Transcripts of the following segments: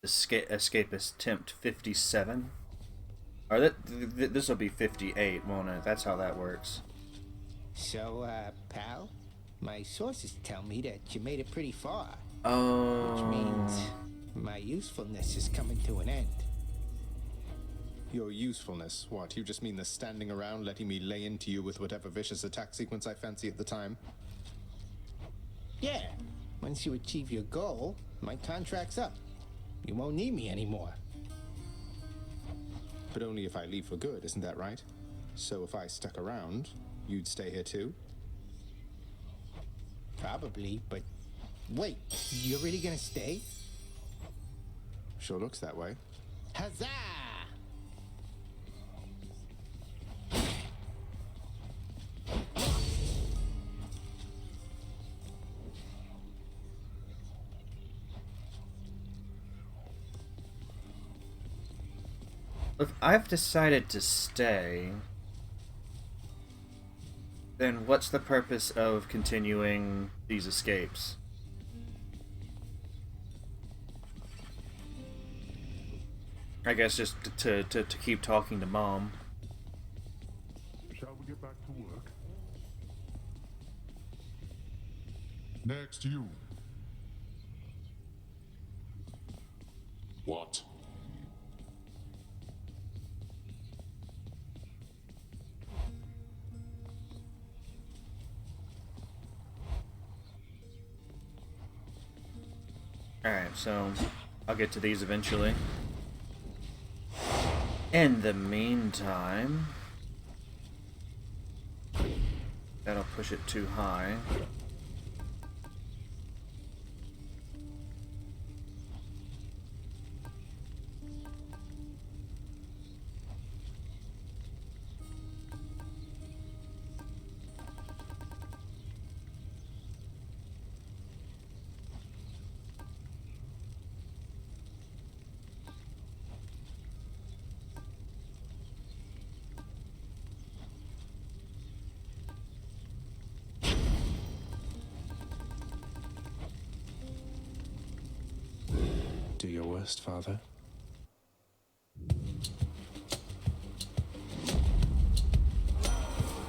escapist attempt 57. Or this will be 58, won't it? That's how that works. So, pal, my sources tell me that you made it pretty far. Oh. Which means my usefulness is coming to an end. Your usefulness? What, you just mean the standing around letting me lay into you with whatever vicious attack sequence I fancy at the time? Yeah, once you achieve your goal, my contract's up. You won't need me anymore. But only if I leave for good, isn't that right? So if I stuck around, you'd stay here too? Probably, but wait, you're really gonna stay? Sure looks that way. Huzzah! If I've decided to stay, then what's the purpose of continuing these escapes? I guess just to keep talking to Mom. Shall we get back to work? Next, you. What? Alright, so I'll get to these eventually. In the meantime, that'll push it too high. Do your worst, Father.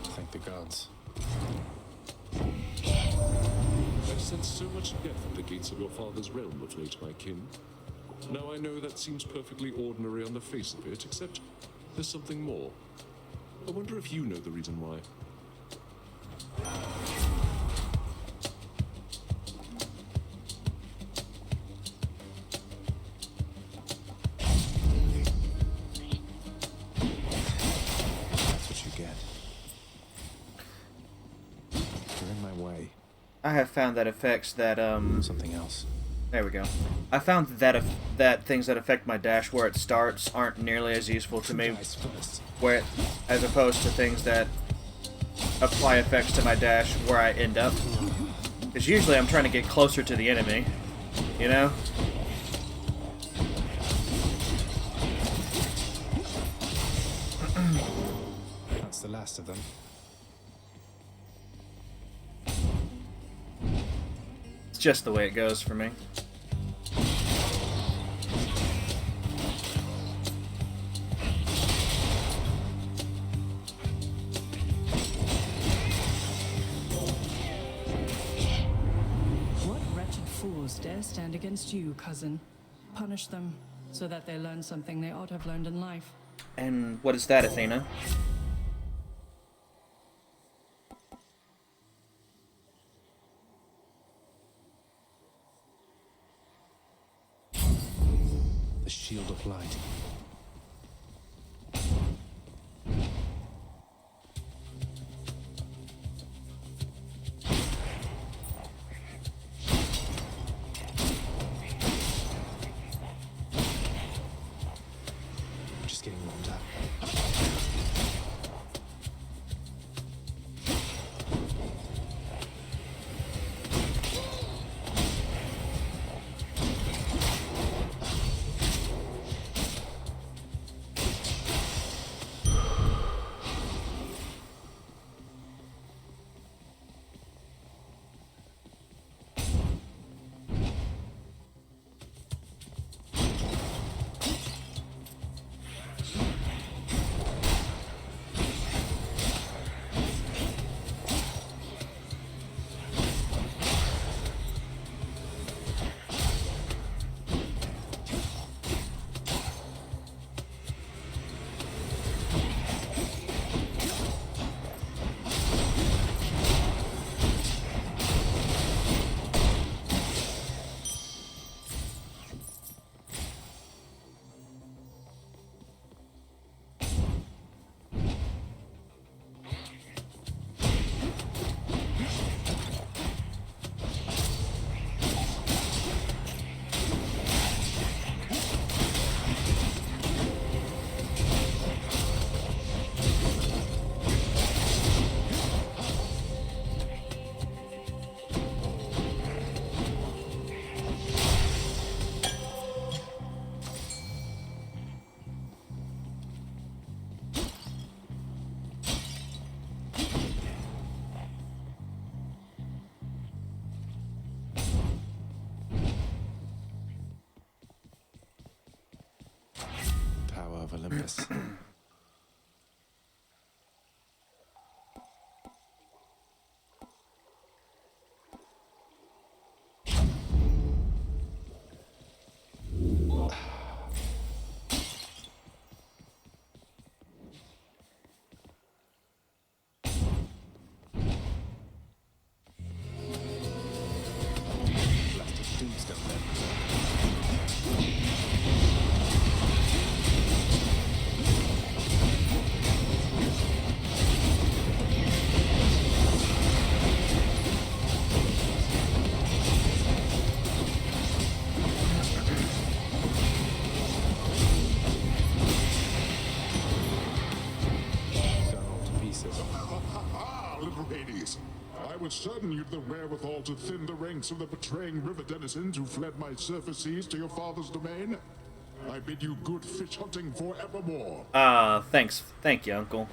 Thank the gods. I sense so much death at the gates of your father's realm of late, my kin. Now I know that seems perfectly ordinary on the face of it, except there's something more. I wonder if you know the reason why. I have found that effects that Something else. there we go. I found that that things that affect my dash where it starts aren't nearly as useful to me, where as opposed to things that apply effects to my dash where I end up. Because usually I'm trying to get closer to the enemy, you know? That's the last of them. It's just the way it goes for me. What wretched fools dare stand against you, cousin? Punish them, so that they learn something they ought to have learned in life. And what is that, Athena? The shield of light. Just getting warmed up. of Olympus. Blasted tombstone then. Done all to pieces. Ah, little Hades. I was certain you'd the wherewithal to thin the ranks of the betraying river denizens who fled my surface seas to your father's domain. I bid you good fish hunting forevermore. Thanks. Thank you, Uncle.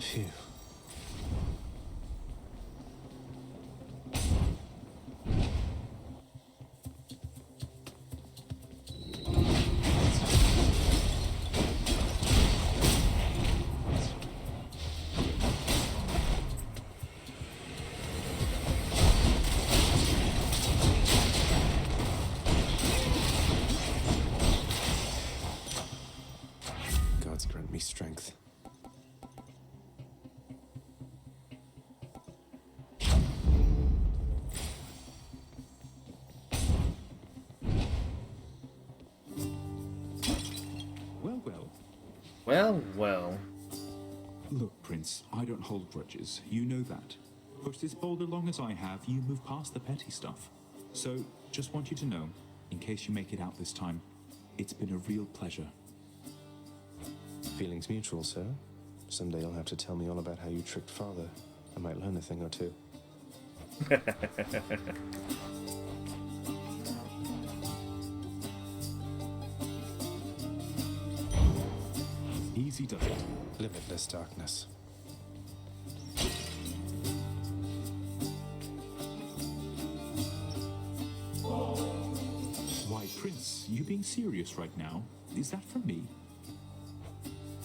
Phew. Gods grant me strength. Well, well. Well, well. Look, Prince, I don't hold grudges. You know that. Push this boulder long as I have, you move past the petty stuff. So, just want you to know, in case you make it out this time, it's been a real pleasure. Feelings mutual, sir. Someday you'll have to tell me all about how you tricked father. I might learn a thing or two. Easy does it. Limitless darkness. Why, Prince, you being serious right now? Is that from me?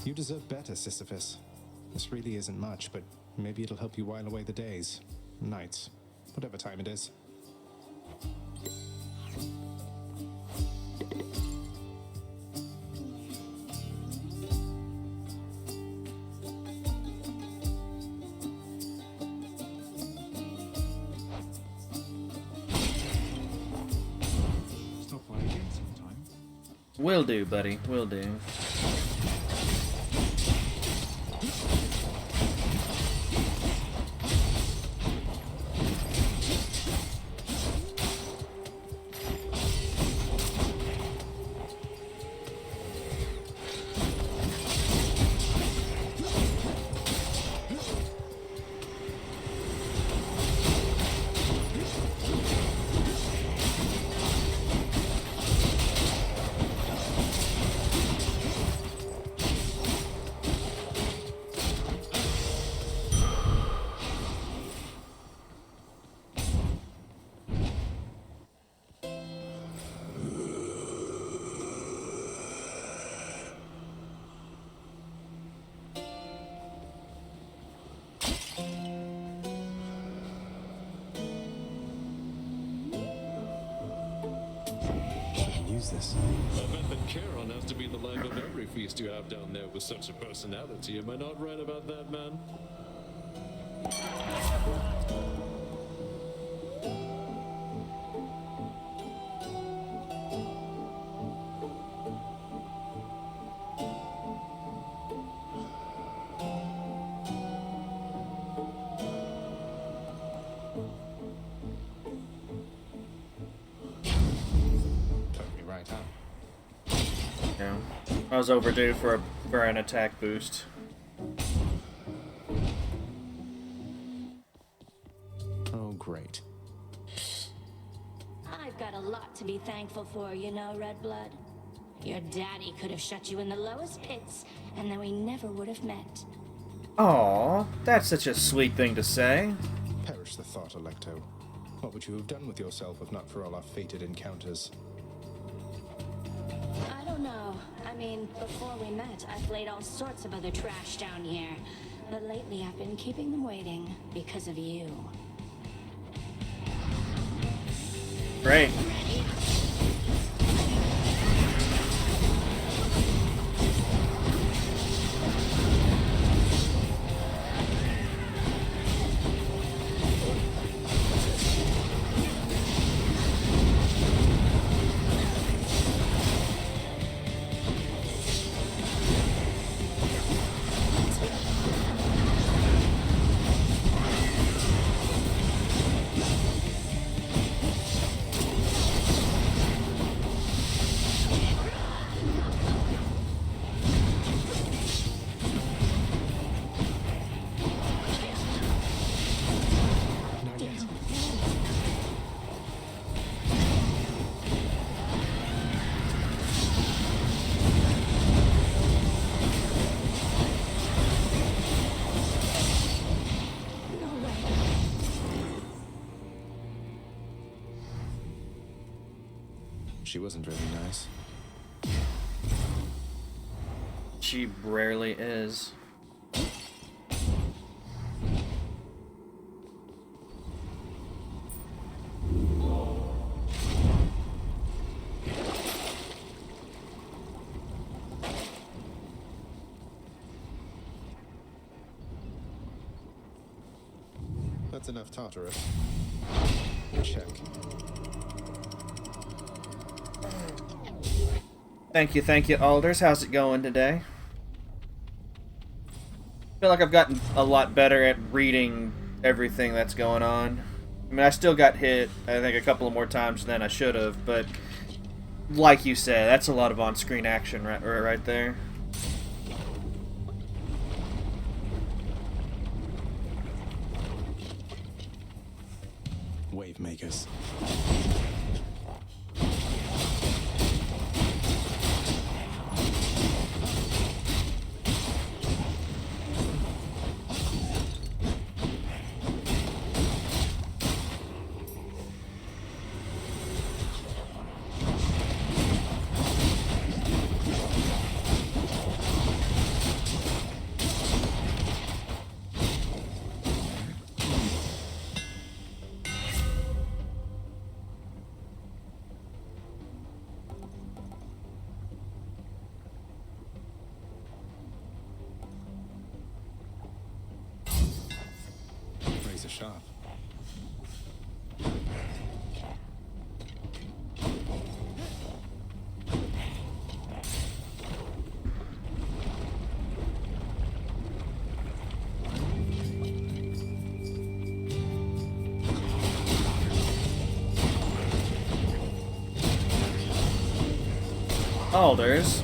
You deserve better, Sisyphus. This really isn't much, but maybe it'll help you while away the days, nights, whatever time it is. Stop by again sometime. Will do, buddy. Will do. Shouldn't use this. I bet that Charon has to be the life of every feast you have down there with such a personality. Am I not right about that, man? I was overdue for an attack boost. Oh, great. I've got a lot to be thankful for, you know, Redblood. Your daddy could have shut you in the lowest pits, and then we never would have met. Aw, that's such a sweet thing to say. Perish the thought, Electo. What would you have done with yourself if not for all our fated encounters? I don't know. I mean, before we met, I played all sorts of other trash down here. But lately I've been keeping them waiting because of you. Great. Not yet. She wasn't really nice. She rarely is. That's enough Tartarus. Check. Thank you, Alders. How's it going today? I feel like I've gotten a lot better at reading everything that's going on. I mean, I still got hit, I think, a couple of more times than I should have, but like you said, that's a lot of on-screen action right there. Wave makers. Razor sharp. Alders,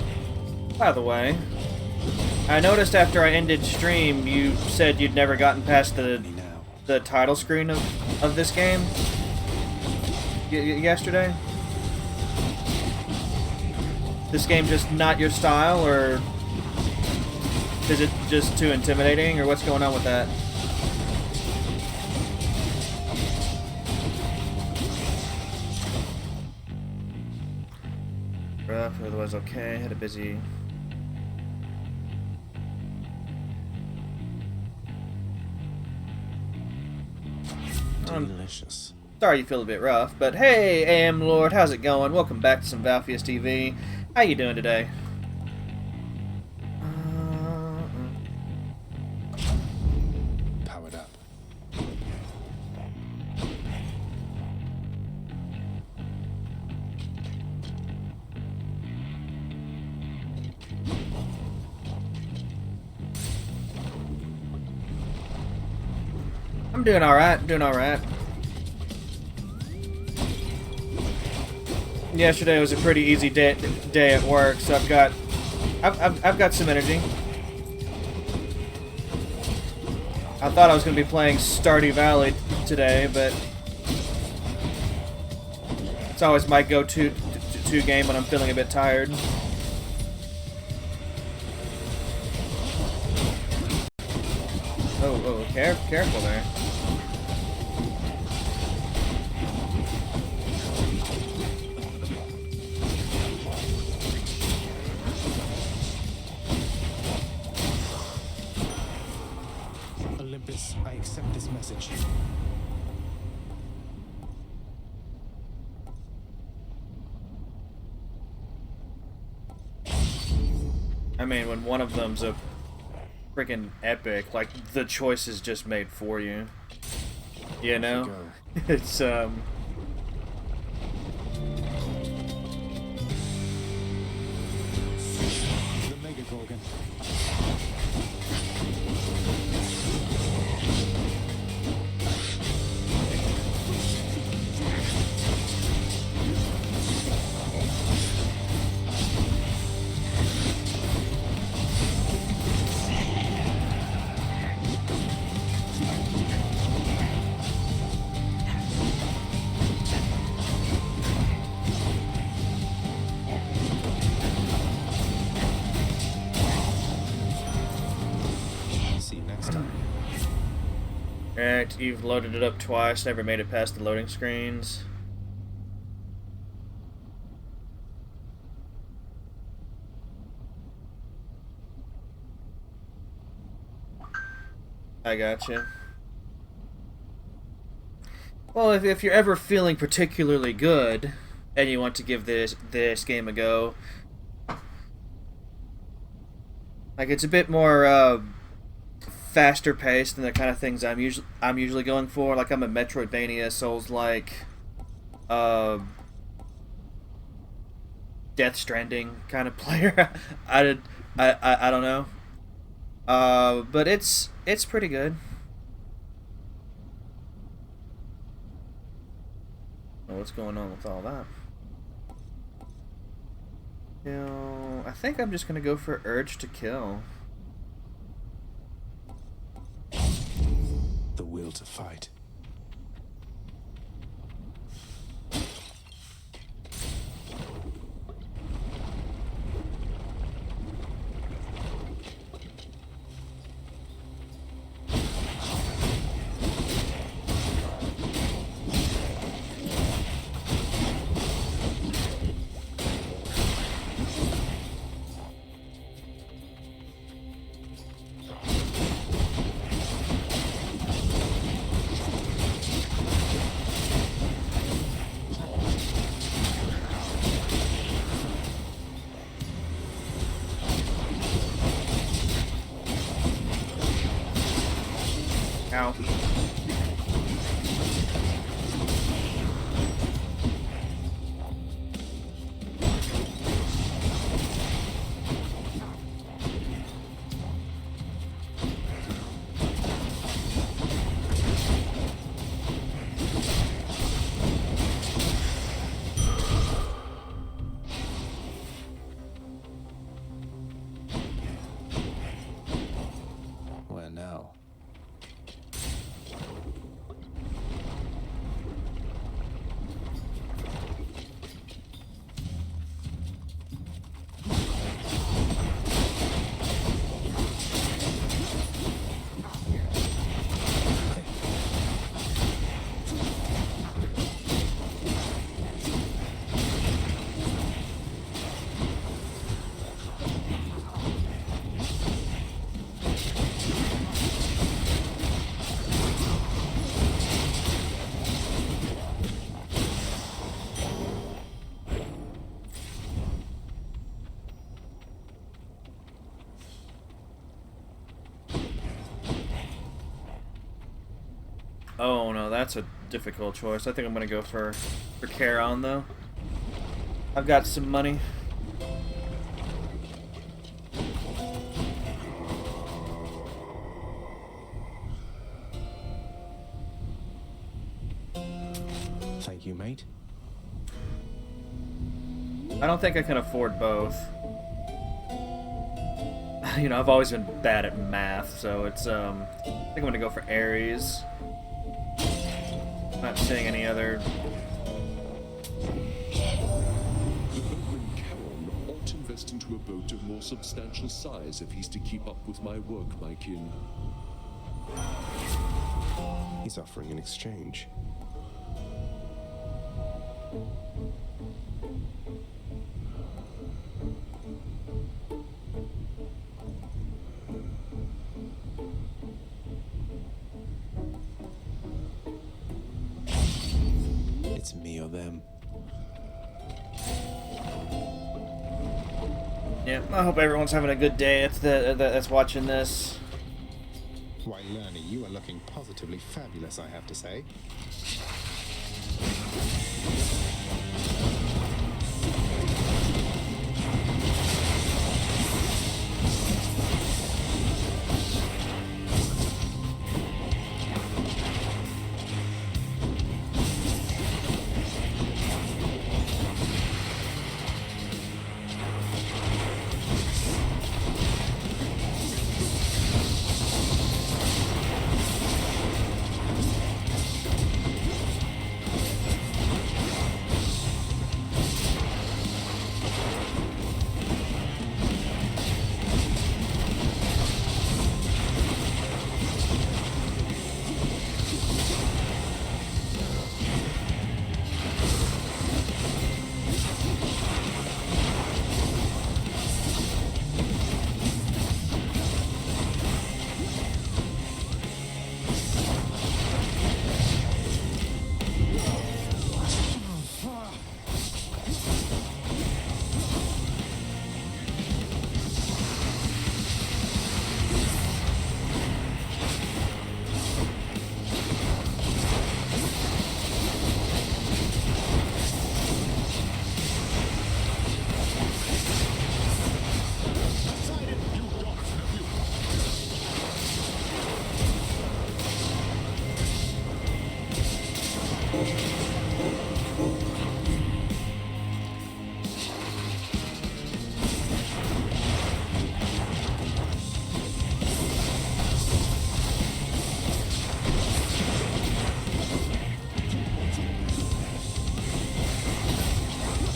by the way, I noticed after I ended stream, you said you'd never gotten past the title screen of this game yesterday. This game just not your style, or is it just too intimidating, or what's going on with that? Rough, otherwise okay. Had a busy. Delicious. Sorry you feel a bit rough, but hey, AM Lord, how's it going? Welcome back to some Valfius TV. How you doing today? Powered up. I'm doing alright, doing alright. Yesterday was a pretty easy day at work, so I've got I've got some energy. I thought I was going to be playing Stardew Valley today, but it's always my go-to game when I'm feeling a bit tired. Oh, careful there. Olympus, I accept this message. I mean, when one of them's a freaking epic, like the choice is just made for you. You know? It's The Mega Gorgon. See you next time. Alright, you've loaded it up twice, never made it past the loading screens. I gotcha. Well, if you're ever feeling particularly good, and you want to give this game a go, like it's a bit more faster paced than the kind of things I'm usually going for. Like I'm a Metroidvania, Souls-like, Death Stranding kind of player. I don't know. But it's pretty good. Oh, what's going on with all that? I think I'm just gonna go for Urge to Kill. The will to fight. Ow. Where now? Oh no, that's a difficult choice. I think I'm gonna go for Charon though. I've got some money. Thank you, mate. I don't think I can afford both. you know, I've always been bad at math, so it's I think I'm gonna go for Aries. Not seeing any other. The boatman Charon ought invest into a boat of more substantial size if he's to keep up with my work, my kin. He's offering an exchange. It's me or them. Yeah, I hope everyone's having a good day that's watching this. Why, Lerny, you are looking positively fabulous, I have to say.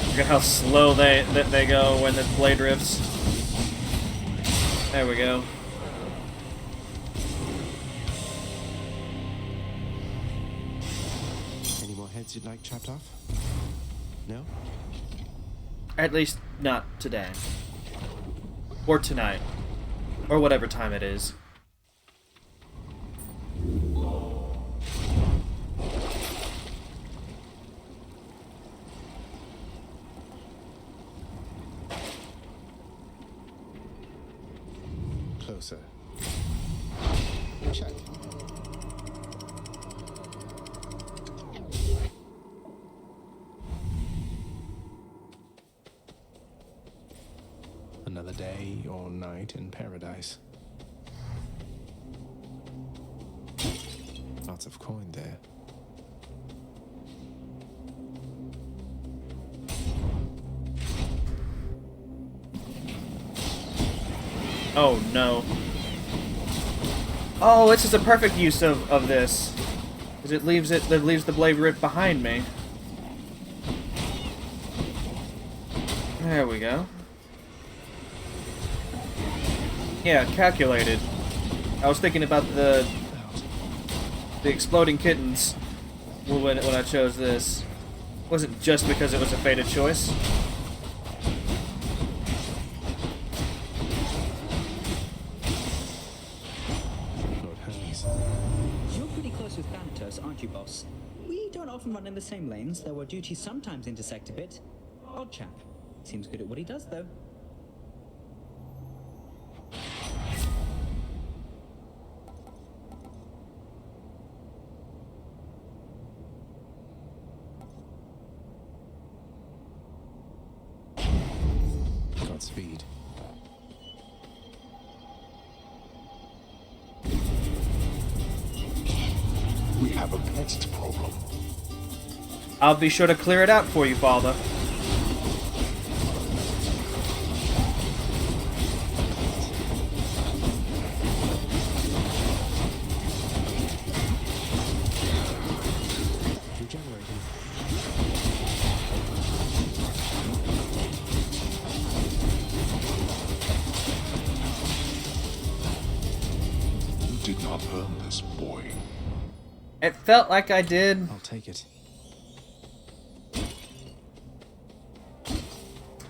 Look at how slow they go when the blade rips. There we go. Any more heads you'd like chopped off? No? At least not today. Or tonight. Or whatever time it is. Closer. Check. Another day or night in paradise. Lots of coin there. Oh no. Oh, this is a perfect use of this. Because it leaves the blade rip behind me. There we go. Yeah, calculated. I was thinking about the exploding kittens when I chose this. It wasn't just because it was a fated choice. You're pretty close with Thanatos, aren't you, boss? We don't often run in the same lanes, though our duties sometimes intersect a bit. Odd chap. Seems good at what he does, though. Godspeed. We have a pest problem. I'll be sure to clear it out for you, Father. did not earn this, boy. It felt like I did. I'll take it.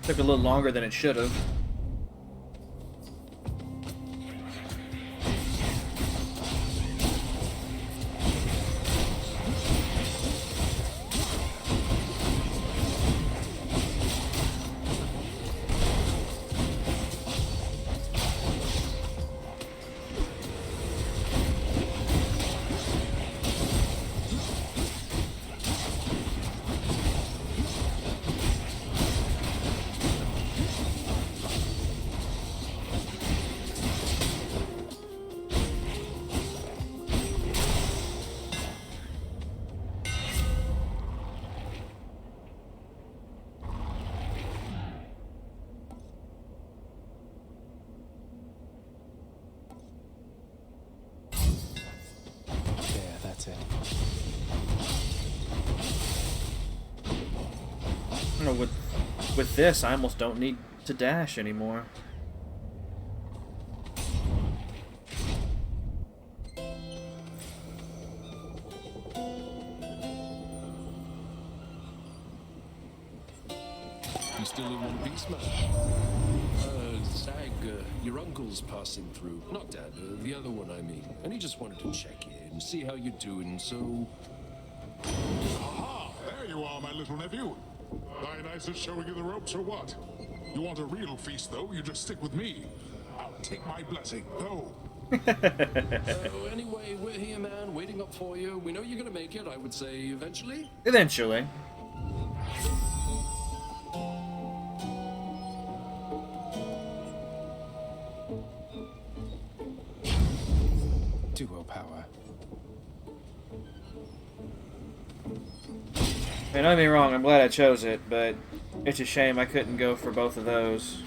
Took a little longer than it should have. There, that's it. I don't know, with this, I almost don't need to dash anymore. You still in one piece, man? Zag, your uncle's passing through. Not Dad, the other one, I mean. And he just wanted to check in, see how you're doing, so... Aha! There you are, my little nephew. Dionysus showing you the ropes or what? You want a real feast, though? You just stick with me. I'll take my blessing. Go. Anyway, we're here, man, waiting up for you. We know you're gonna make it, I would say, eventually. Eventually. Duo power. I mean, don't get me wrong, I'm glad I chose it, but it's a shame I couldn't go for both of those.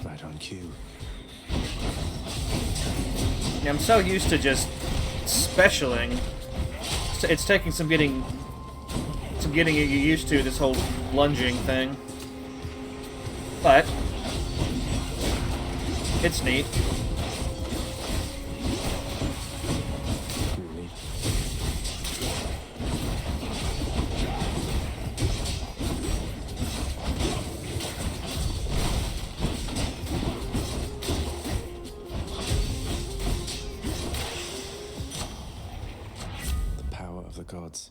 Right on cue. Yeah, I'm so used to just specialing. It's taking some getting used to, this whole lunging thing. But it's neat. Really? The power of the gods.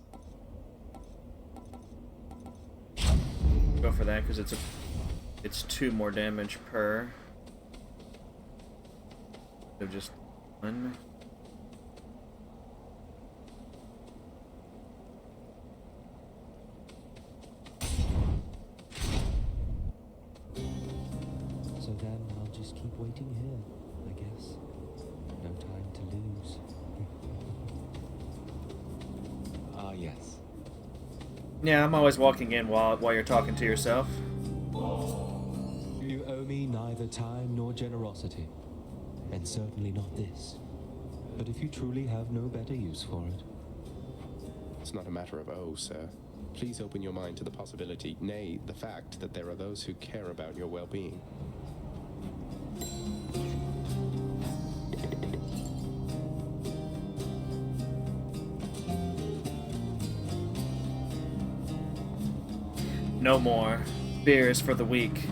Go for that because it's 2 more damage per. So just 1. So then I'll just keep waiting here, I guess. No time to lose. Ah, yes. Yeah, I'm always walking in while you're talking to yourself. You owe me neither time nor generosity, and certainly not this. But if you truly have no better use for it, It's not a matter of oh, sir. Please open your mind to the possibility, nay, the fact that there are those who care about your well-being. No more. Beer is for the weak.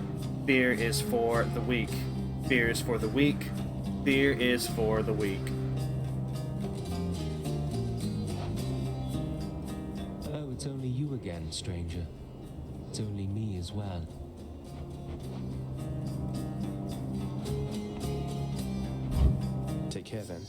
Beer is for the weak. Beer is for the weak. Beer is for the weak. oh, it's only you again, stranger. It's only me as well. Take care then.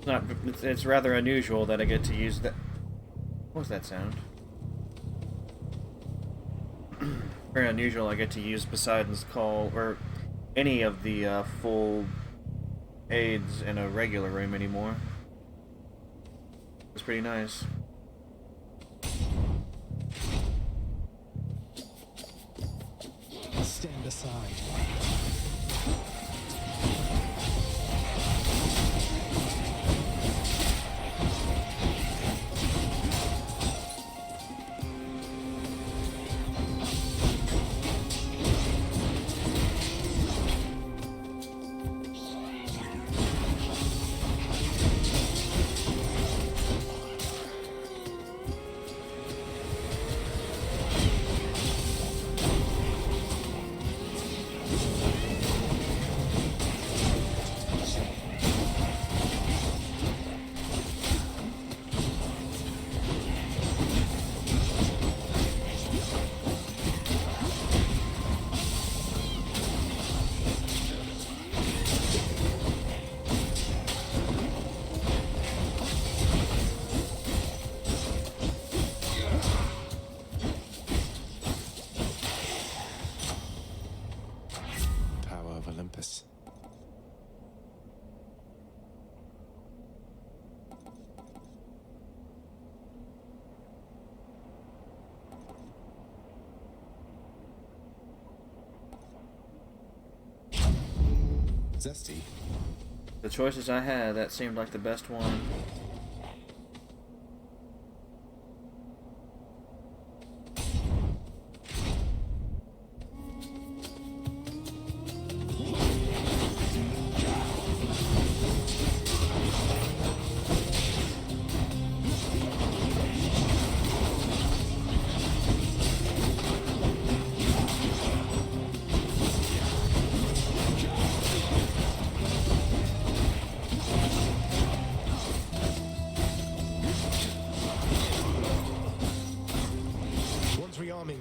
Not. It's rather unusual that I get to use that. What was that sound? Very unusual. I get to use Poseidon's Call or any of the full aids in a regular room anymore. It's pretty nice. Stand aside. Zesty. The choices I had, that seemed like the best one. Rearming.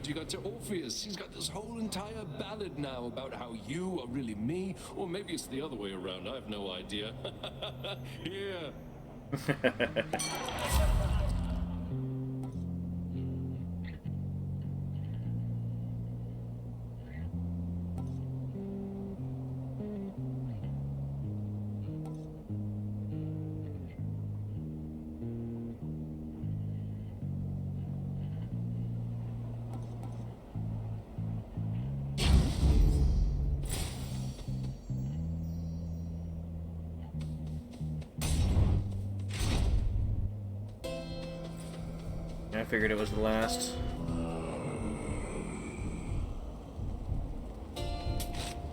You got to Orpheus. He's got this whole entire ballad now about how you are really me, or maybe it's the other way around. I have no idea. Here. I figured it was the last.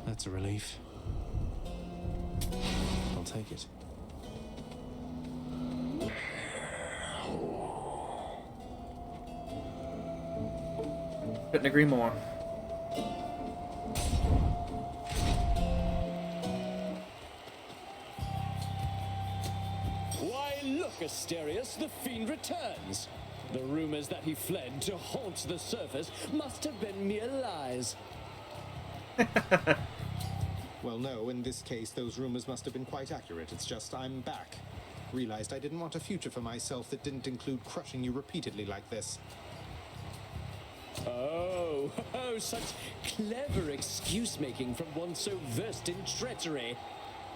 That's a relief. I'll take it. Couldn't agree more. Why, look, Asterius, the fiend returns. The rumors that he fled to haunt the surface must have been mere lies. Well, no, in this case, those rumors must have been quite accurate. It's just I'm back. Realized I didn't want a future for myself that didn't include crushing you repeatedly like this. Oh, such clever excuse-making from one so versed in treachery.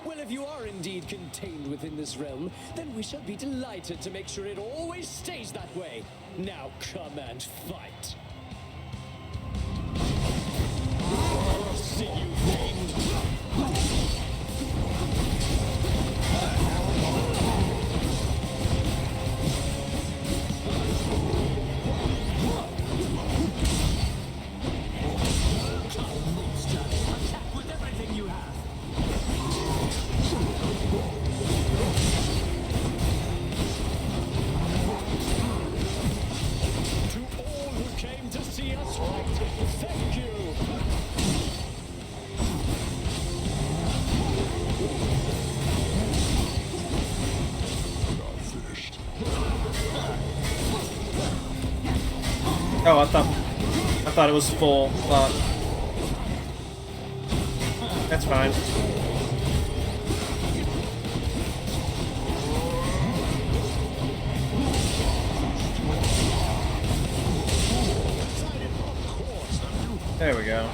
Well, if you are indeed contained within this realm, then we shall be delighted to make sure it always stays that way. Now come and fight. See you, fiend. Oh, I thought it was full, but that's fine. There we go.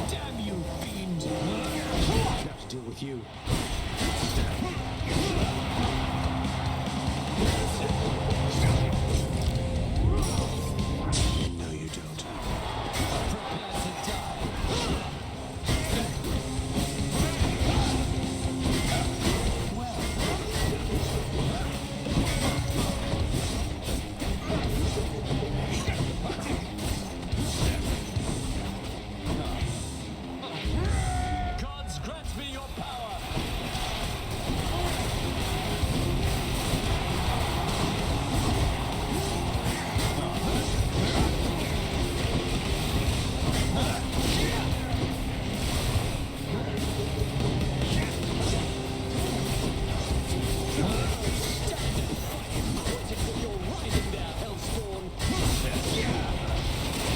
Damn you, fiend! I have to deal with you. No, you don't. Prepare to die. Gods, grant me your power!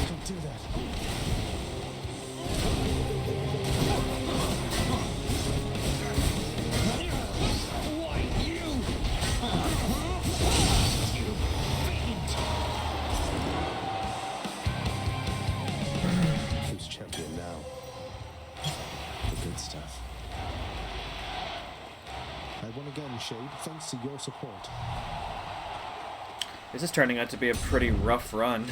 Don't do that. Why, you? You fiend! Who's champion now? The good stuff. I won again, Shade, thanks to your support. This is turning out to be a pretty rough run.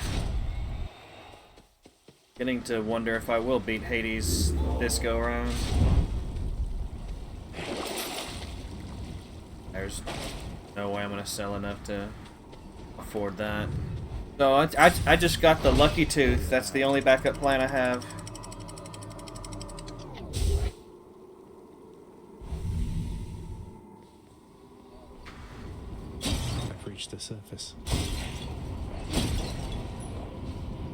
Getting to wonder if I will beat Hades this go around. There's no way I'm gonna sell enough to afford that. So I just got the lucky tooth. That's the only backup plan I have. I've reached the surface.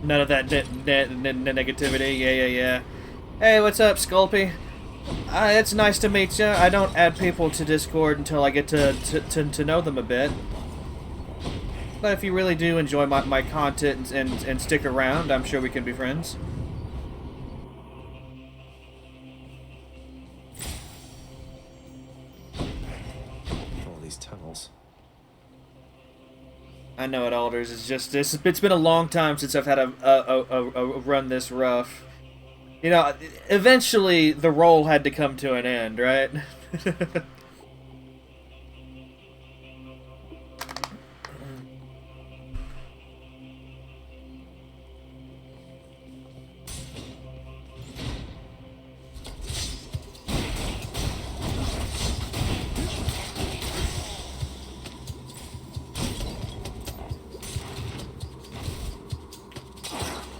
None of that negativity. Yeah. Hey, what's up, Sculpey? It's nice to meet you. I don't add people to Discord until I get to know them a bit. But if you really do enjoy my content and stick around, I'm sure we can be friends. All these tunnels. I know it, Alders. It's been a long time since I've had a run this rough. You know, eventually the role had to come to an end, right?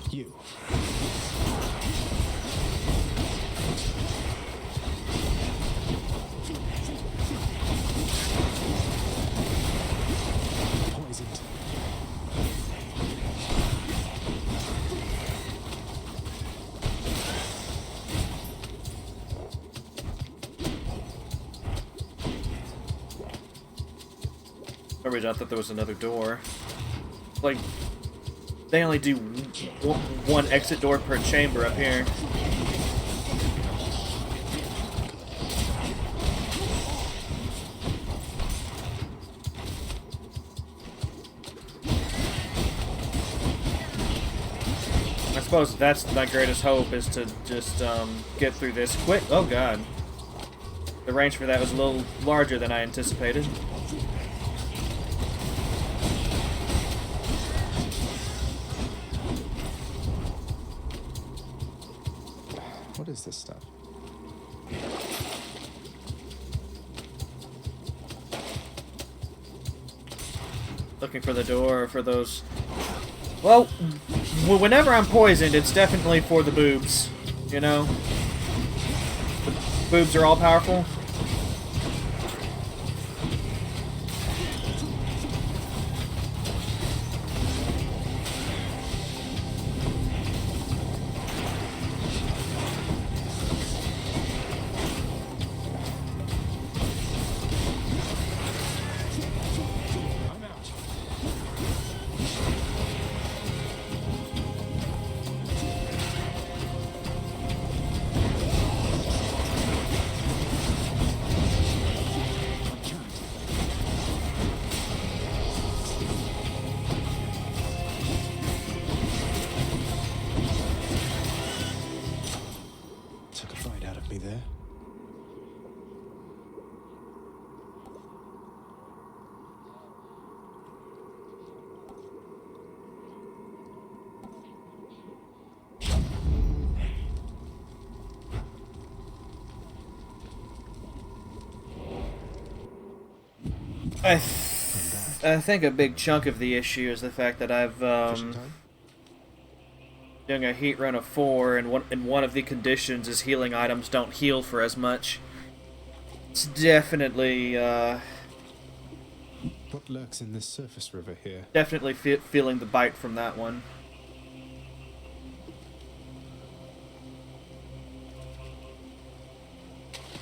You. Poisoned. For some reason I thought there was another door. Like, they only do one exit door per chamber up here. suppose that's my greatest hope, is to just get through this quick. Oh god. The range for that was a little larger than I anticipated. What is this stuff? Looking for the door for those. Well, whenever I'm poisoned, it's definitely for the boobs. You know? The boobs are all powerful. Took a bite out of me there. I think a big chunk of the issue is the fact that I've doing a heat run of 4, and one of the conditions is healing items don't heal for as much. It's definitely What lurks in this surface river here? definitely feeling the bite from that one.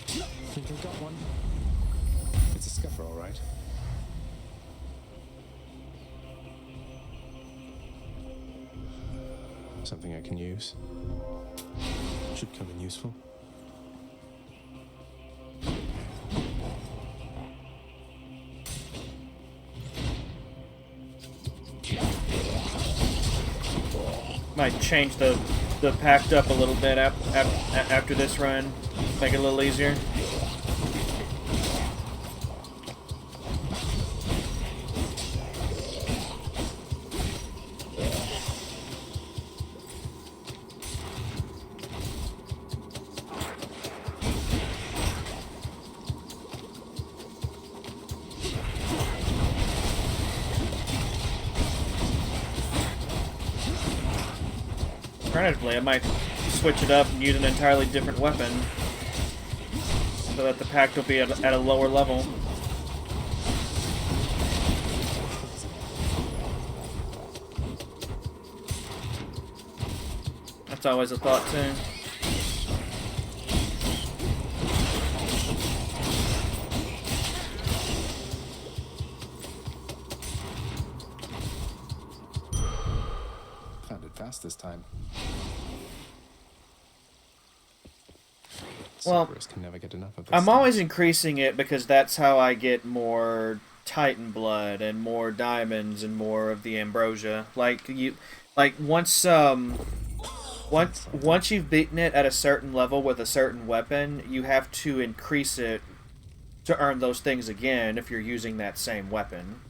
Think I got one. It's a scuffer, all right. Something I can use. Should come in useful. Might change the pact up a little bit after this run, make it a little easier. Alternatively, I might switch it up and use an entirely different weapon so that the pact will be at a lower level. That's always a thought, too. Found it fast this time. Well, Zagreus can never get enough of this I'm stuff. always increasing it because that's how I get more Titan blood and more diamonds and more of the ambrosia. Like once you've beaten it at a certain level with a certain weapon, you have to increase it to earn those things again if you're using that same weapon.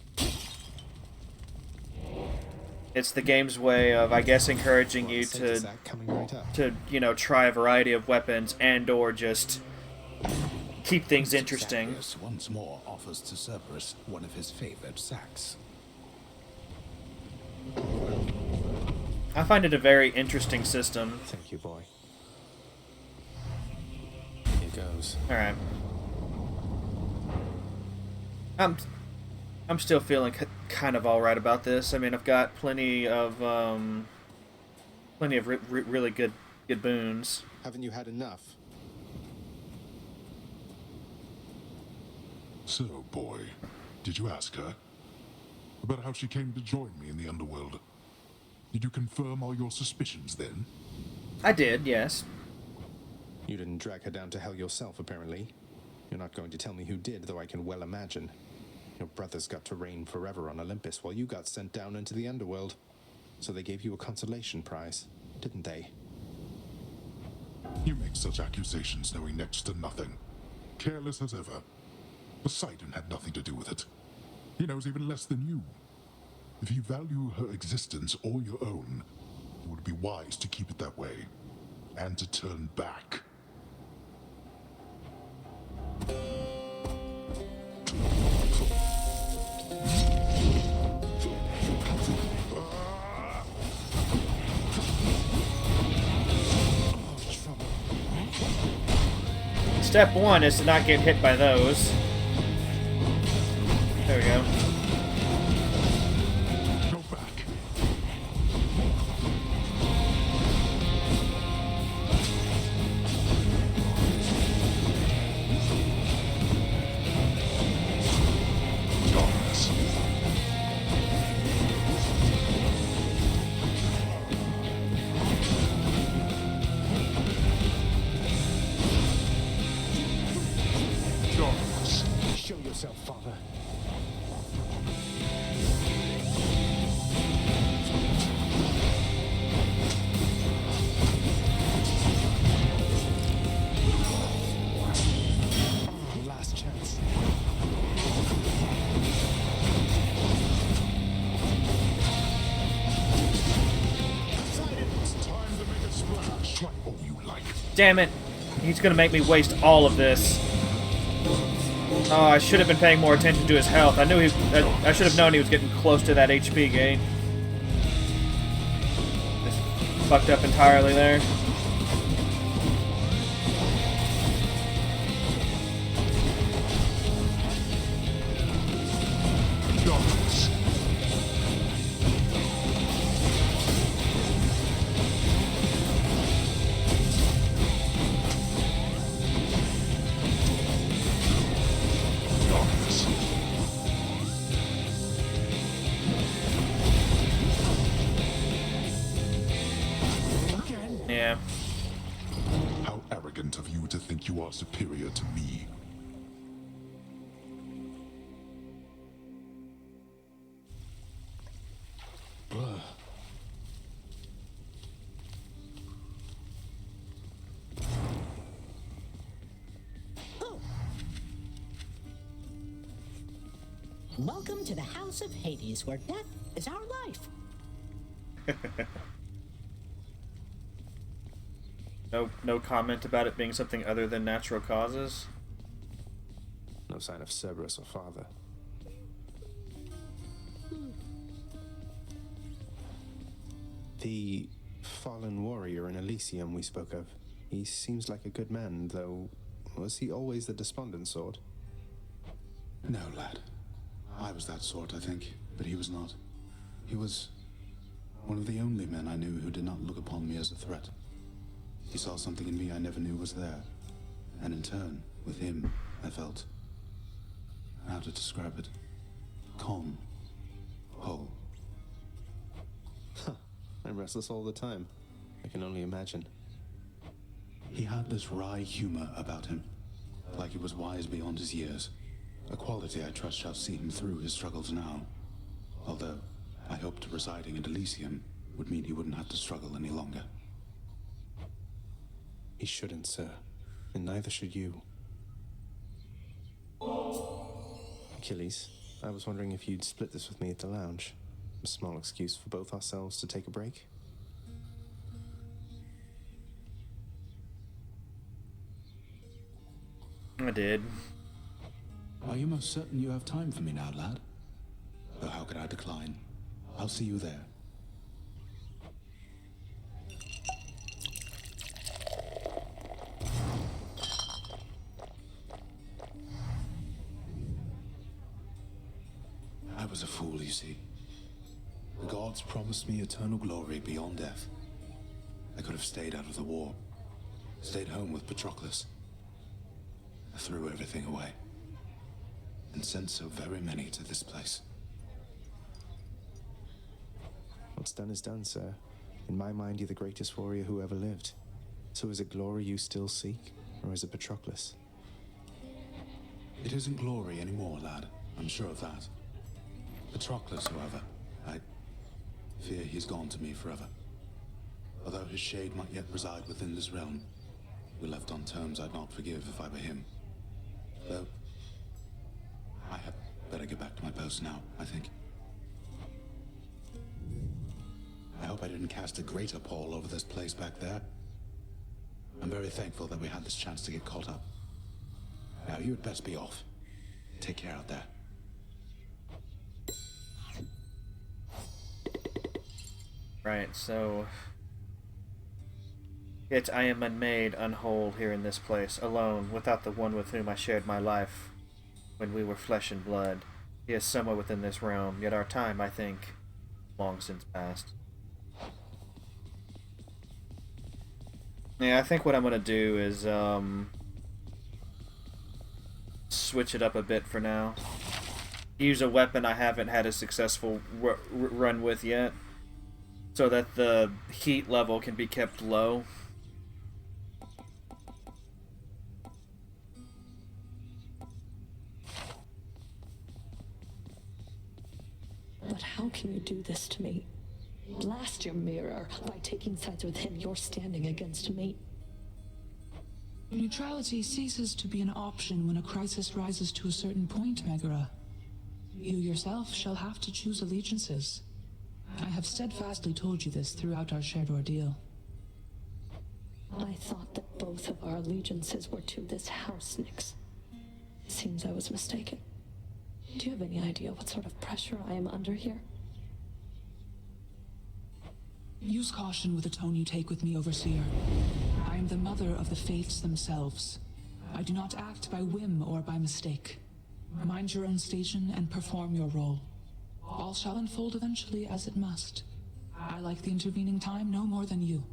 It's the game's way of, I guess, encouraging you to you know, try a variety of weapons and or just keep things interesting. Zagreus once more offers to Cerberus one of his favored sacks. I find it a very interesting system. Thank you, boy. Here goes. Alright. I'm still feeling kind of alright about this. I mean, I've got plenty of really good boons. Haven't you had enough? So, boy, did you ask her about how she came to join me in the underworld? Did you confirm all your suspicions then? I did, yes. You didn't drag her down to hell yourself, apparently. You're not going to tell me who did, though I can well imagine. Your brothers got to reign forever on Olympus while you got sent down into the underworld. So they gave you a consolation prize. didn't they? You make such accusations knowing next to nothing. Careless as ever. Poseidon had nothing to do with it. He knows even less than you. If you value her existence or your own, it would be wise to keep it that way, and to turn back. Step one is to not get hit by those. There we go. Go back. Darkness. Show yourself, Father. Last chance. It's time to make a splash. Try all you like. Damn it! He's gonna make me waste all of this. Oh, I should have been paying more attention to his health. I knew I should have known he was getting close to that HP gain. Just fucked up entirely there. Darkness. Yeah. How arrogant of you to think you are superior to me. Welcome to the House of Hades, where death is our life. No comment about it being something other than natural causes. No sign of Cerberus or Father. The fallen warrior in Elysium we spoke of. He seems like a good man, though. Was he always the despondent sort? No, lad. I was that sort, I think, but he was not. He was one of the only men I knew who did not look upon me as a threat. He saw something in me I never knew was there, and in turn, with him, I felt... how to describe it? Calm. Whole. I'm restless all the time. I can only imagine. He had this wry humor about him, like he was wise beyond his years. A quality I trust shall see him through his struggles now. Although, I hoped residing in Elysium would mean he wouldn't have to struggle any longer. He shouldn't, sir. And neither should you. Achilles, I was wondering if you'd split this with me at the lounge. A small excuse for both ourselves to take a break. I did. Are you most certain you have time for me now, lad? Though how could I decline? I'll see you there. I was a fool, you see. The gods promised me eternal glory beyond death. I could have stayed out of the war. Stayed home with Patroclus. I threw everything away. And sent so very many to this place. What's done is done, sir. In my mind, you're the greatest warrior who ever lived. So is it glory you still seek, or is it Patroclus? It isn't glory anymore, lad. I'm sure of that. Patroclus, however, I fear he's gone to me forever. Although his shade might yet reside within this realm, we left on terms I'd not forgive if I were him. Though, I had better get back to my post now, I think. I hope I didn't cast a greater pall over this place back there. I'm very thankful that we had this chance to get caught up. Now you had best be off. Take care out there. Right, so... Yet I am unmade, unwhole here in this place, alone, without the one with whom I shared my life when we were flesh and blood. He is somewhere within this realm, yet our time, I think, long since passed. Yeah, I think what I'm gonna do is, switch it up a bit for now. Use a weapon I haven't had a successful run with yet, so that the heat level can be kept low. But how can you do this to me? Blast your mirror. By taking sides with him, you're standing against me. Neutrality ceases to be an option when a crisis rises to a certain point, Megara. You yourself shall have to choose allegiances. I have steadfastly told you this throughout our shared ordeal. I thought that both of our allegiances were to this house, Nyx. Seems I was mistaken. Do you have any idea what sort of pressure I am under here? Use caution with the tone you take with me, Overseer. I am the mother of the fates themselves. I do not act by whim or by mistake. Mind your own station and perform your role. All shall unfold eventually as it must. I like the intervening time no more than you.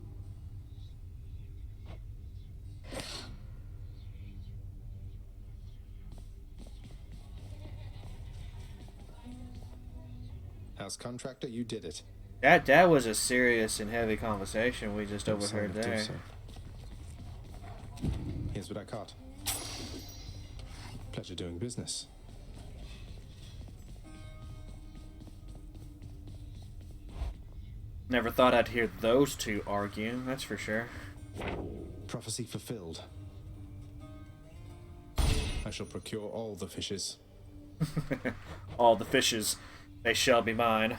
House contractor, you did it. That was a serious and heavy conversation we just overheard there. So. Here's what I caught. Pleasure doing business. Never thought I'd hear those two argue, that's for sure. Prophecy fulfilled. I shall procure all the fishes. All the fishes, they shall be mine.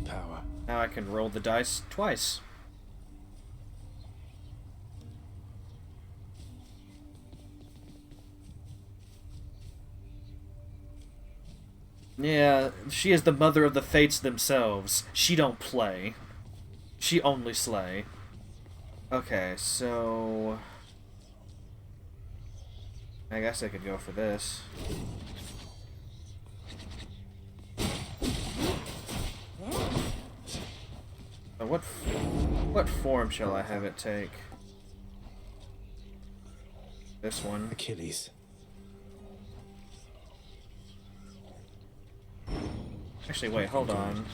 Power. Now I can roll the dice twice. Yeah, she is the mother of the fates themselves. She don't play. She only slay. Okay, so... I guess I could go for this. So what form shall I have it take? This one. Achilles. Actually, wait, hold on.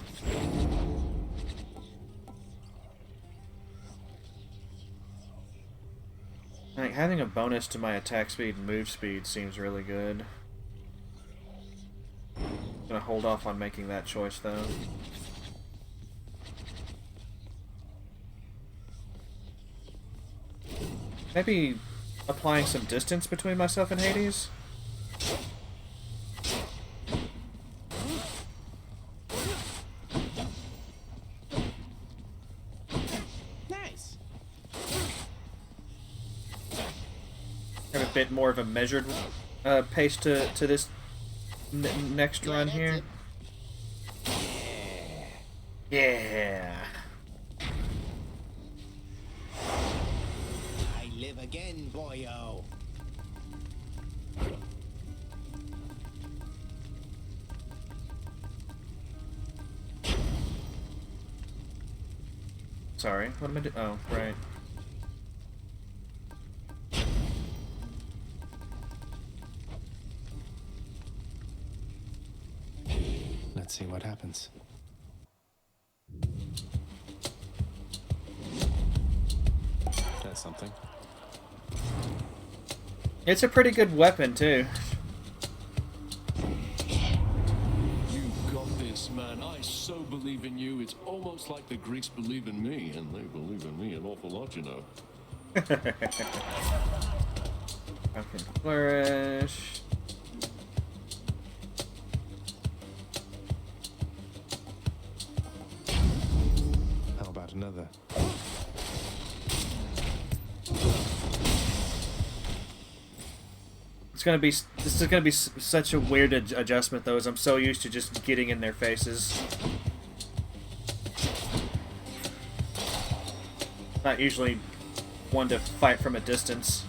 Like, having a bonus to my attack speed and move speed seems really good. I'm gonna hold off on making that choice, though. Maybe applying some distance between myself and Hades? Nice. Have a bit more of a measured pace to this next run here. Yeah. I live again, boyo. Sorry, what am I doing? Oh, right. Let's see what happens. That's something. It's a pretty good weapon, too. You got this, man. I so believe in you. It's almost like the Greeks believe in me, and they believe in me an awful lot, you know. Okay, flourish. How about another? This is gonna be such a weird adjustment, though, as I'm so used to just getting in their faces. Not usually one to fight from a distance.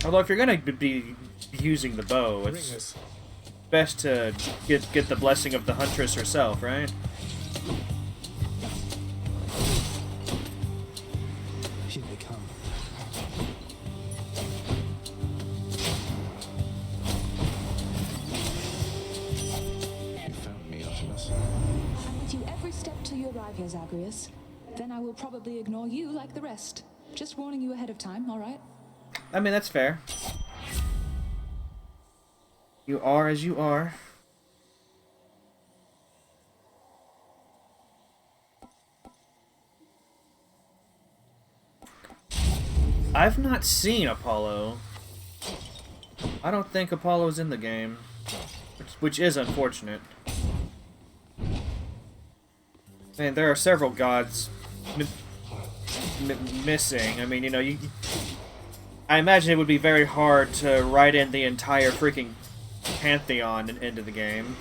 Although if you're gonna be using the bow, it's best to get the blessing of the huntress herself, right? Here they come. You found me, Artemis. I'm with you every step till you arrive here, Zagreus. Then I will probably ignore you like the rest. Just warning you ahead of time, all right? I mean, that's fair. You are as you are. I've not seen Apollo. I don't think Apollo's in the game, which is unfortunate. Man, there are several gods missing. I mean, you know, I imagine it would be very hard to write in the entire freaking pantheon into the game.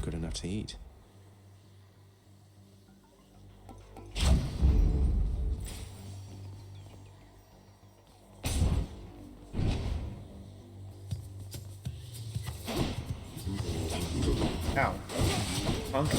Good enough to eat. Ow. Punk.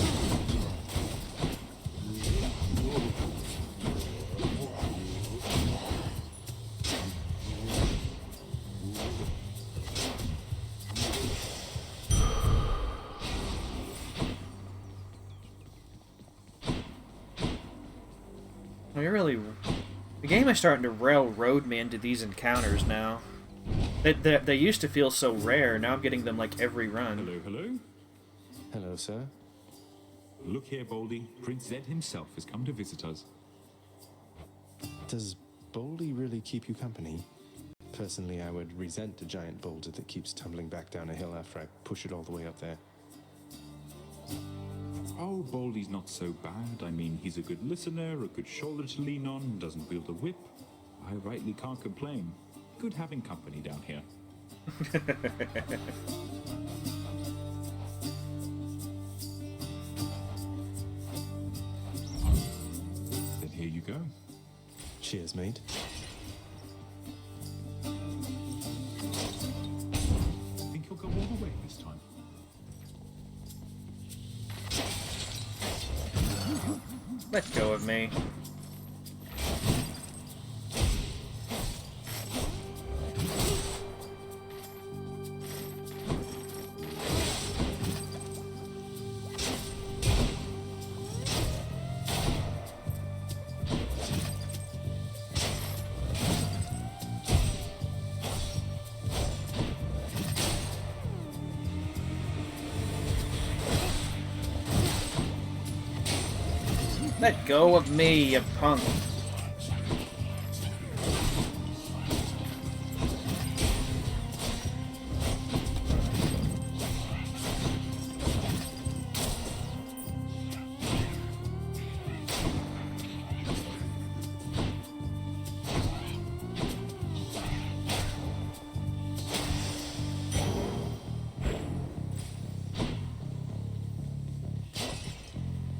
The game is starting to railroad me into these encounters now. They used to feel so rare, now I'm getting them like every run. Hello, hello. Hello, sir. Look here, Baldy. Prince Zed himself has come to visit us. Does Baldy really keep you company? Personally, I would resent a giant boulder that keeps tumbling back down a hill after I push it all the way up there. Oh, Baldy's not so bad. I mean, he's a good listener, a good shoulder to lean on, doesn't wield a whip. I rightly can't complain. Good having company down here. Then here you go. Cheers, mate. Think you'll go all the way this time? Let go of me. Let go of me, you punk.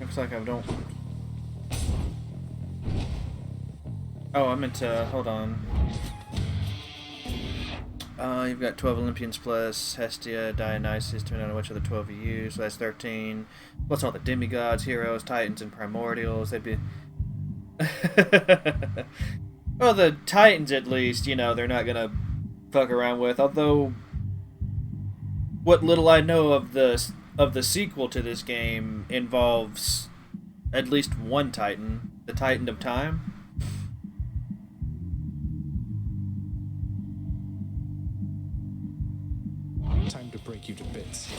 Looks like I don't... Oh, I meant to... Hold on. You've got 12 Olympians plus Hestia, Dionysus, depending on which of the 12 you use. So that's 13. Plus all the demigods, heroes, titans, and primordials. They'd be... Well, the titans, at least, you know, they're not gonna fuck around with. Although, what little I know of the sequel to this game involves at least one titan. The Titan of Time. Time to break you to bits.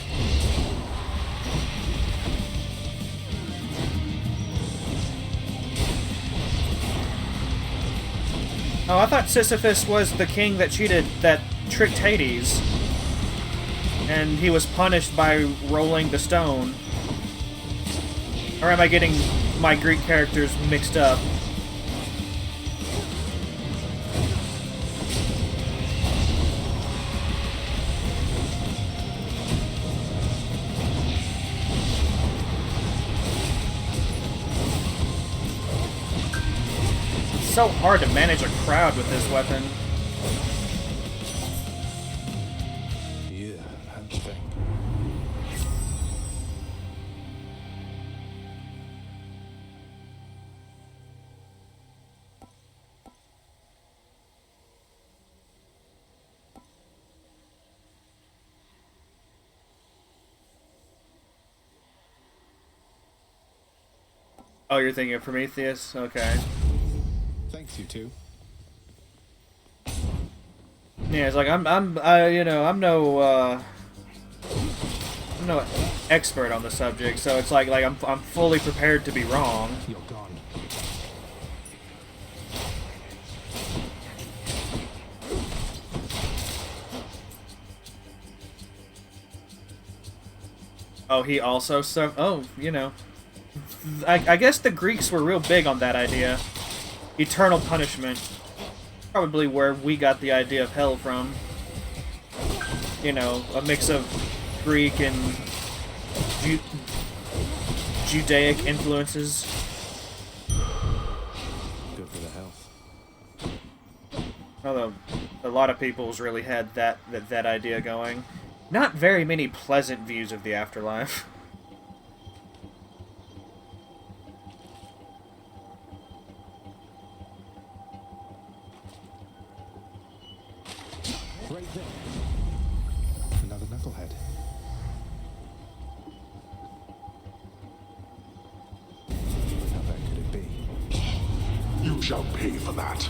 Oh, I thought Sisyphus was the king that tricked Hades. And he was punished by rolling the stone. Or am I getting my Greek characters mixed up? It's so hard to manage a crowd with this weapon. Yeah, that thing. Oh, you're thinking of Prometheus? Okay. Thanks, you two. Yeah, it's like I'm no expert on the subject, so it's like I'm fully prepared to be wrong. You're gone. Oh, he also oh, you know. I guess the Greeks were real big on that idea. Eternal punishment. Probably where we got the idea of hell from. You know, a mix of Greek and Judaic influences. Good for the health. Although a lot of people's really had that idea going. Not very many pleasant views of the afterlife. Right there. Another knucklehead. How bad could it be? You shall pay for that.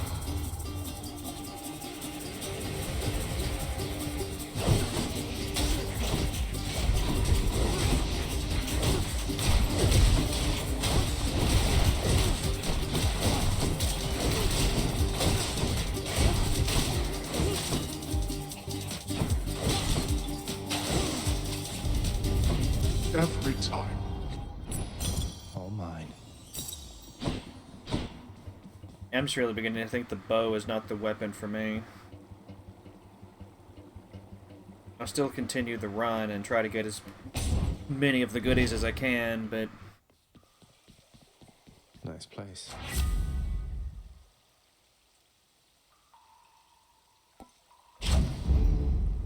Every time. All mine. I'm just really beginning to think the bow is not the weapon for me. I'll still continue the run and try to get as many of the goodies as I can, but... Nice place.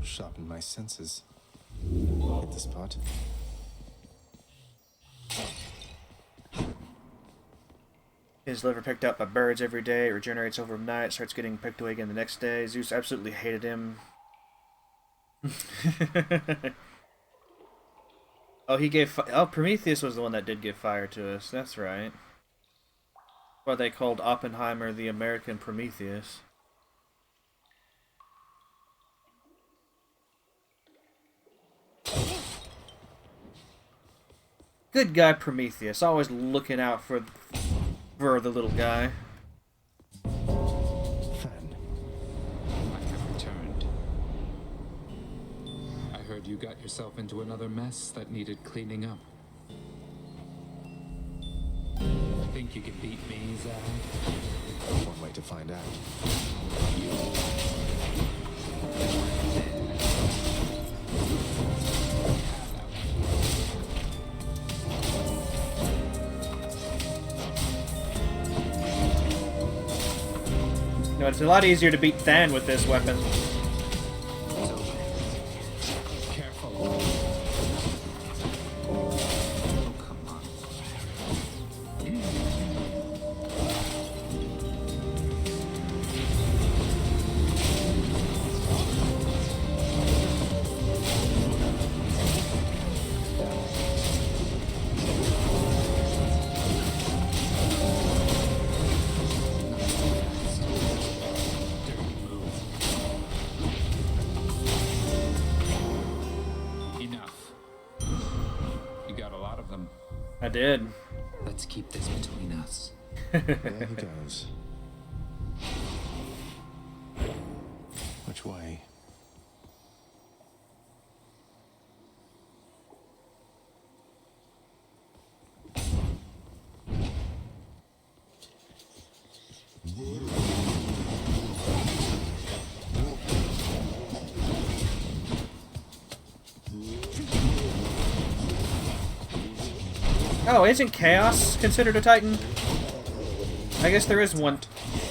Sharpen my senses. Hit the spot. His liver picked up by birds every day, it regenerates overnight, starts getting picked away again the next day. Zeus absolutely hated him. Oh, he gave Prometheus was the one that did give fire to us, that's right. Why they called Oppenheimer the American Prometheus. Good guy Prometheus, always looking out for the little guy. Fan. I have returned. I heard you got yourself into another mess that needed cleaning up. Think you can beat me, Zag? One way to find out. No, it's a lot easier to beat Than with this weapon. I did. Let's keep this between us. There he goes. Which way? Oh, isn't Chaos considered a Titan? I guess there is one.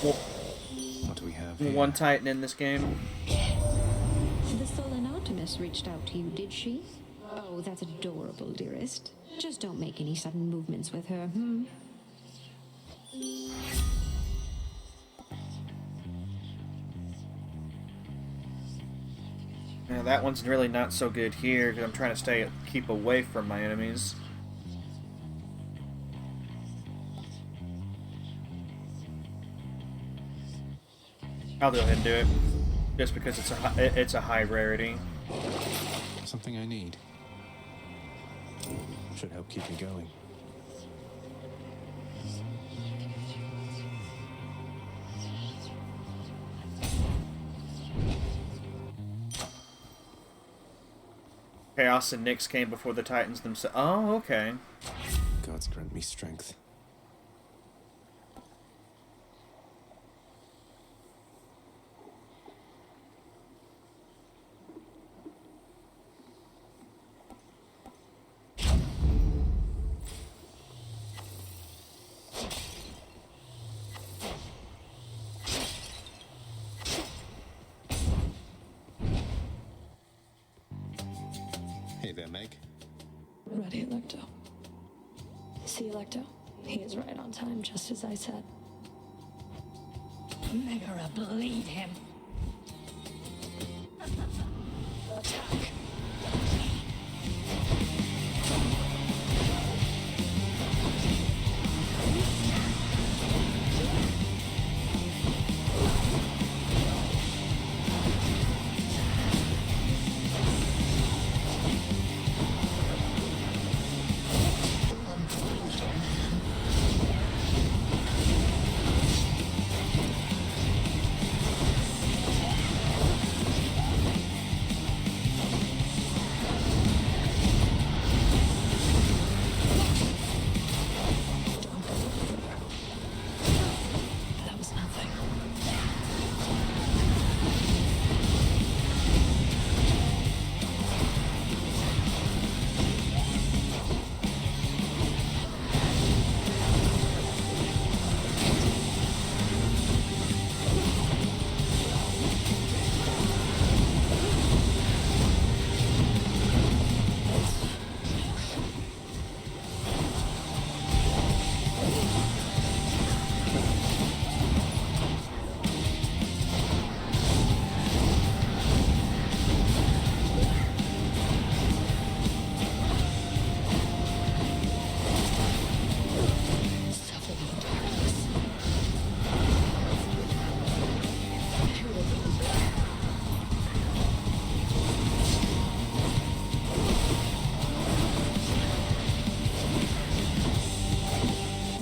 What do we have here? One Titan in this game. The sullen Artemis reached out to you, did she? Oh, that's adorable, dearest. Just don't make any sudden movements with her, hmm? Yeah, that one's really not so good here because I'm trying to keep away from my enemies. I'll go ahead and do it, just because it's a high rarity. Something I need. Should help keep me going. Chaos and Nyx came before the Titans themselves. Oh, okay. Gods grant me strength. Hey there, Meg. Ready, Electo. See, Electo? He is right on time, just as I said. Megara, bleed him. Attack. That was nothing.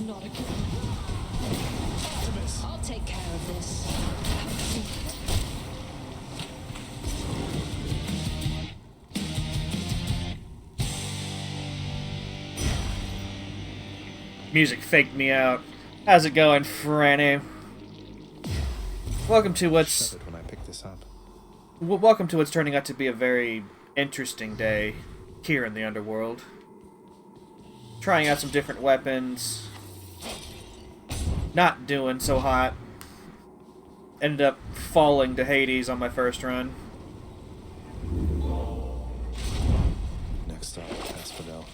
Not again. I'll take care of this. Music faked me out. How's it going, Franny? Welcome to what's Shuddered when I picked this up. welcome to what's turning out to be a very interesting day here in the underworld. Trying out some different weapons. Not doing so hot. Ended up falling to Hades on my first run. Next stop, Asphodel.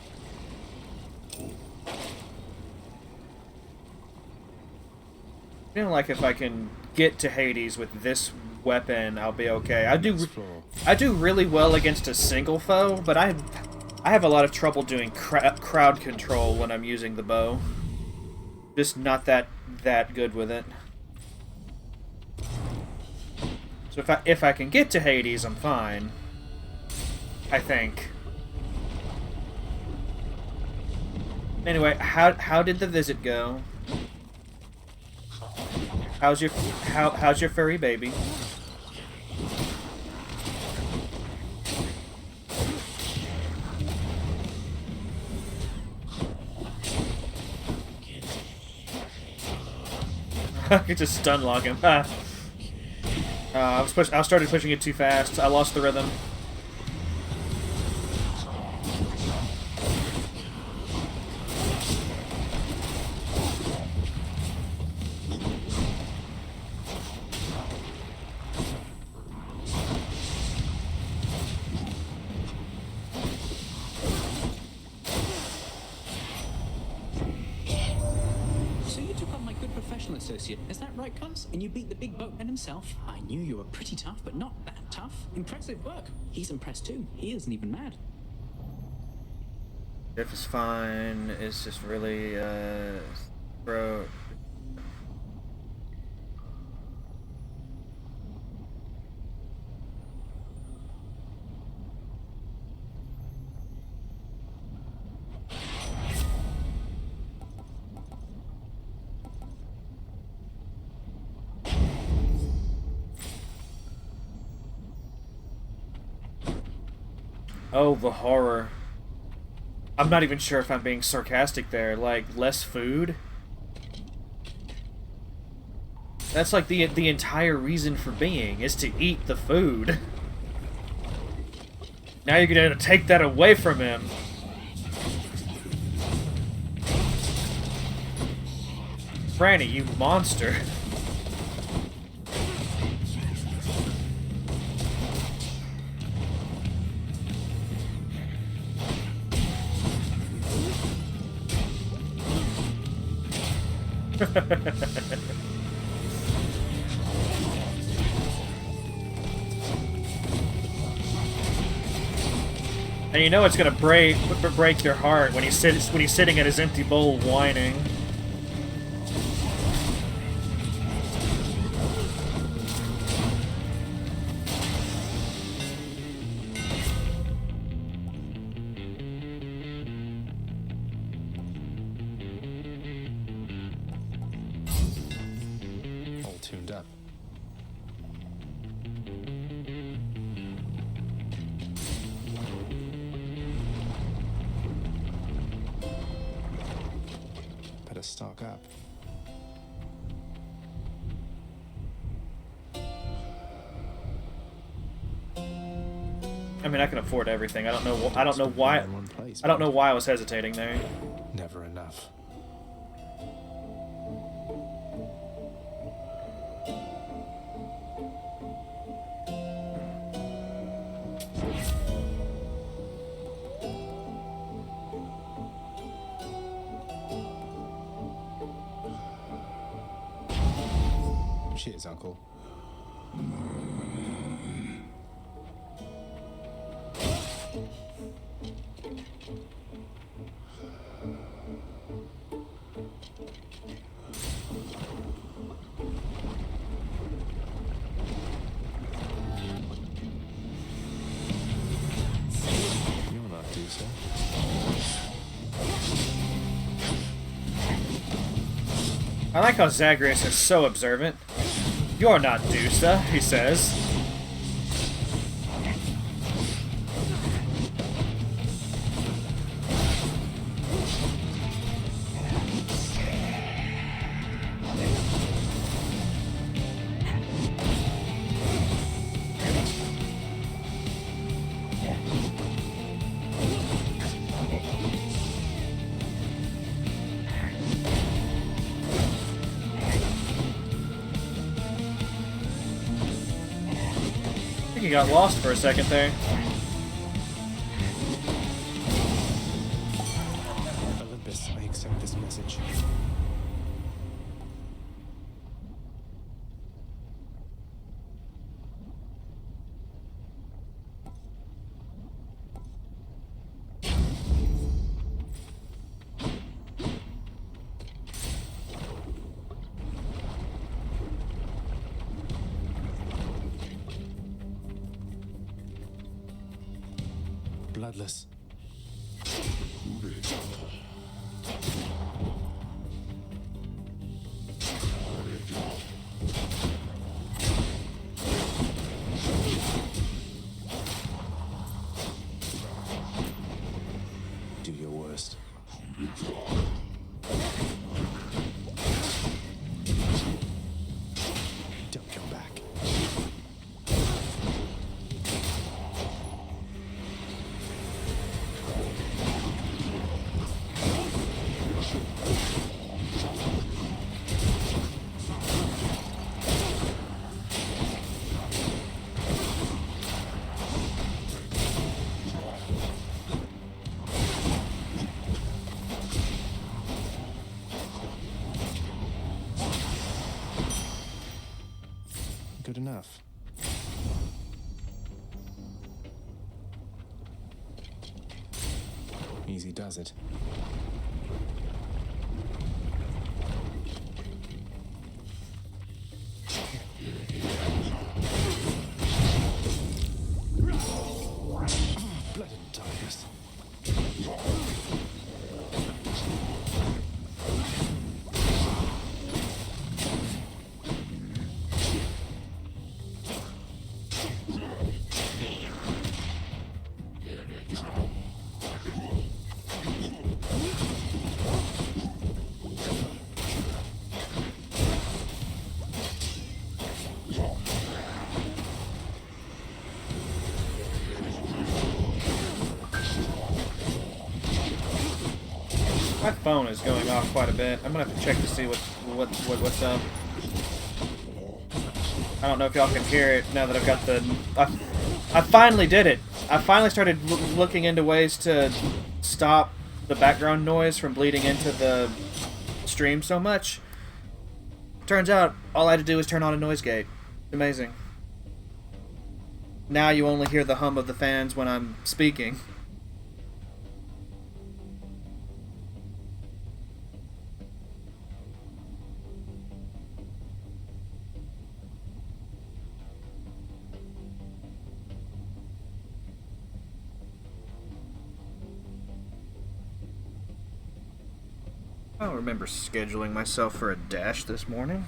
Feeling like if I can get to Hades with this weapon, I'll be okay. I do really well against a single foe, but I have a lot of trouble doing crowd control when I'm using the bow. Just not that good with it. So if I can get to Hades, I'm fine. I think. Anyway, how did the visit go? How's your furry baby? I could just stun lock him. I started pushing it too fast. I lost the rhythm. Associate. Is that right, Cubs? And you beat the big boatman himself? I knew you were pretty tough, but not that tough. Impressive work. He's impressed too. He isn't even mad. Jeff is fine. It's just really, bro. Oh, the horror. I'm not even sure if I'm being sarcastic there. Like, less food? That's like the entire reason for being, is to eat the food. Now you're gonna take that away from him. Franny, you monster. And you know it's gonna break your heart when he's sitting at his empty bowl whining. Tuned up. Better stock up. I mean, I can afford everything. I don't know why I was hesitating there. Never enough. Cheers, Uncle. You're not due, sir. I like how Zagreus is so observant. You're not Dusa, he says. He got lost for a second there. Olympus, I accept this message. Bloodless. enough. Easy does it. Blood and tigers. My phone is going off quite a bit. I'm gonna have to check to see what's up. I don't know if y'all can hear it now that I've got the. I finally did it. I finally started looking into ways to stop the background noise from bleeding into the stream so much. Turns out all I had to do was turn on a noise gate. Amazing. Now you only hear the hum of the fans when I'm speaking. I don't remember scheduling myself for a dash this morning.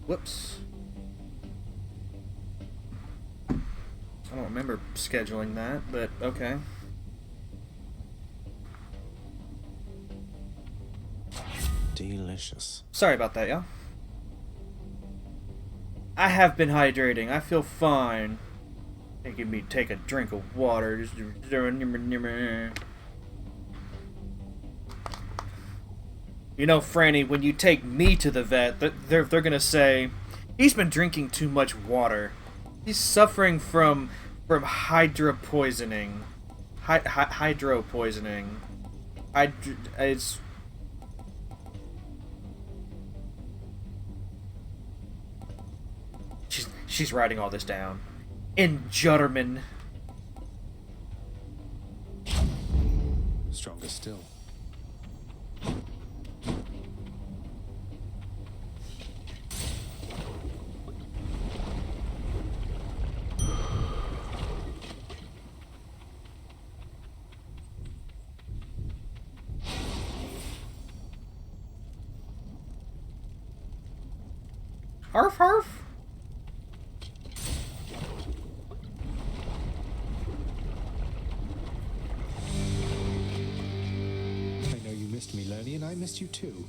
Whoops. I don't remember scheduling that, but okay. Delicious. Sorry about that, y'all. I have been hydrating. I feel fine. Making me take a drink of water. You know, Franny, when you take me to the vet, they're gonna say, he's been drinking too much water. He's suffering from hydropoisoning. Hydropoisoning. It's... She's writing all this down. In German. Stronger still. Harf harf. I know you missed me, Lenny, and I missed you too.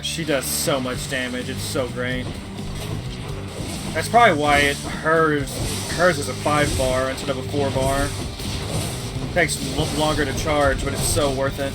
She does so much damage, it's so great. That's probably why hers is a 5-bar instead of a 4-bar. Takes longer to charge, but it's so worth it.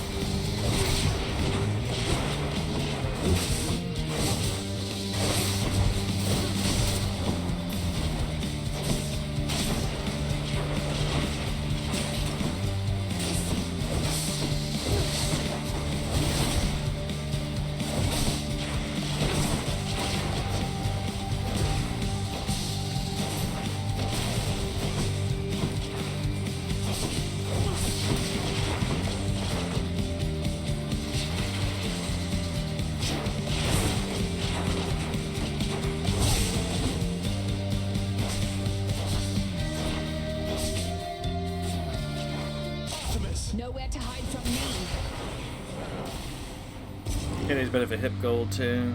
Yeah, there's a bit of a hip gold too.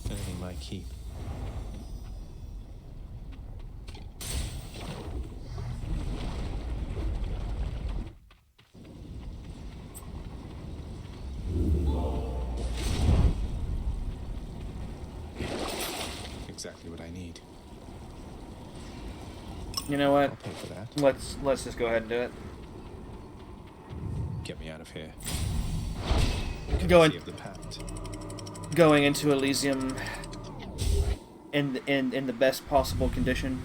Earning my keep. Exactly what I need. You know what? I'll pay for that. Let's just go ahead and do it. Get me out of here. Going Of the pact. going into Elysium in the best possible condition.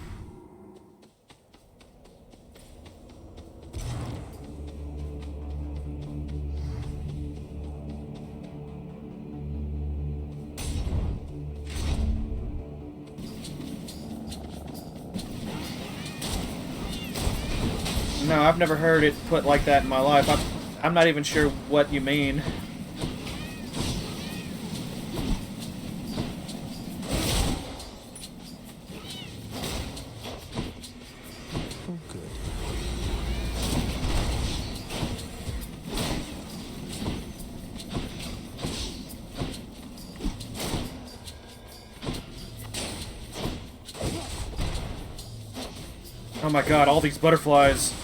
No, I've never heard it put like that in my life. I'm not even sure what you mean. Oh, good. Oh my god, all these butterflies.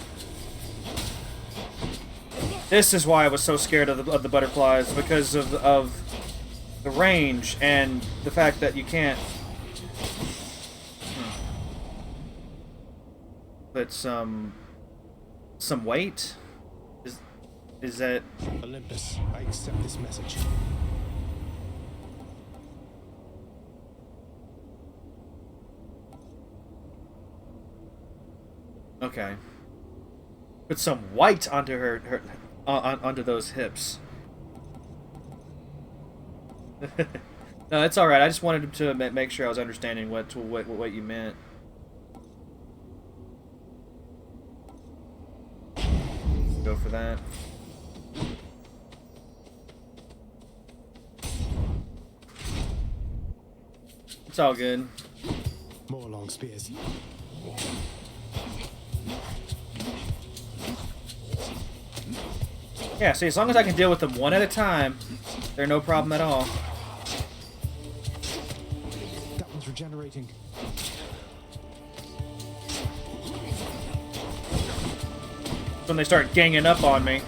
This is why I was so scared of the butterflies, because of the range and the fact that you can't put some weight. Is that Olympus, I accept this message. okay? Put some white onto her onto those hips. No, it's all right. I just wanted to make sure I was understanding what you meant. Go for that. It's all good. More long spears. Yeah, see, as long as I can deal with them one at a time, they're no problem at all. That one's regenerating. When they start ganging up on me.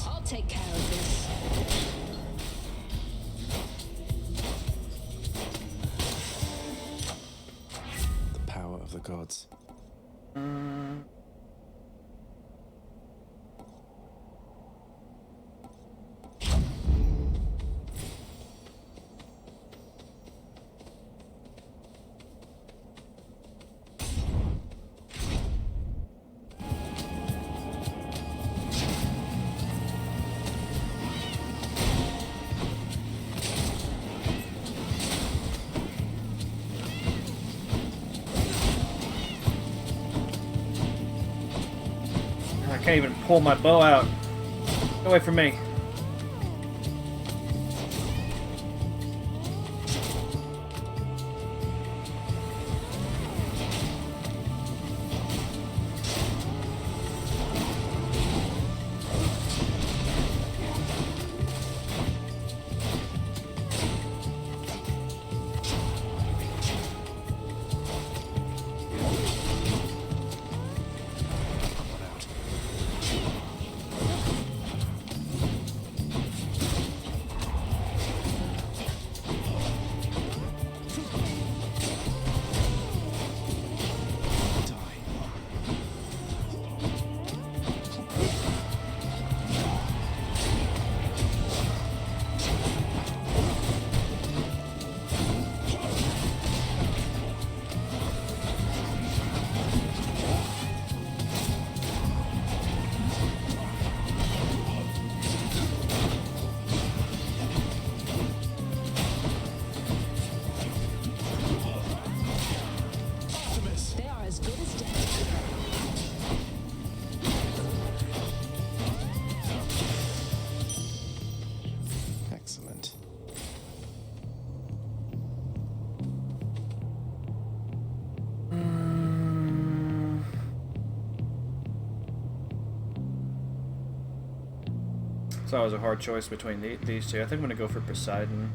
I'll take care of this. The power of the gods. I can't even pull my bow out. Get away from me. It's always a hard choice between these two. I think I'm gonna go for Poseidon.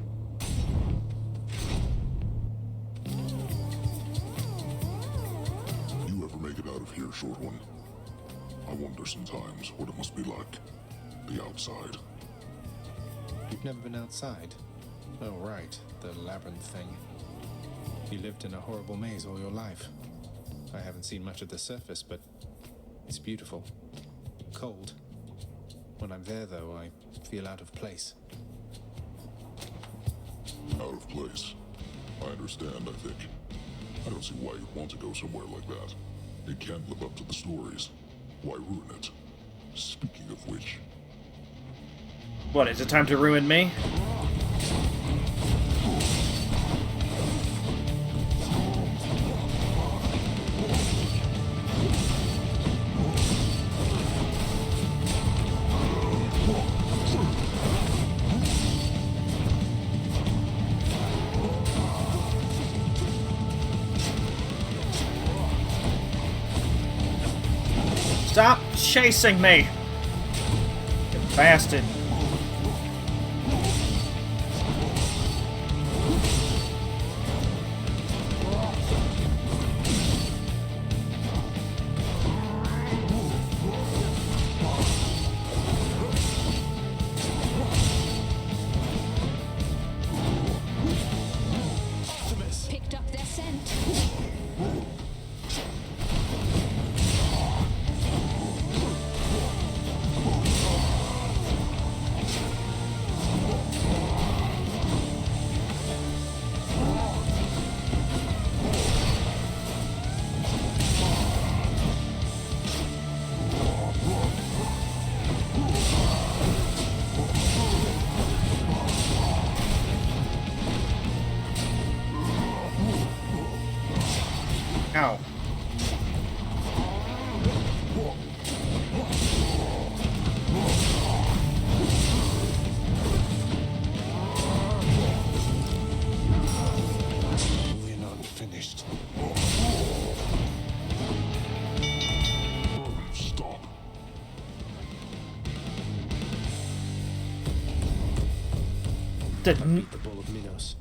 You ever make it out of here, short one? I wonder sometimes what it must be like. The outside. You've never been outside? Oh, right. The labyrinth thing. You lived in a horrible maze all your life. I haven't seen much of the surface, but it's beautiful. Cold. When I'm there, though, I feel out of place. Out of place. I understand, I think. I don't see why you'd want to go somewhere like that. It can't live up to the stories. Why ruin it? Speaking of which... What, is it time to ruin me? Stop chasing me! You bastard. Picked up their scent. Ow. We're not finished. Stop. Beat the Bull of Minos.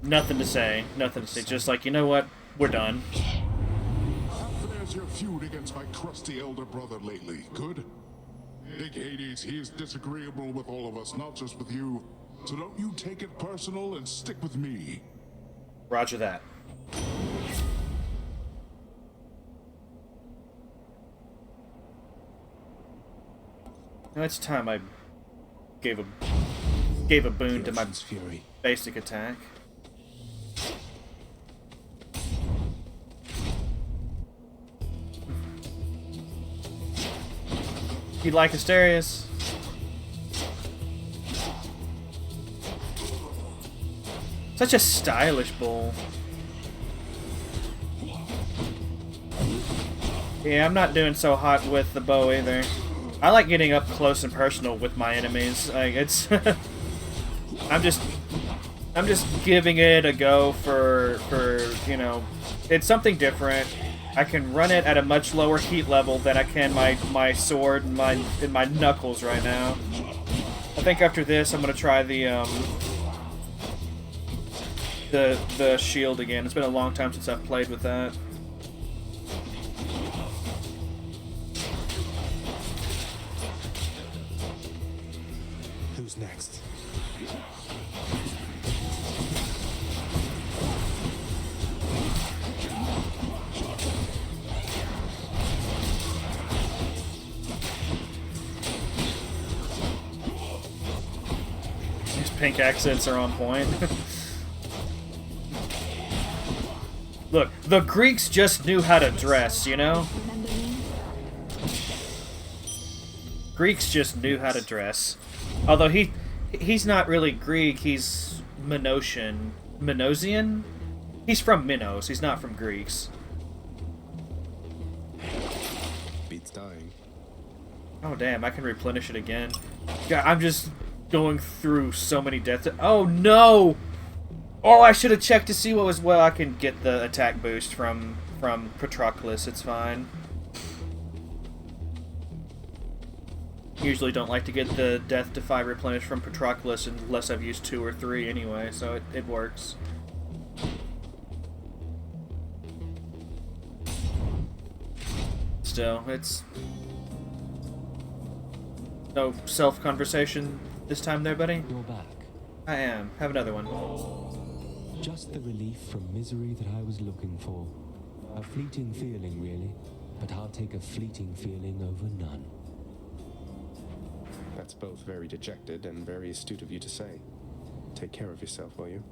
Nothing to say. Nothing to say. Just like, you know what? We're done. How fares your feud against my crusty elder brother lately? Good? Big Hades, he is disagreeable with all of us, not just with you. So don't you take it personal and stick with me. Roger that. Now it's time I gave a boon to my fury. basic attack. You like Asterius? Such a stylish bull. Yeah, I'm not doing so hot with the bow either. I like getting up close and personal with my enemies. Like it's I'm just giving it a go for you know, it's something different. I can run it at a much lower heat level than I can my sword and my knuckles right now. I think after this I'm gonna try the shield again. It's been a long time since I've played with that. Who's next? These pink accents are on point. Look, the Greeks just knew how to dress, you know? Greeks just knew how to dress. Although he's not really Greek, he's Minosian? He's from Minos, he's not from Greeks. Beats dying. Oh damn, I can replenish it again. God, I'm just going through so many deaths. Oh no! Oh, I should have checked to see what was... Well, I can get the attack boost from Patroclus, it's fine. usually don't like to get the Death Defy replenished from Patroclus unless I've used 2 or 3 anyway, so it works. Still, it's... No self-conversation this time there, buddy? You're back. I am. Have another one. Just the relief from misery that I was looking for. A fleeting feeling, really. But I'll take a fleeting feeling over none. That's both very dejected and very astute of you to say. Take care of yourself, will you?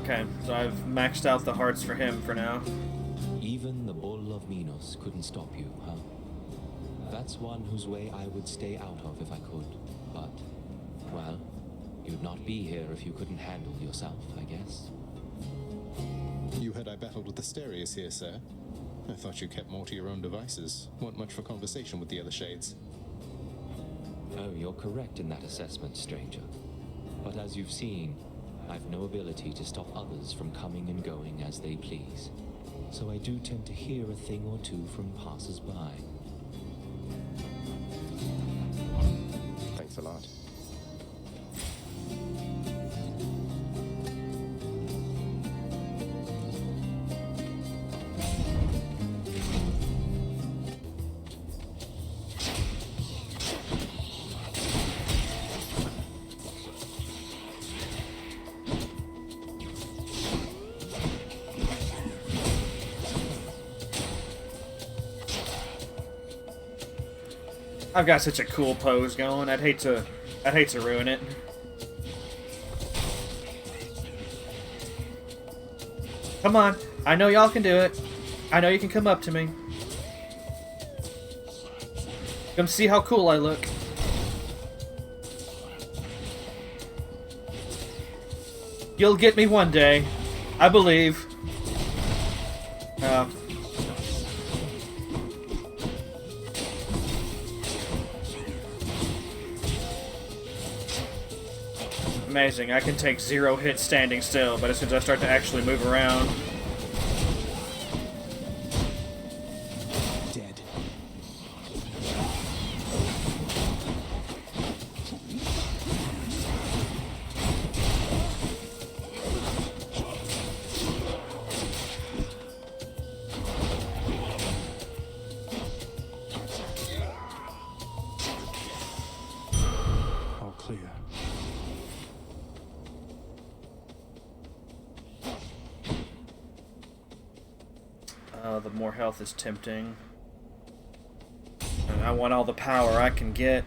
Okay, so I've maxed out the hearts for him for now. Even the Bull of Minos couldn't stop you, huh? That's one whose way I would stay out of if I could. But, well, you'd not be here if you couldn't handle yourself, I guess. You heard I battled with Asterius here, sir. I thought you kept more to your own devices. Weren't much for conversation with the other shades. Oh, you're correct in that assessment, stranger. But as you've seen, I've no ability to stop others from coming and going as they please. So I do tend to hear a thing or two from passers-by. Thanks a lot. I've got such a cool pose going. I'd hate to ruin it. Come on. I know y'all can do it. I know you can come up to me. Come see how cool I look. You'll get me one day. I believe. Amazing. I can take 0 hits standing still, but as soon as I start to actually move around... Dead. All clear. The more health is tempting. And I want all the power I can get.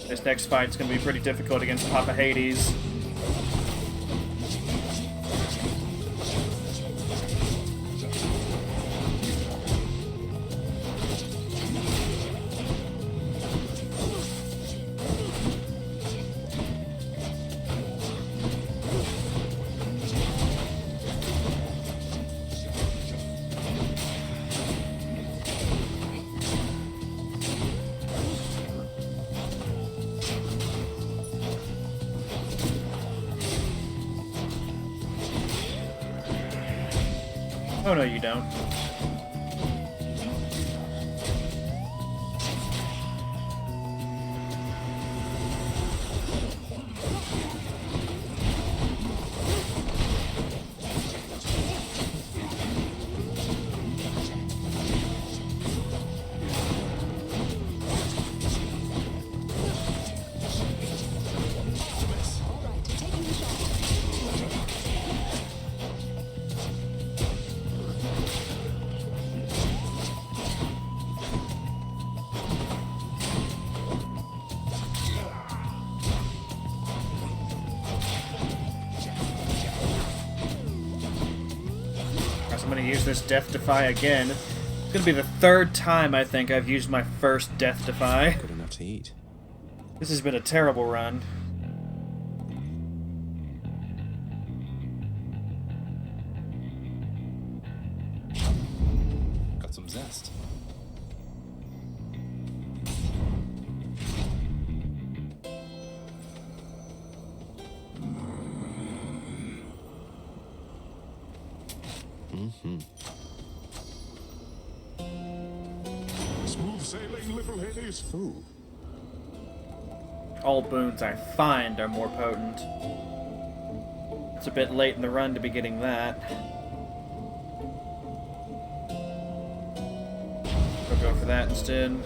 This next fight's gonna be pretty difficult against Papa Hades. Oh no, you don't. I'm gonna use this Death Defy again. It's gonna be the 3rd time I think I've used my first Death Defy. Good enough to eat. This has been a terrible run. Got some zest. Smooth sailing, liberal Hades. Ooh. All boons I find are more potent. It's a bit late in the run to be getting that. We'll go for that instead.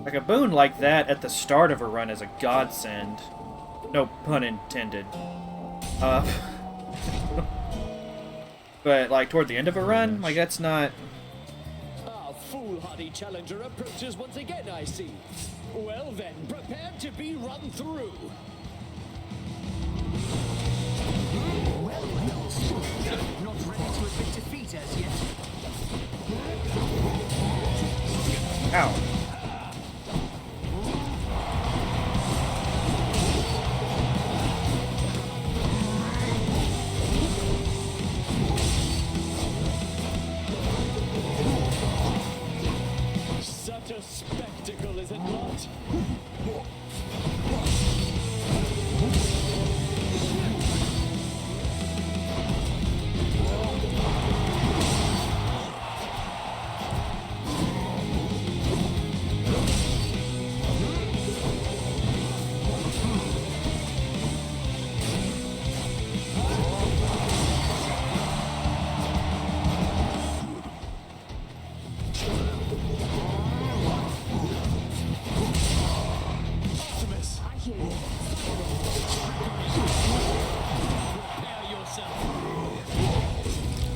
Like a boon like that at the start of a run is a godsend. No pun intended. But like toward the end of a run, like that's not. Our foolhardy challenger approaches once again, I see. Well then, prepare to be run through. Well, not ready to admit defeat as yet. Ow. Such a spectacle, is it not?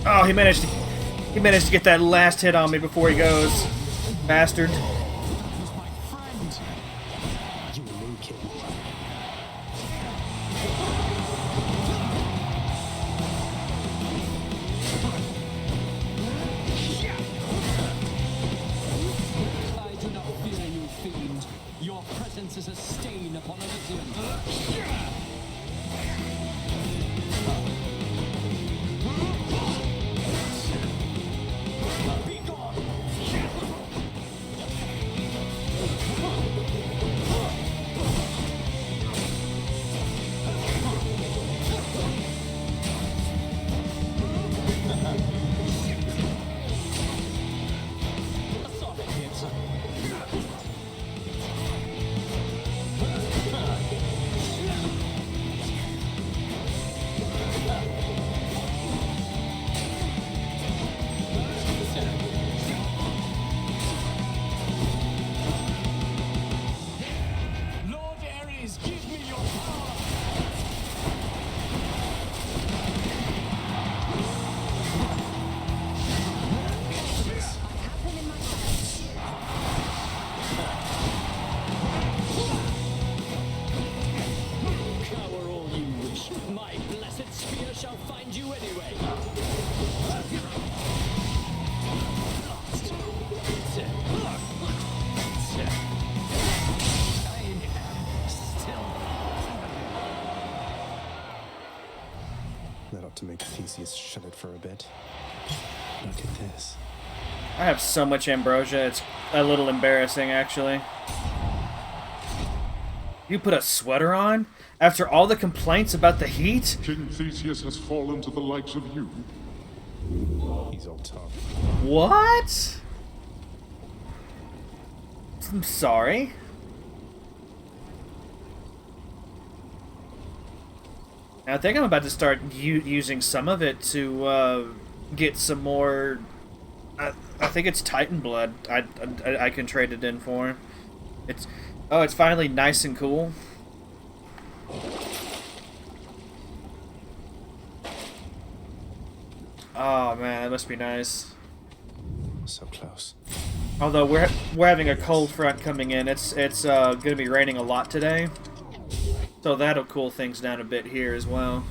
Oh, he managed to get that last hit on me before he goes. Bastard. I do not fear you, fiend. Your presence is a stain upon Elysium. Lord Ares, give me your power! Cower all you wish. My blessed spear shall find you anyway. That ought to make Theseus shut it for a bit. Look at this. I have so much ambrosia, it's a little embarrassing, actually. You put a sweater on? After all the complaints about the heat? King Theseus has fallen to the likes of you. He's all tough. What? I'm sorry. I think I'm about to start using some of it to get some more. I think it's Titan blood. I can trade it in for. It's finally nice and cool. Oh man, that must be nice. So close. Although we're having a cold front coming in. It's gonna be raining a lot today. So that'll cool things down a bit here as well.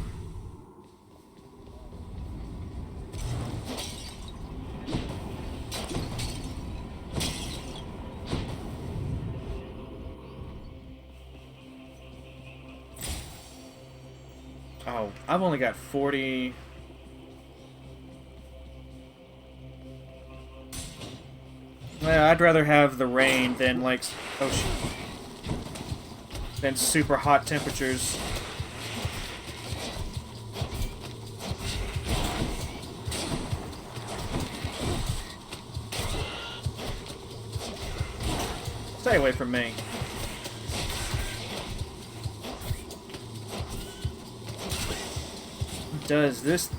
Oh, I've only got 40... Well, I'd rather have the rain than, like... Oh, shit. Than super hot temperatures. Stay away from me. Does this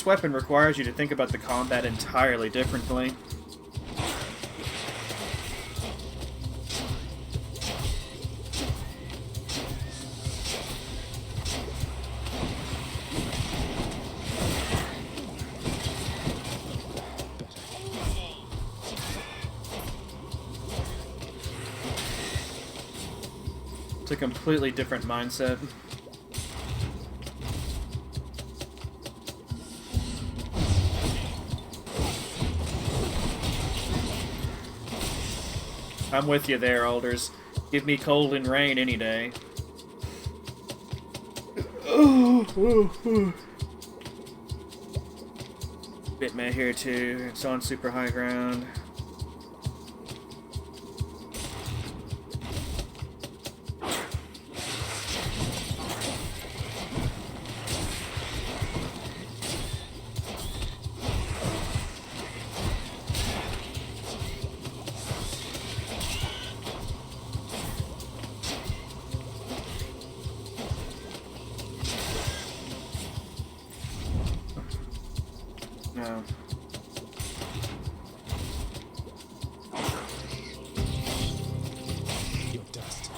weapon requires you to think about the combat entirely differently? It's a completely different mindset. I'm with you there, Alders. Give me cold and rain any day. Bitmap here too. It's on super high ground. No. Your dust.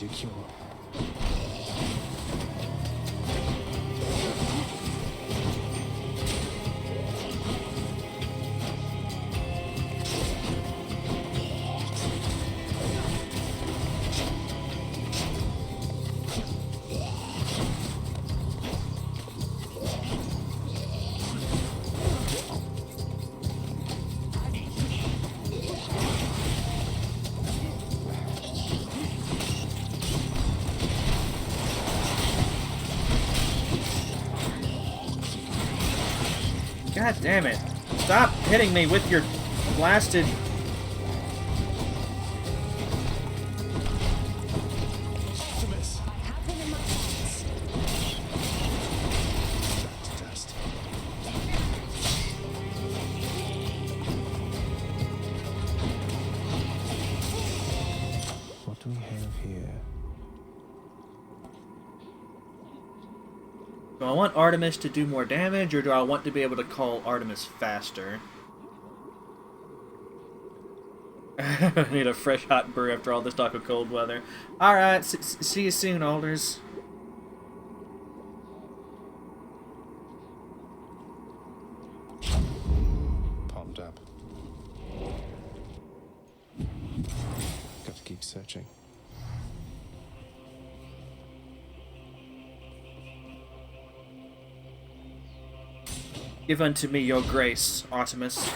Need a cure. God damn it. Stop hitting me with your blasted... Optimus! Back to dust. What do we have here? Do I want Artemis to do more damage, or do I want to be able to call Artemis faster? I need a fresh hot brew after all this talk of cold weather. Alright, see you soon, Alders. Palmed up. Got to keep searching. Give unto me your grace, Artemis.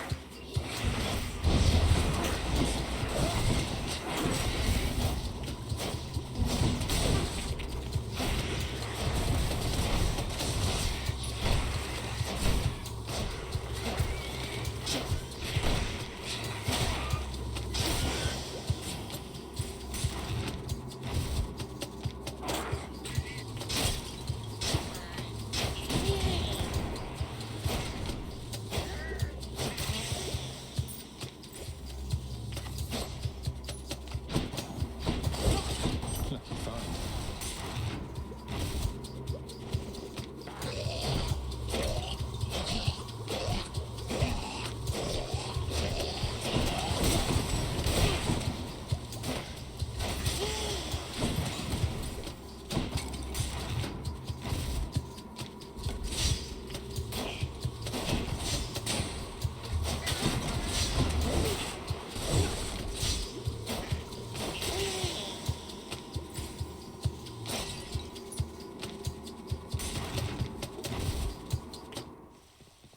Lucky find.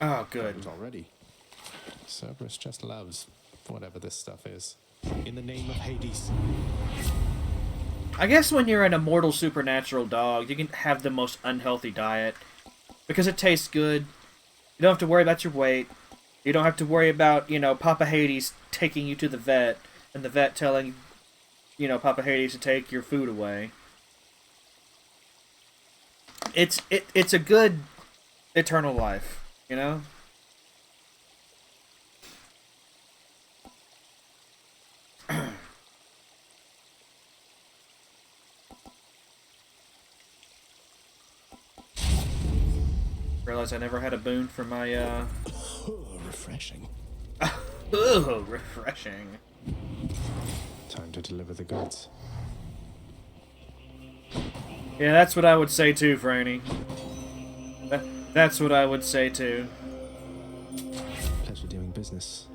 Oh, good. Already. Cerberus just loves whatever this stuff is. In the name of Hades. I guess when you're an immortal supernatural dog, you can have the most unhealthy diet. Because it tastes good. You don't have to worry about your weight. You don't have to worry about, you know, Papa Hades taking you to the vet. And the vet telling, you know, Papa Hades to take your food away. It's a good eternal life, you know? Realize I never had a boon for my, Refreshing. Ooh, refreshing. Time to deliver the goods. Yeah, that's what I would say too, Franny. That's what I would say too. Pleasure doing business.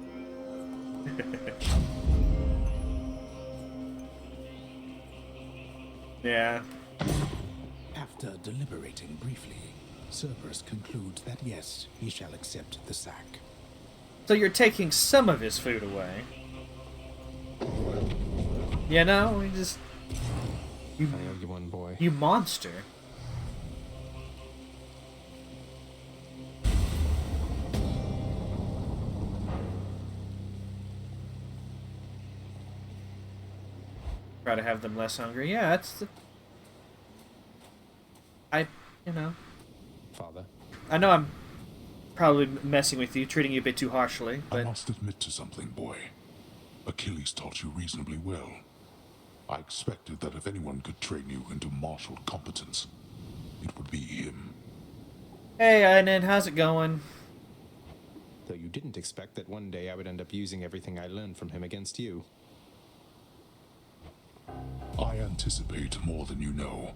Yeah. After deliberating briefly, Cerberus concludes that yes, he shall accept the sack. So you're taking some of his food away. You know, we just... I owe you one, boy. You monster. Try to have them less hungry. Yeah, it's the... you know... Father. I know I'm probably messing with you, treating you a bit too harshly, but... I must admit to something, boy. Achilles taught you reasonably well. I expected that if anyone could train you into martial competence, it would be him. Hey, Aiden, how's it going? Though you didn't expect that one day I would end up using everything I learned from him against you. I anticipate more than you know.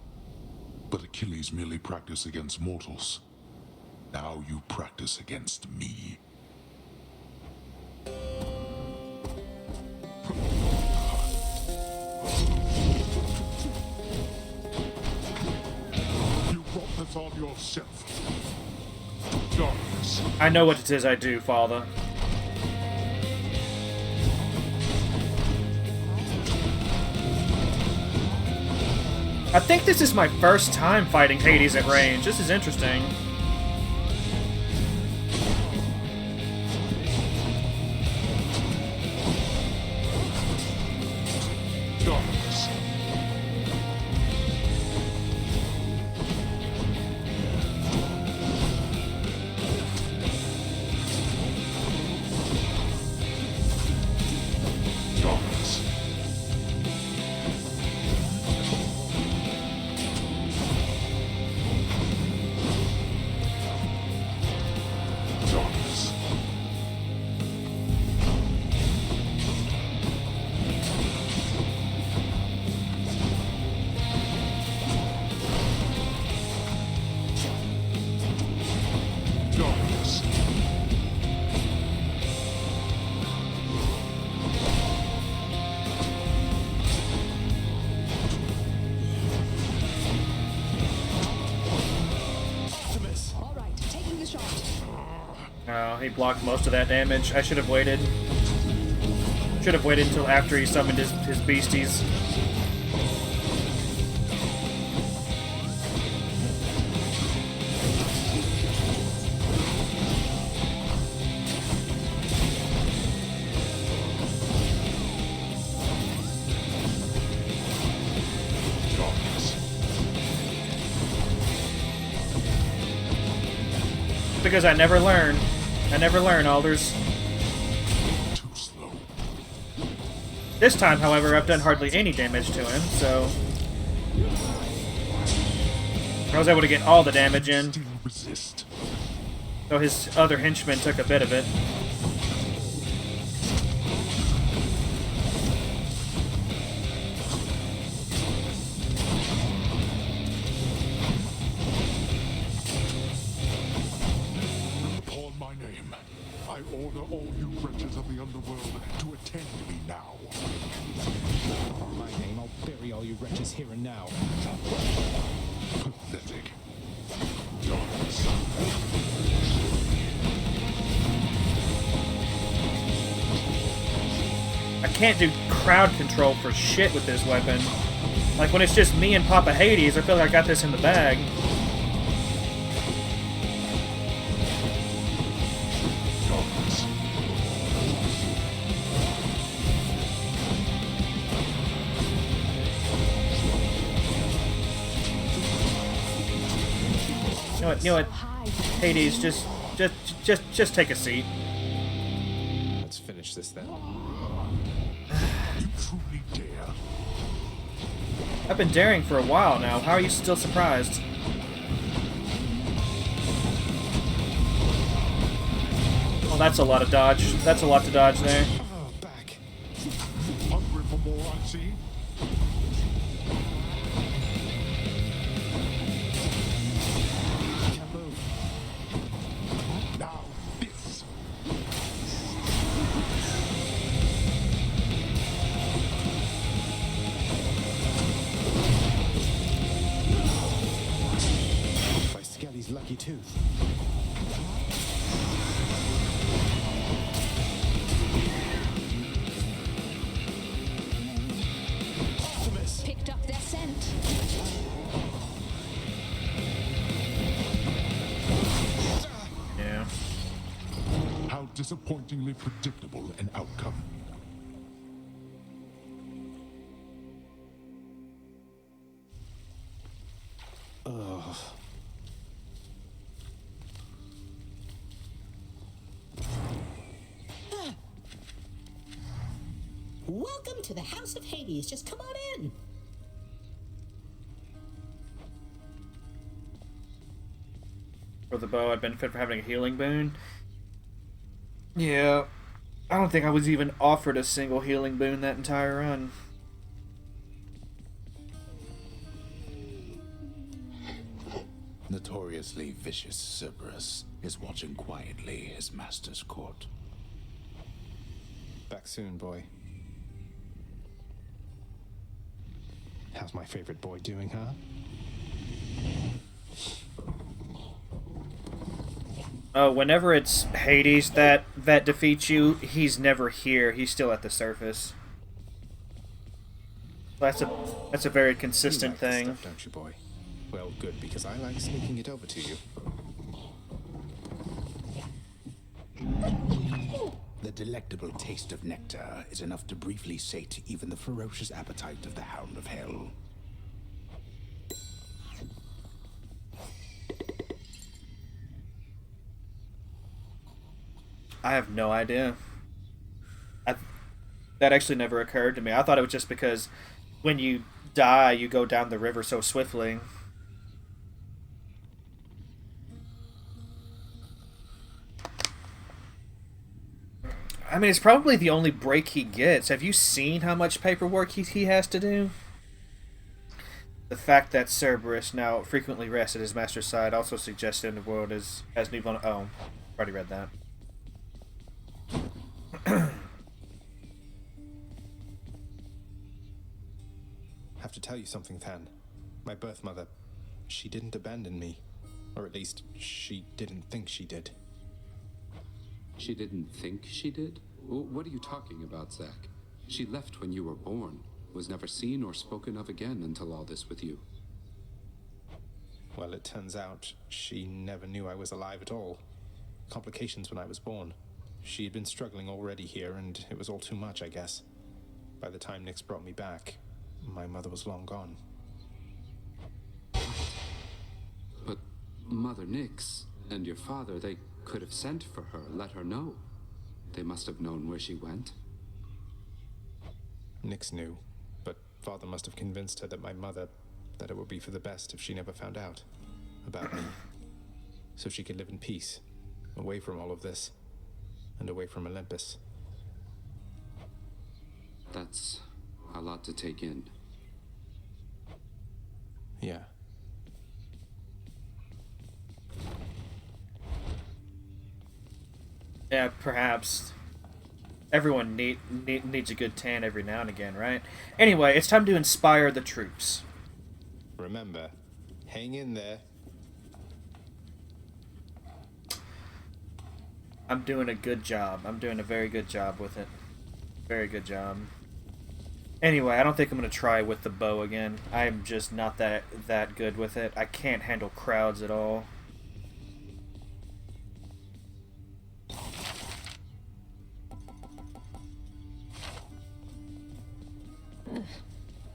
But Achilles merely practiced against mortals. Now you practice against me. You brought this on yourself. Darkness. I know what it is I do, Father. I think this is my first time fighting Hades at range. This is interesting. Darkness. Darkness. Darkness. Darkness. All right, taking the shot. Oh, he blocked most of that damage. I should have waited. Should have waited until after he summoned his beasties. Darkness. Because I never learn. I never learn, Alders. Too slow. This time, however, I've done hardly any damage to him, so... I was able to get all the damage in. Still resist. So his other henchmen took a bit of it. Upon my name, I order all you wretches of the underworld to attend me now. On my name, I'll bury all you wretches here and now. Pathetic. Darkness. I can't do crowd control for shit with this weapon. Like, when it's just me and Papa Hades, I feel like I got this in the bag. You know what? Hades, just take a seat. Let's finish this then. You truly dare. I've been daring for a while now. How are you still surprised? Oh, that's a lot of dodge. That's a lot to dodge there. Back. Hungry for more, I see. Can't move. Now, this. By Skelly's lucky tooth. Picked up their scent. Yeah. How disappointingly predictable an outcome. Ugh. Welcome to the House of Hades. Just come on in. For the bow, I'd benefit from having a healing boon. Yeah. I don't think I was even offered a single healing boon that entire run. Notoriously vicious Cerberus is watching quietly his master's court. Back soon, boy. How's my favorite boy doing, huh? Whenever it's Hades that defeats you, he's never here. He's still at the surface. That's a very consistent You like thing. this stuff, don't you, boy? Well, good, because I like sneaking it over to you. The delectable taste of nectar is enough to briefly sate even the ferocious appetite of the Hound of Hell. I have no idea. That actually never occurred to me. I thought it was just because when you die, you go down the river so swiftly. I mean, it's probably the only break he gets. Have you seen how much paperwork he has to do? The fact that Cerberus now frequently rests at his master's side also suggests the underworld has new Oh, already read that. Have to tell you something, Than. My birth mother, she didn't abandon me. Or at least, she didn't think she did. She didn't think she did? What are you talking about, Zach? She left when you were born, was never seen or spoken of again until all this with you. Well, it turns out she never knew I was alive at all. Complications when I was born. She had been struggling already here, and it was all too much, I guess. By the time Nyx brought me back, my mother was long gone. But Mother Nyx and your father, they could have sent for her, let her know. They must have known where she went. Nyx knew, but father must have convinced her that that it would be for the best if she never found out about me. So she could live in peace, away from all of this, and away from Olympus. That's a lot to take in. Yeah. Yeah, perhaps. Everyone needs a good tan every now and again, right? Anyway, it's time to inspire the troops. Remember, hang in there. I'm doing a good job. I'm doing a very good job with it. Very good job. Anyway, I don't think I'm going to try with the bow again. I'm just not that good with it. I can't handle crowds at all.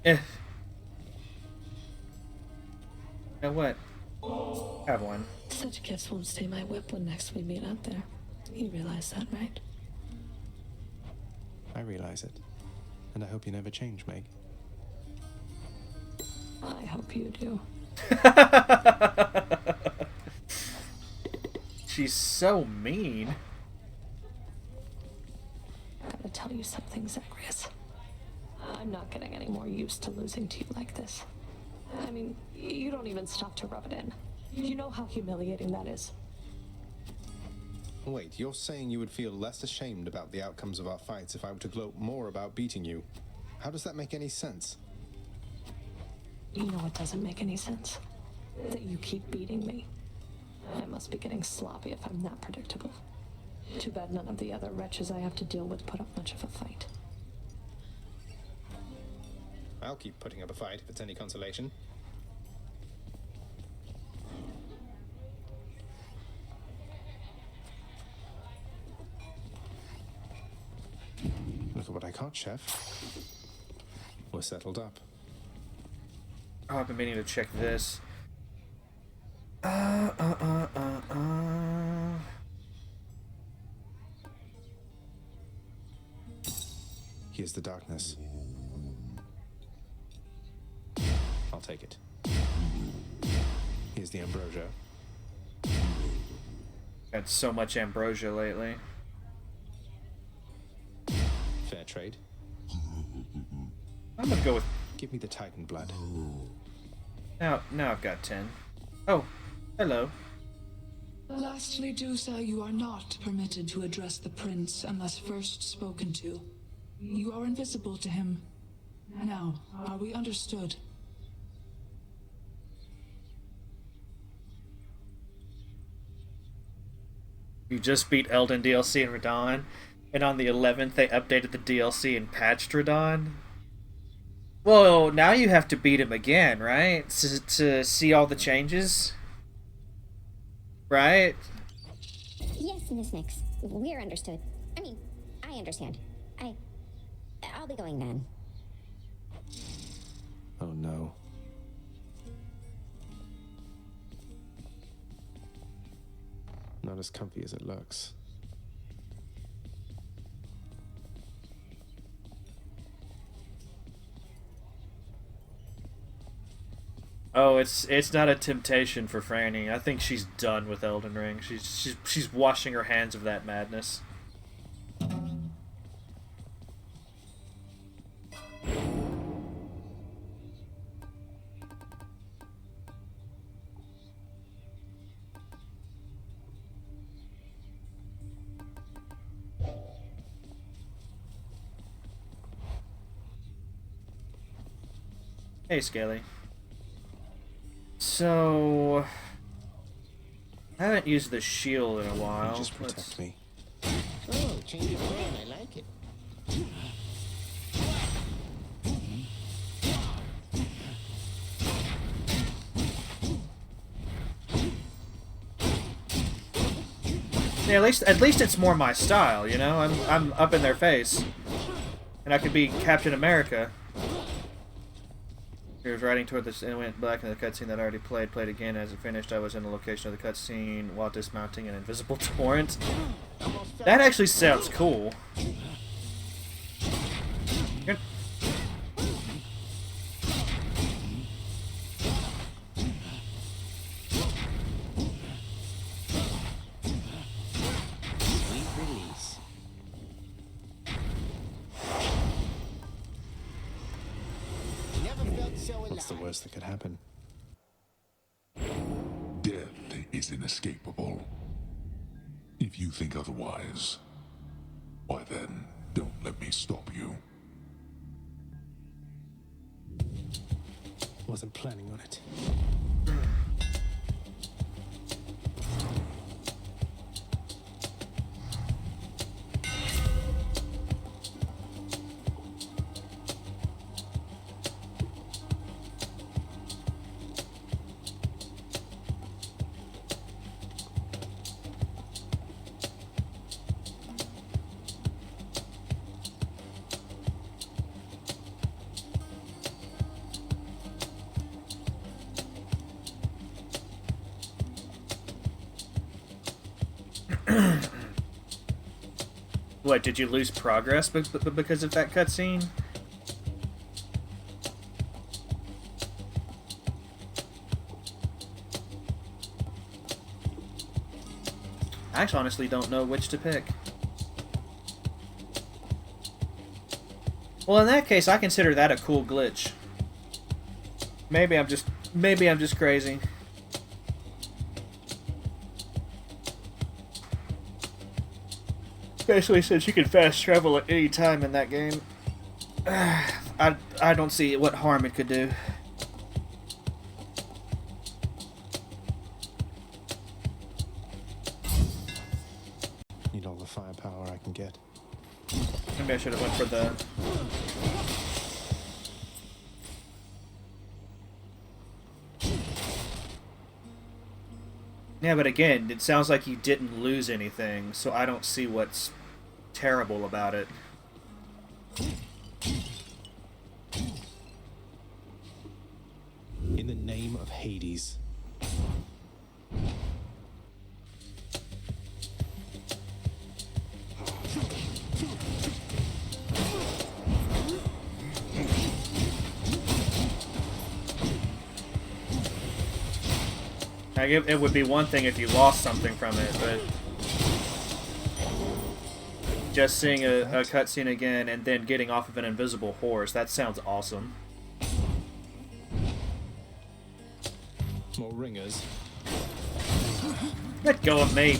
Eh. Now what? Have one. Such gifts won't stay my whip when next we meet out there. You realize that, right? I realize it. And I hope you never change, Meg. I hope you do. She's so mean. I gotta tell you something, Zagreus. I'm not getting any more used to losing to you like this. I mean, you don't even stop to rub it in. You know how humiliating that is. Wait, you're saying you would feel less ashamed about the outcomes of our fights if I were to gloat more about beating you? How does that make any sense? You know what doesn't make any sense? That you keep beating me. I must be getting sloppy if I'm that predictable. Too bad none of the other wretches I have to deal with put up much of a fight. I'll keep putting up a fight if it's any consolation. Look at what I caught, Chef. We're settled up. Oh, I've been meaning to check this. Here's the darkness. I'll take it. Here's the ambrosia. Got so much ambrosia lately. Fair trade. I'm gonna go with... Give me the Titan blood. Now I've got 10. Oh, hello. Lastly, Dusa, you are not permitted to address the prince unless first spoken to. You are invisible to him. Now, are we understood? You just beat Elden DLC in Radon, and on the 11th they updated the DLC and patched Radon. Well, now you have to beat him again, right? To see all the changes? Right? Yes, Miss Nix. We're understood. I mean, I understand. I'll be going then. Oh no. Not as comfy as it looks. Oh, it's not a temptation for Franny. I think she's done with Elden Ring. She's washing her hands of that madness. Hey, Scaly. So, I haven't used the shield in a while. Just protect me. Oh, change of plan. I like it. Yeah, at least it's more my style, you know. I'm up in their face, and I could be Captain America. He was riding toward this and went back in the cutscene that I already played. Played again as it finished. I was in the location of the cutscene while dismounting an invisible torrent. That actually sounds cool. What's the worst that could happen? Death is inescapable. If you think otherwise, why then, don't let me stop you. Wasn't planning on it. What, did you lose progress because of that cutscene? I actually honestly don't know which to pick. Well, in that case, I consider that a cool glitch. Maybe I'm just crazy. Especially since you can fast travel at any time in that game. I don't see what harm it could do. Need all the firepower I can get. Maybe I should have went for the... Yeah, but again, it sounds like you didn't lose anything, so I don't see what's terrible about it. In the name of Hades. Like, it would be one thing if you lost something from it, but just seeing a cutscene again and then getting off of an invisible horse, that sounds awesome. More ringers. Let go of me.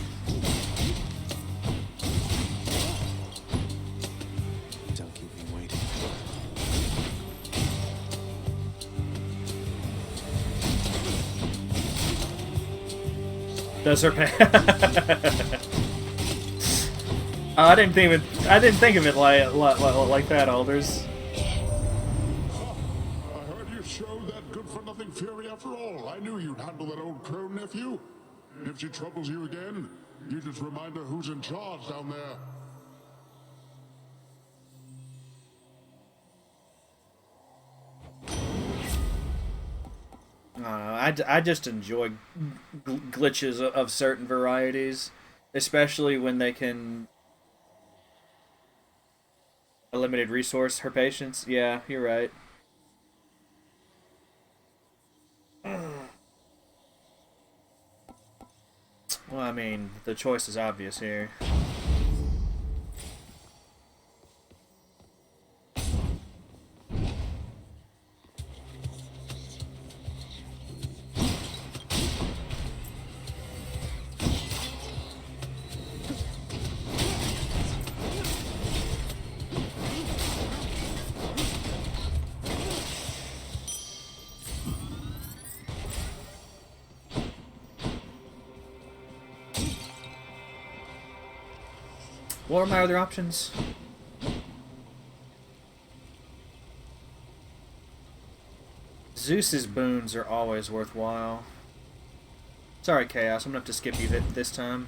Don't keep me waiting. Does her pay? I didn't think of it like that, Alders. I heard you showed that good-for-nothing fury after all. I knew you'd handle that old crone nephew. If she troubles you again, you just remind her who's in charge down there. I don't know. I just enjoy glitches of certain varieties, especially when they can... A limited resource, her patience? Yeah, you're right. Well, I mean, the choice is obvious here. What are my other options? Zeus's boons are always worthwhile. Sorry, Chaos, I'm gonna have to skip you this time.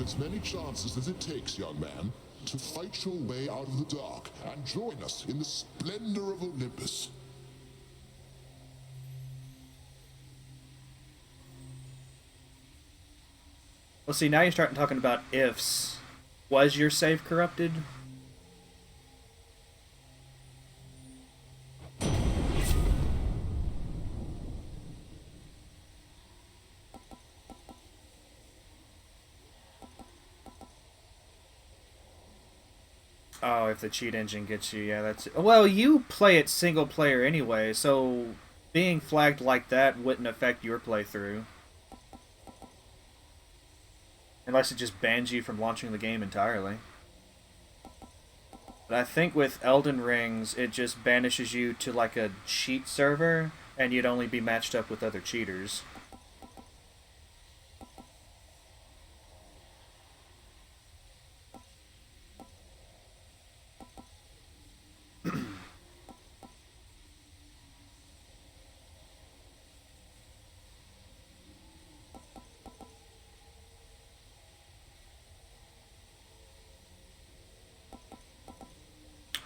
As many chances as it takes, young man, to fight your way out of the dark and join us in the splendor of Olympus. Well, see, now you're starting talking about ifs. Was your save corrupted? Oh, if the cheat engine gets you, yeah, that's... Well, you play it single player anyway, so being flagged like that wouldn't affect your playthrough. Unless it just bans you from launching the game entirely. But I think with Elden Rings, it just banishes you to like a cheat server, and you'd only be matched up with other cheaters.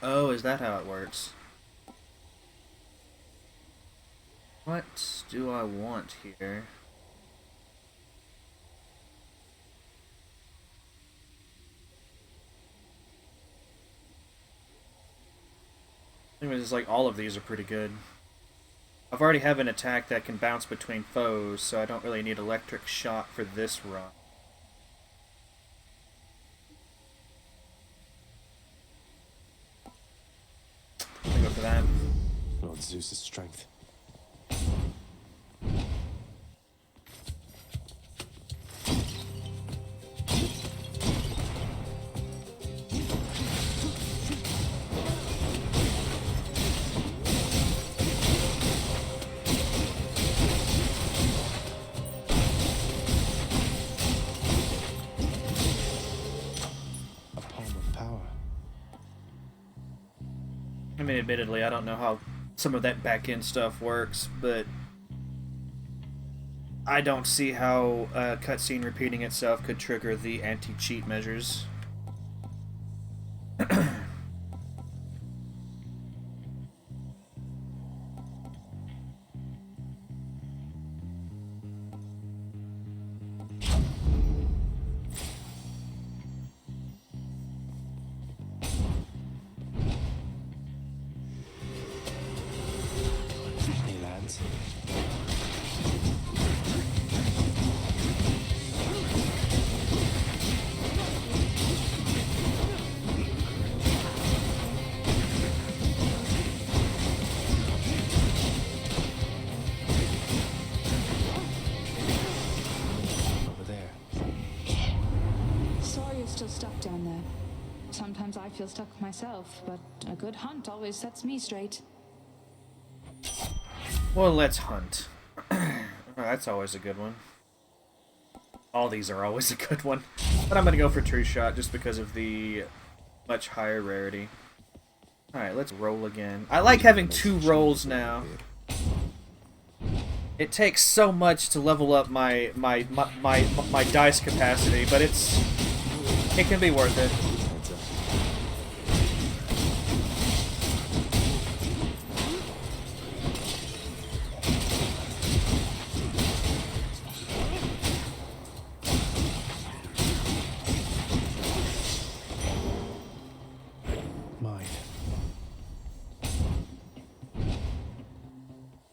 Oh, is that how it works? What do I want here? I think it's like all of these are pretty good. I've already have an attack that can bounce between foes, so I don't really need electric shock for this run. I'm gonna go for that. Lord Zeus's strength. I mean, admittedly, I don't know how some of that back-end stuff works, but I don't see how a cutscene repeating itself could trigger the anti-cheat measures. Hey, lads. Over there. Sorry you're still stuck down there. Sometimes I feel stuck myself, but a good hunt always sets me straight. Well, let's hunt. That's always a good one. All these are always a good one. But I'm going to go for True Shot just because of the much higher rarity. Alright, let's roll again. I like having 2 rolls now. It takes so much to level up my dice capacity, but it can be worth it.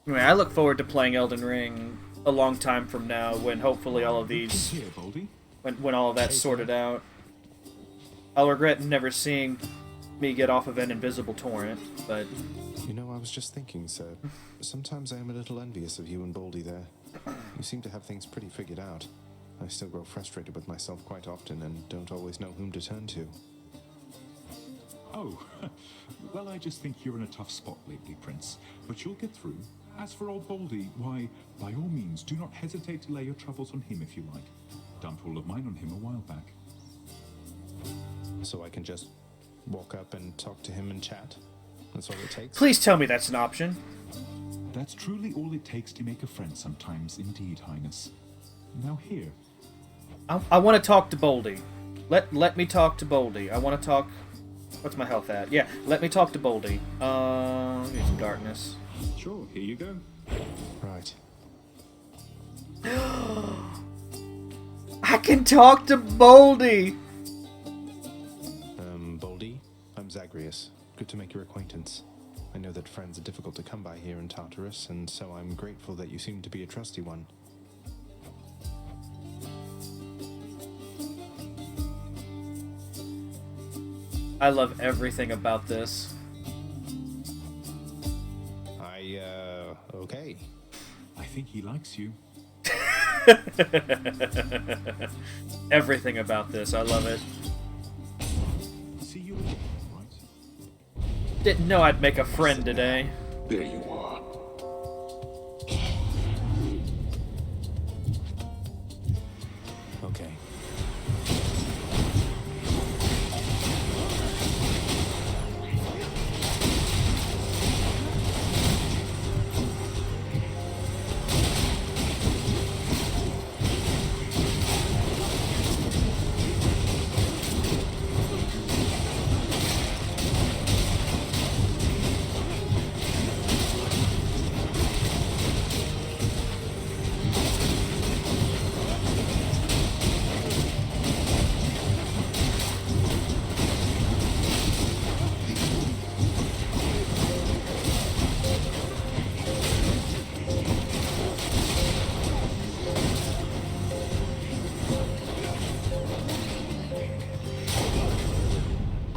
Anyway, I look forward to playing Elden Ring a long time from now, when hopefully all of these, when all of that's sorted out. I'll regret never seeing me get off of an invisible torrent, but... You know, I was just thinking, sir. Sometimes I am a little envious of you and Baldy there. You seem to have things pretty figured out. I still grow frustrated with myself quite often and don't always know whom to turn to. Oh, well, I just think you're in a tough spot lately, Prince. But you'll get through. As for old Baldy, why, by all means, do not hesitate to lay your troubles on him if you like. Dumped all of mine on him a while back. So I can just walk up and talk to him and chat? That's all it takes? Please tell me that's an option. That's truly all it takes to make a friend sometimes, indeed, Highness. Now here. I want to talk to Baldy. Let me talk to Baldy. I want to talk... What's my health at? Yeah, let me talk to Baldy. Need some darkness. Sure, here you go. Right. I can talk to Baldy! Baldy, I'm Zagreus. Good to make your acquaintance. I know that friends are difficult to come by here in Tartarus, and so I'm grateful that you seem to be a trusty one. I love everything about this. Okay. I think he likes you. Everything about this, I love it. See you again, right? Didn't know I'd make a friend today. There you are. Okay.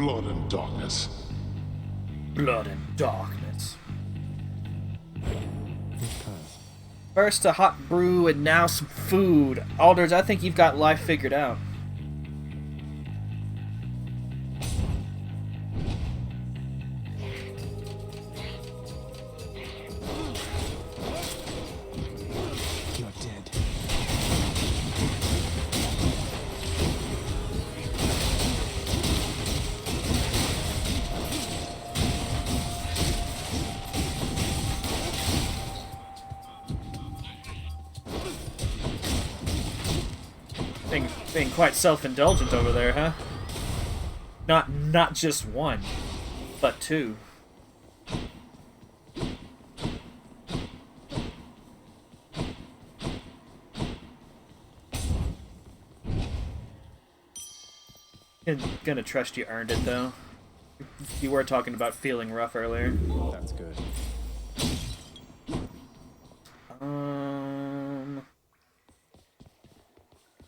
blood and darkness. Blood and darkness. First a hot brew and now some food. Alders, I think you've got life figured out. You're dead. Being quite self-indulgent over there, huh? Not just one, but two. Gonna trust you earned it though. You were talking about feeling rough earlier. That's good.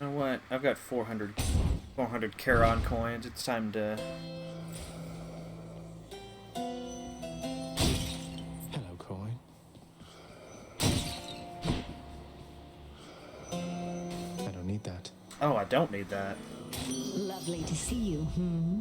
You know what? I've got 400 Charon coins. It's time to... Hello, coin. I don't need that. Oh, I don't need that. Lovely to see you, hmm?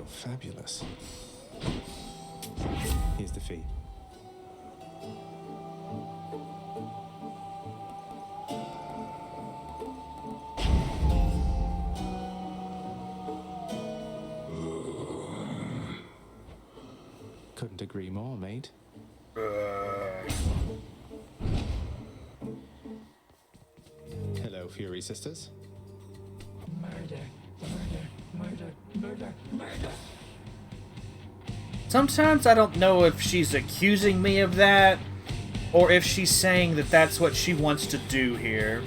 Fabulous. Here's the fee. Couldn't agree more, mate. Hello, Fury Sisters. Murder, murder, murder, murder, murder. Sometimes I don't know if she's accusing me of that, or if she's saying that that's what she wants to do here.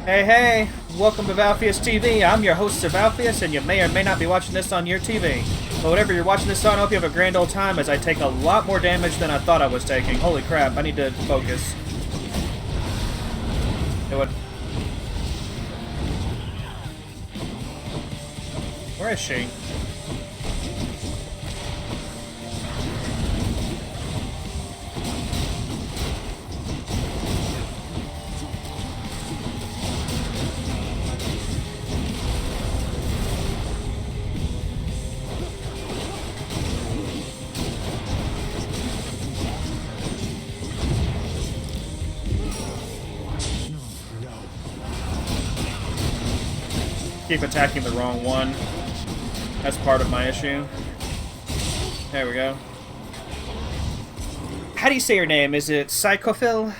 Hey, welcome to Valfius TV. I'm your host, Sir Valfius, and you may or may not be watching this on your TV. But whatever you're watching this on, I hope you have a grand old time as I take a lot more damage than I thought I was taking. Holy crap, I need to focus. Do it. Where is she? Keep attacking the wrong one. That's part of my issue. There we go. How do you say your name? Is it Psychophil?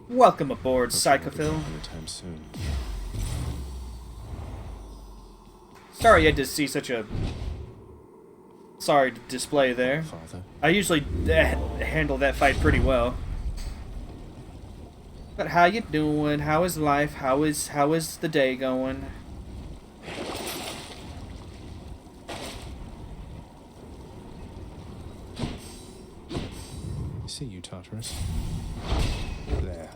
Welcome aboard, Psychophil. Anytime soon. Sorry you had to see such a sorry display there. Father. I usually handle that fight pretty well. But how you doing? How is life? How is the day going? See you, Tartarus. There.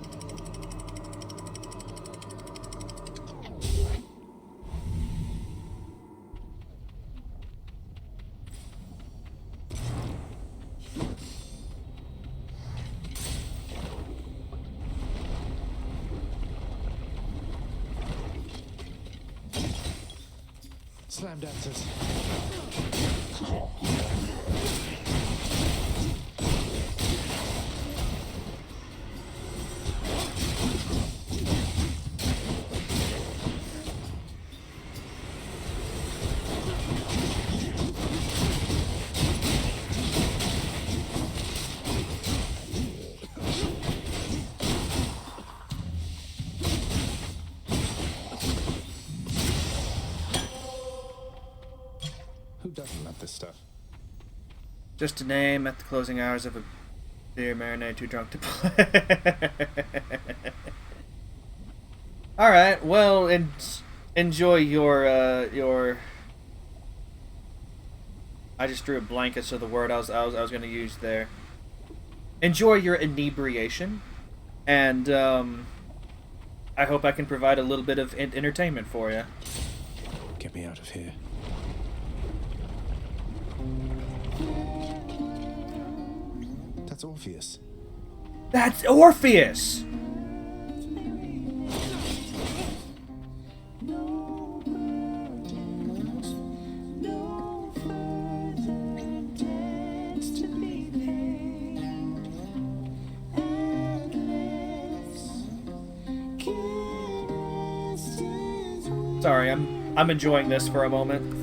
Slam dancers. Who doesn't love this stuff? Just a name at the closing hours of a beer marinade too drunk to play. Alright, well, enjoy your... I just drew a blank as to the word I was going to use there. Enjoy your inebriation, and I hope I can provide a little bit of entertainment for you. Get me out of here. That's Orpheus. That's Orpheus! Sorry, I'm enjoying this for a moment.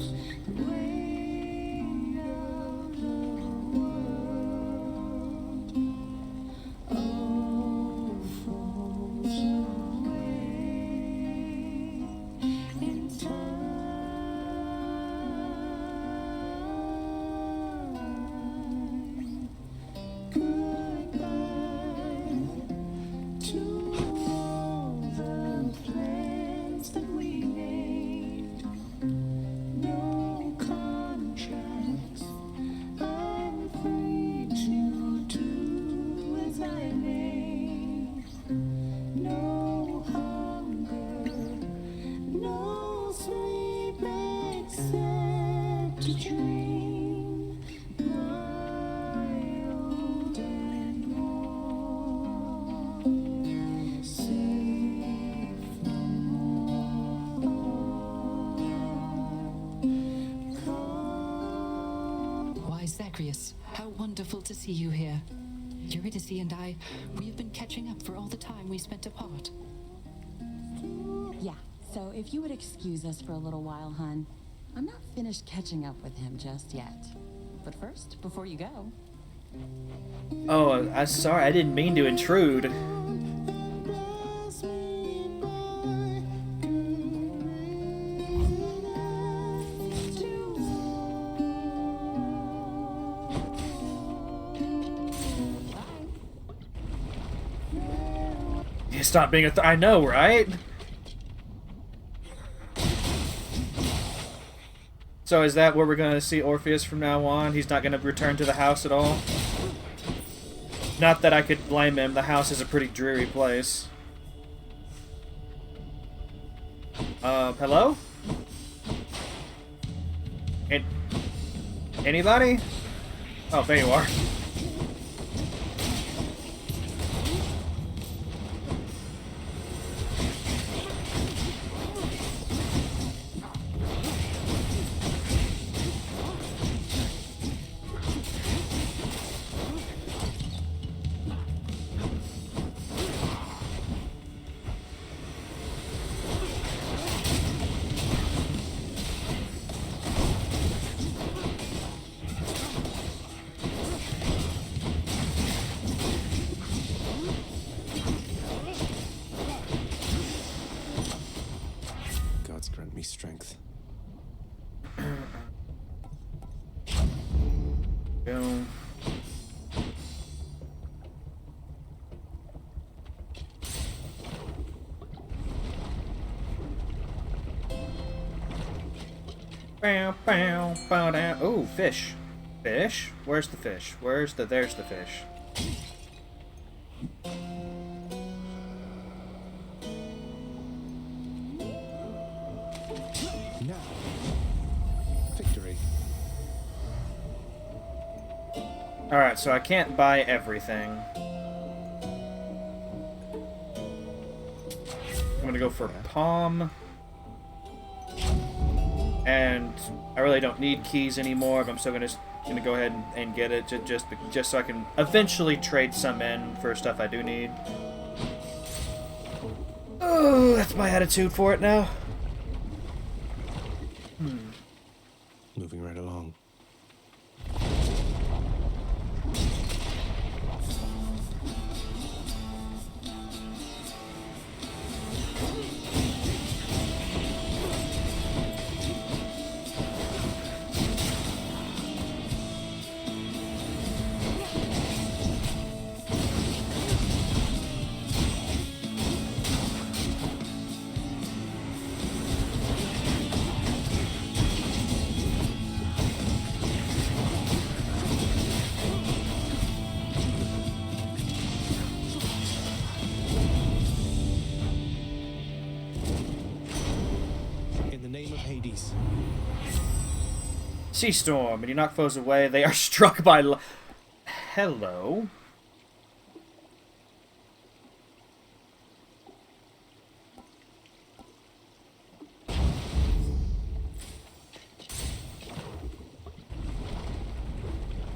Zagreus, how wonderful to see you here. Eurydice and I, we have been catching up for all the time we spent apart. Yeah, so if you would excuse us for a little while, hun. I'm not finished catching up with him just yet. But first, before you go... Oh, I'm sorry, I didn't mean to intrude. Stop being I know, right? So is that where we're gonna see Orpheus from now on? He's not gonna return to the house at all? Not that I could blame him. The house is a pretty dreary place. Hello? Anybody? Oh, there you are. Strength. Boom. Bow, bow, bow, down. Ooh, fish. Fish? Where's the fish? There's the fish. Alright, so I can't buy everything. I'm gonna go for Palm. And I really don't need keys anymore, but I'm still gonna go ahead and get it just so I can eventually trade some in for stuff I do need. Oh, that's my attitude for it now. Moving right along. name of Hades. Sea storm. When you knock foes away, they are struck by Hello?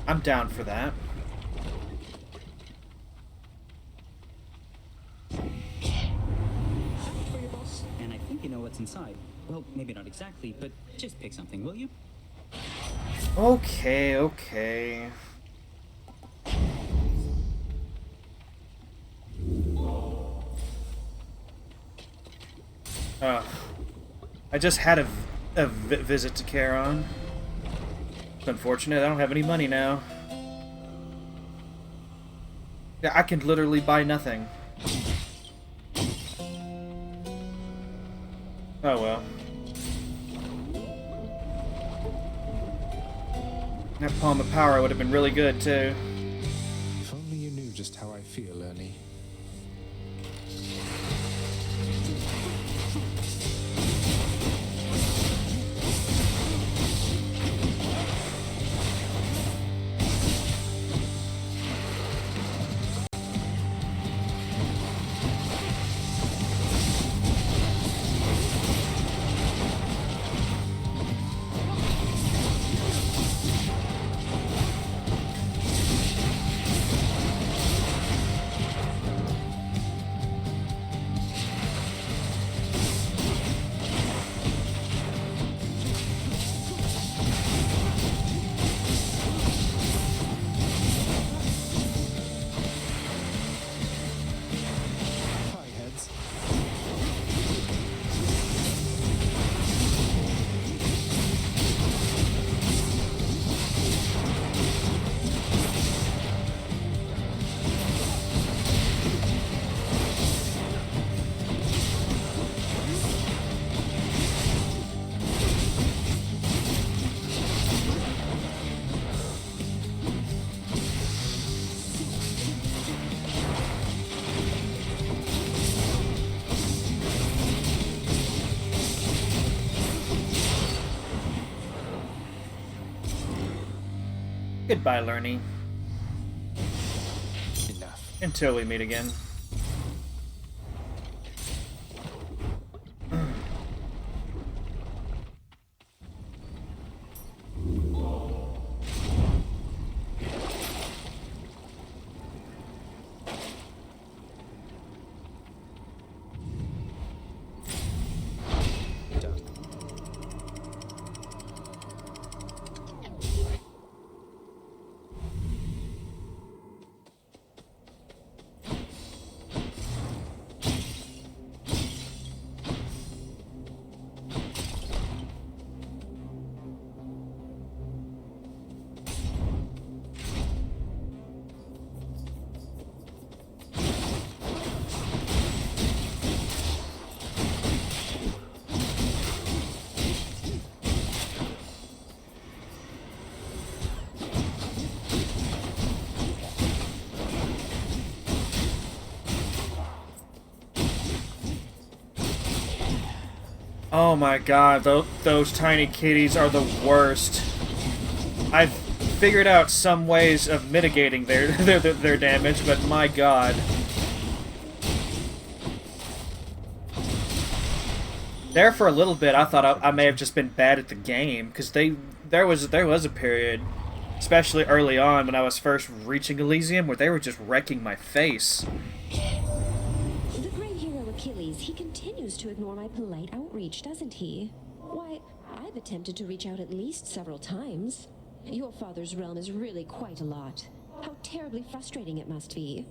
I'm down for that. And I think you know what's inside. Well, maybe not exactly, but just pick something, will you? Okay, okay. I just had a visit to Charon. It's unfortunate, I don't have any money now. Yeah, I can literally buy nothing. Oh well. That Palm of Power would have been really good too. If only you knew just how I feel, Ernie. Goodbye, Lernie. Enough. Until we meet again. Oh my god, those tiny kitties are the worst. I've figured out some ways of mitigating their damage, but my god. There for a little bit, I thought I may have just been bad at the game, because there was a period, especially early on when I was first reaching Elysium, where they were just wrecking my face. The great hero Achilles, he continues to ignore my polite outreach, doesn't he? Why, I've attempted to reach out at least several times. Your father's realm is really quite a lot. How terribly frustrating it must be.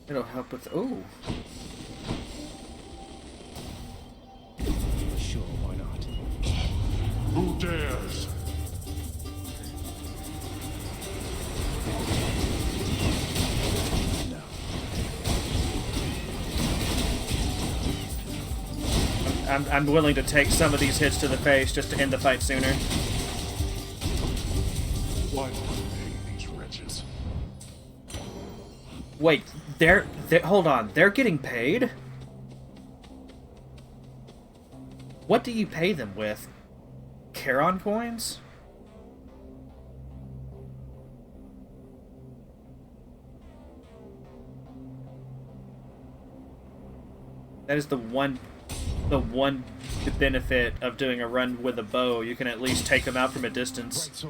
It'll help with... Ooh. Sure, why not? Who dares? I'm willing to take some of these hits to the face just to end the fight sooner. Why do I pay these wretches? Wait, they're hold on, they're getting paid? What do you pay them with? Charon coins? That is the one benefit of doing a run with a bow. You can at least take them out from a distance.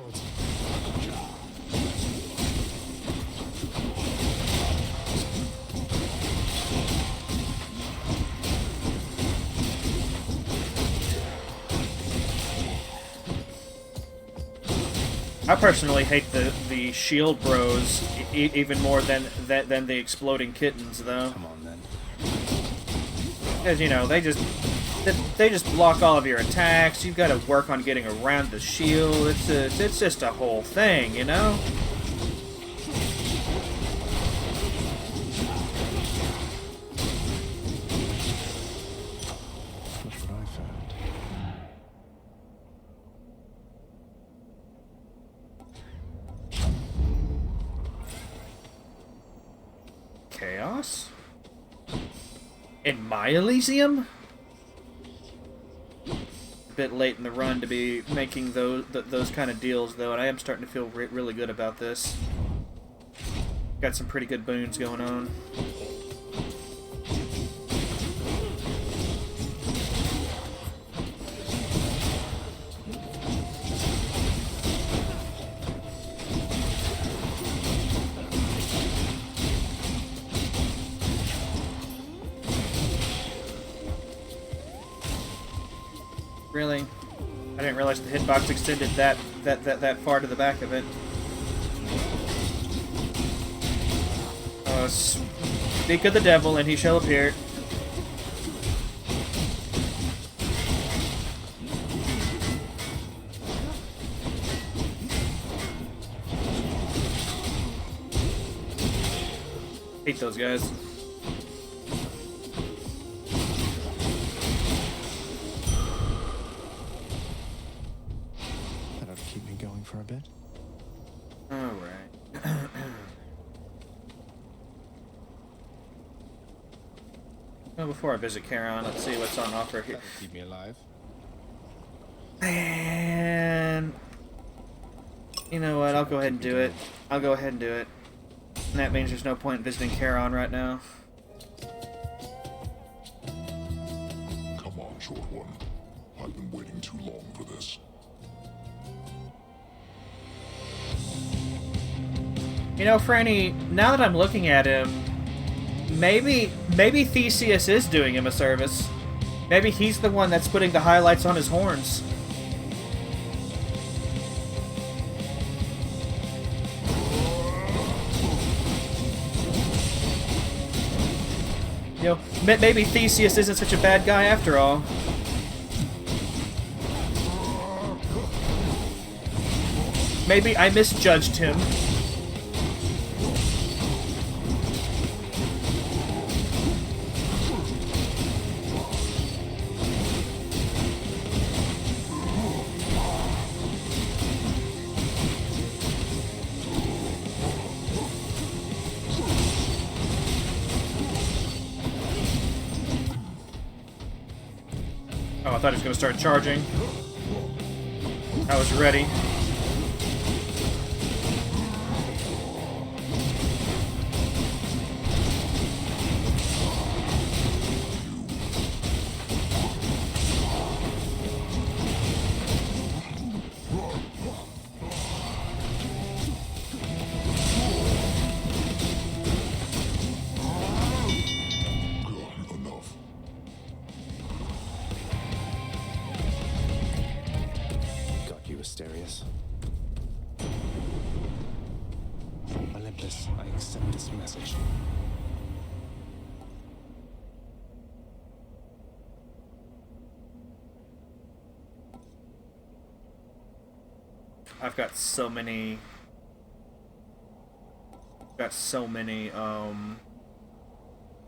I personally hate the shield bros even more than the exploding kittens, though. Come on, then. Because, you know, they just block all of your attacks. You've got to work on getting around the shield. It's just a whole thing, you know? Look what I found. Chaos? In my Elysium? A bit late in the run to be making those kind of deals, though, and I am starting to feel really good about this. Got some pretty good boons going on. Really? I didn't realize the hitbox extended that far to the back of it. Speak of the devil, and he shall appear. Hate those guys. For a bit. All right. Well, before I visit Charon, let's see what's on offer here. That'll keep me alive. And you know what? I'll go ahead and do it. I'll go ahead and do it. And that means there's no point in visiting Charon right now. Come on, short one. I've been waiting too long for this. You know, Franny, now that I'm looking at him, maybe Theseus is doing him a service. Maybe he's the one that's putting the highlights on his horns. You know, maybe Theseus isn't such a bad guy after all. Maybe I misjudged him. Oh, I thought he was going to start charging. I was ready. Zagreus. Olympus, I accept this message. I've got so many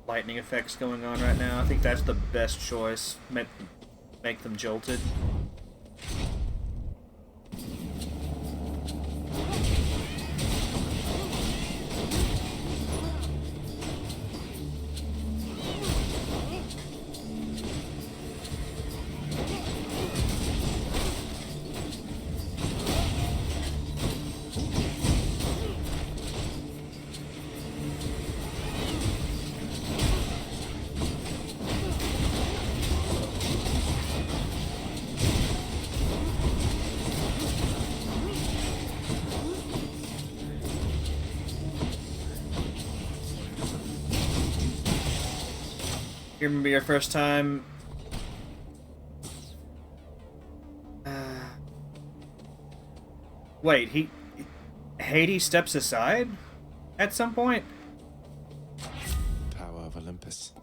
lightning effects going on right now. I think that's the best choice. Make them jolted. You remember your first time? Wait, Hades steps aside at some point? Power of Olympus.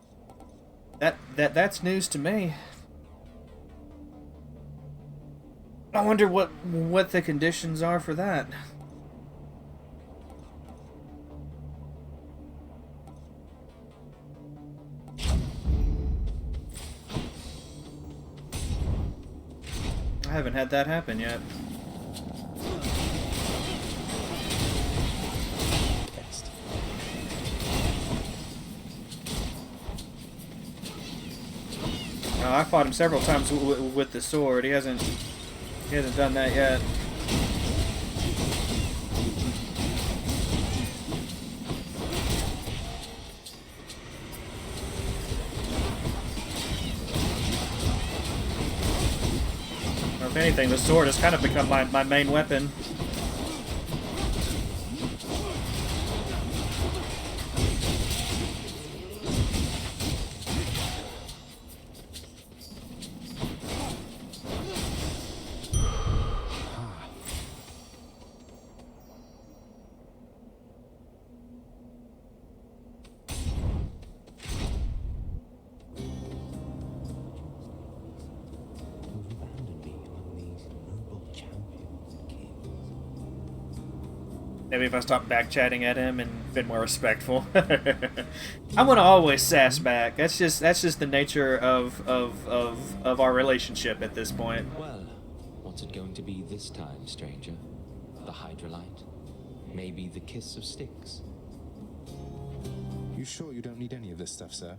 That's news to me. I wonder what the conditions are for that. I haven't had that happen yet. I fought him several times with the sword. He hasn't done that yet. Or if anything, the sword has kind of become my main weapon. Maybe if I stopped back-chatting at him and been more respectful. I'm gonna always sass back. That's just the nature of our relationship at this point. Well, what's it going to be this time, stranger? The Hydrolite? Maybe the kiss of Styx? You sure you don't need any of this stuff, sir?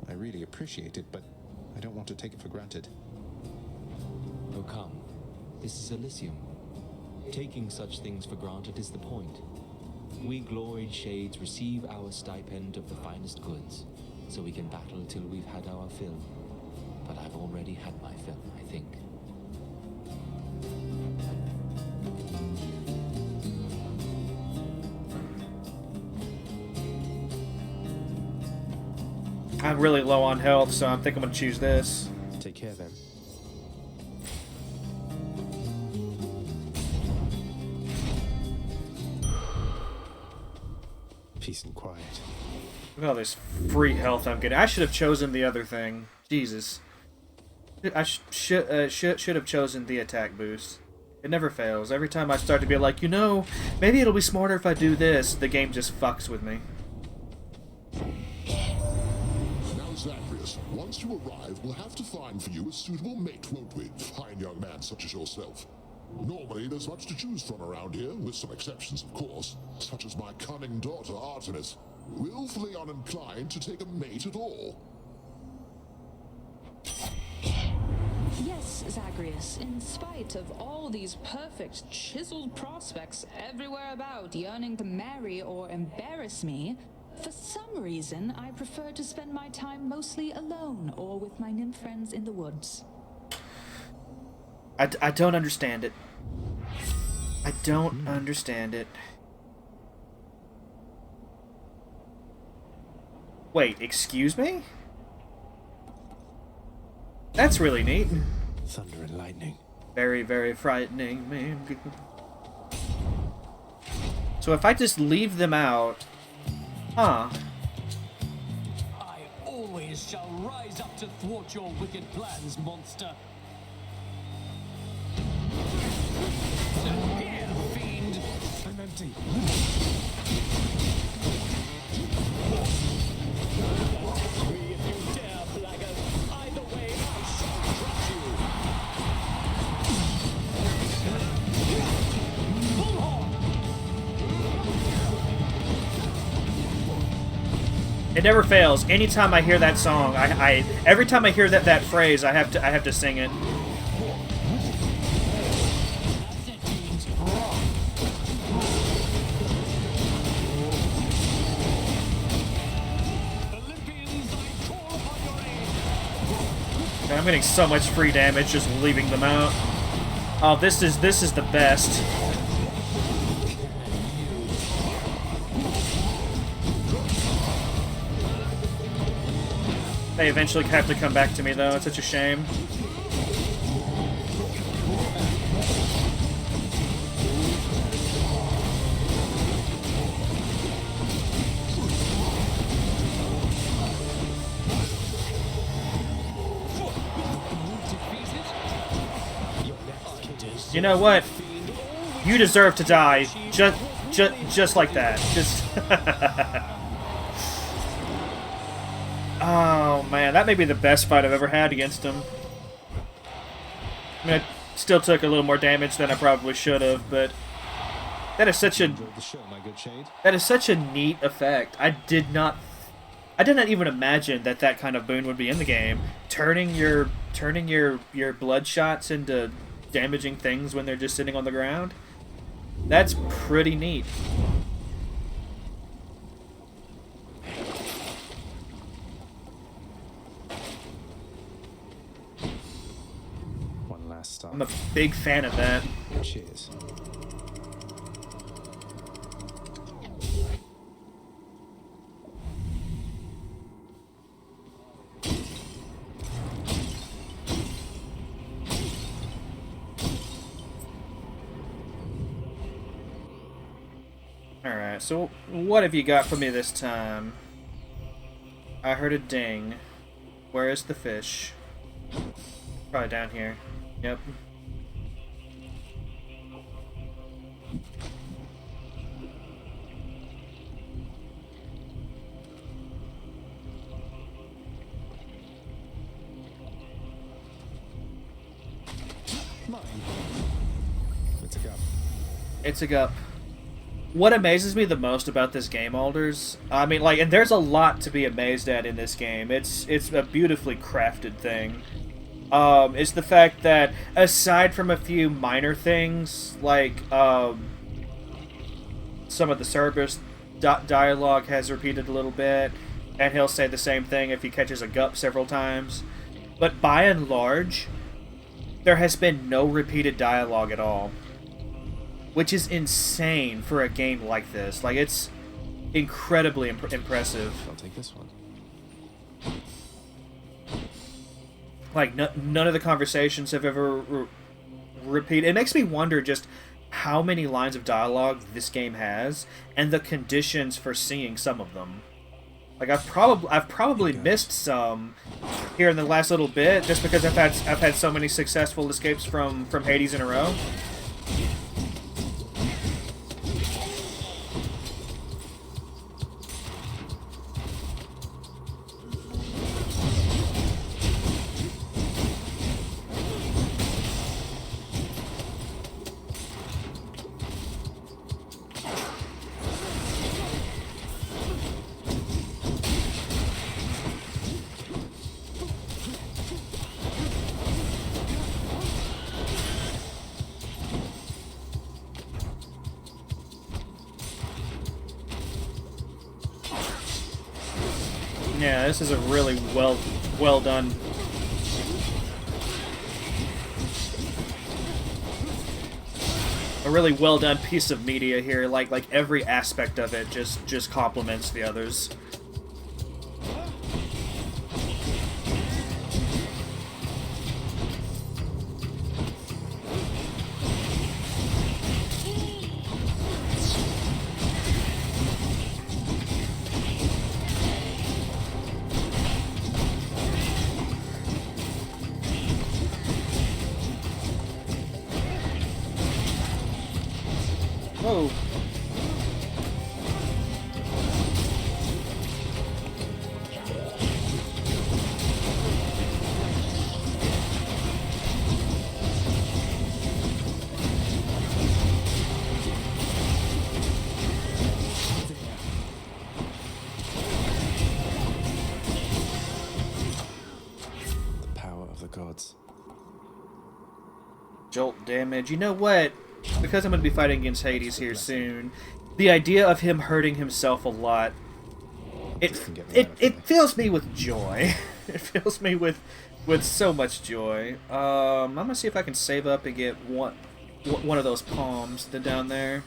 I really appreciate it, but I don't want to take it for granted. Oh, come. This is Elysium. Taking such things for granted is the point. We gloried shades receive our stipend of the finest goods, so we can battle till we've had our fill. But I've already had my fill, I think. I'm really low on health, so I think I'm gonna choose this. Take care then. Peace and quiet. Look at all this free health I'm getting. I should have chosen the other thing. Jesus. I should have chosen the attack boost. It never fails. Every time I start to be like, you know, maybe it'll be smarter if I do this, the game just fucks with me. Now, Zagreus, once you arrive, we'll have to find for you a suitable mate, won't we? Fine young man such as yourself. Normally, there's much to choose from around here, with some exceptions, of course, such as my cunning daughter, Artemis, willfully uninclined to take a mate at all. Yes, Zagreus, in spite of all these perfect, chiseled prospects everywhere about yearning to marry or embarrass me, for some reason I prefer to spend my time mostly alone or with my nymph friends in the woods. I don't understand it. I don't understand it. Wait, excuse me? That's really neat. Thunder and lightning. Very, very frightening, man. So if I just leave them out... Huh. I always shall rise up to thwart your wicked plans, monster. Here, fiend! I'm empty. Touch me if you dare, blackguard. Either way, I shall crush you. Bullhorn! It never fails. Anytime I hear that song, every time I hear that phrase, I have to sing it. I'm getting so much free damage just leaving them out. Oh, this is the best. They eventually have to come back to me, though. It's such a shame. You know what? You deserve to die. Just like that. Just. Oh man, that may be the best fight I've ever had against him. I mean, I still took a little more damage than I probably should have, but that is such a neat effect. I did not even imagine that kind of boon would be in the game. Turning your blood shots into damaging things when they're just sitting on the ground. That's pretty neat. One last stop. I'm a big fan of that. Cheers. Alright, so what have you got for me this time? I heard a ding. Where is the fish? Probably down here. Yep. Mine. It's a gup. It's a gup. What amazes me the most about this game, Alders, I mean, like, and there's a lot to be amazed at in this game. It's a beautifully crafted thing. Is the fact that, aside from a few minor things, like, some of the Cerberus dialogue has repeated a little bit, and he'll say the same thing if he catches a gup several times, but by and large, there has been no repeated dialogue at all. Which is insane for a game like this. Like, it's incredibly impressive. I'll take this one. Like, none of the conversations have ever repeated. It makes me wonder just how many lines of dialogue this game has, and the conditions for seeing some of them. Like, I've probably missed some here in the last little bit, just because I've had so many successful escapes from Hades in a row. Yeah, this is a really well done. A really well done piece of media here. Like every aspect of it just complements the others. Whoa. The power of the gods. Jolt damage. You know what? Because I'm going to be fighting against Hades here soon, the idea of him hurting himself a lot, it fills me with joy. It fills me with so much joy. I'm going to see if I can save up and get one of those palms down there.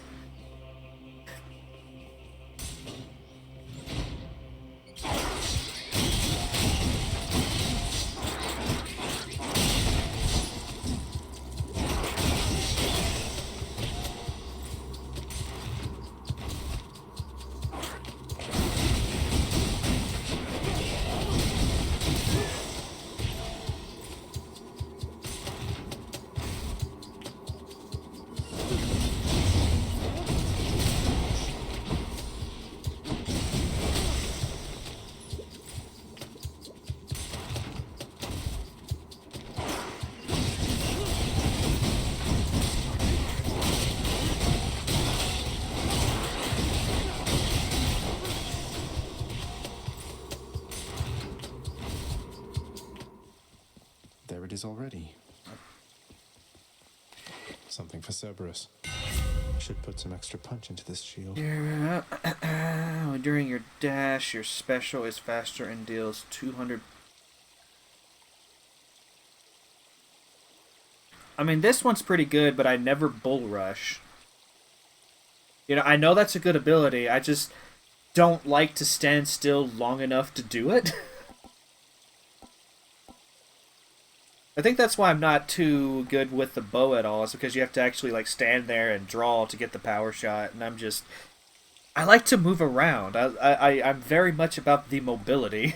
is already. Something for Cerberus. Should put some extra punch into this shield. During your dash, your special is faster and deals 200. I mean, this one's pretty good, but I never bull rush. You know, I know that's a good ability. I just don't like to stand still long enough to do it. I think that's why I'm not too good with the bow at all, is because you have to actually like stand there and draw to get the power shot, and I like to move around. I'm very much about the mobility.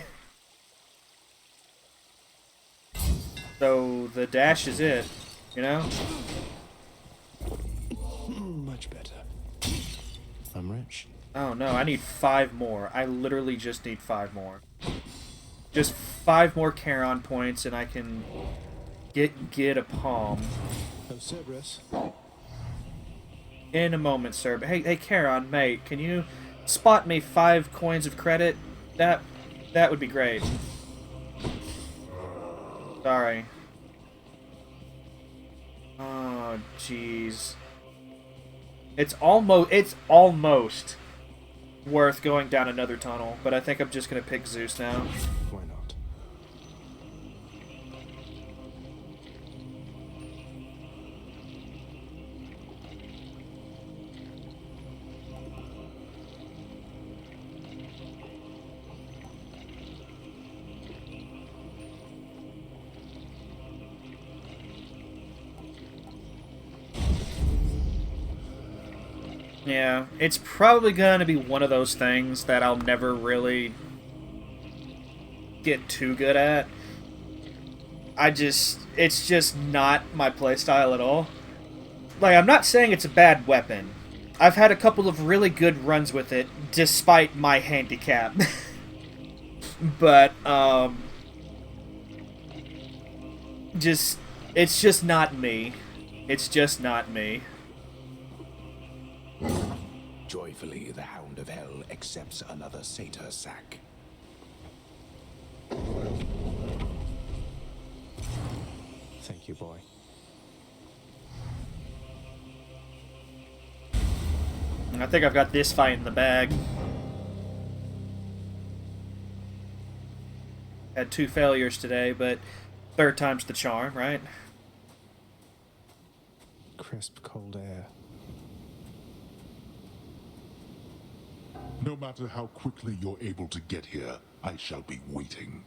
So the dash is it, you know? Much better. I'm rich. Oh no, I need 5 more. I literally just need 5 more. Just 5 more Charon points and I can get a palm. Oh, Cerberus. In a moment, sir. But hey, Charon, mate, can you spot me 5 coins of credit? That would be great. Sorry. Oh, jeez. It's almost worth going down another tunnel, but I think I'm just gonna pick Zeus now. Why not? Yeah, it's probably gonna be one of those things that I'll never really get too good at. It's just not my playstyle at all. Like, I'm not saying it's a bad weapon. I've had a couple of really good runs with it, despite my handicap. But, it's just not me. It's just not me. Joyfully, the Hound of Hell accepts another satyr sack. Thank you, boy. I think I've got this fight in the bag. Had 2 failures today, but 3rd time's the charm, right? Crisp, cold air. No matter how quickly you're able to get here, I shall be waiting.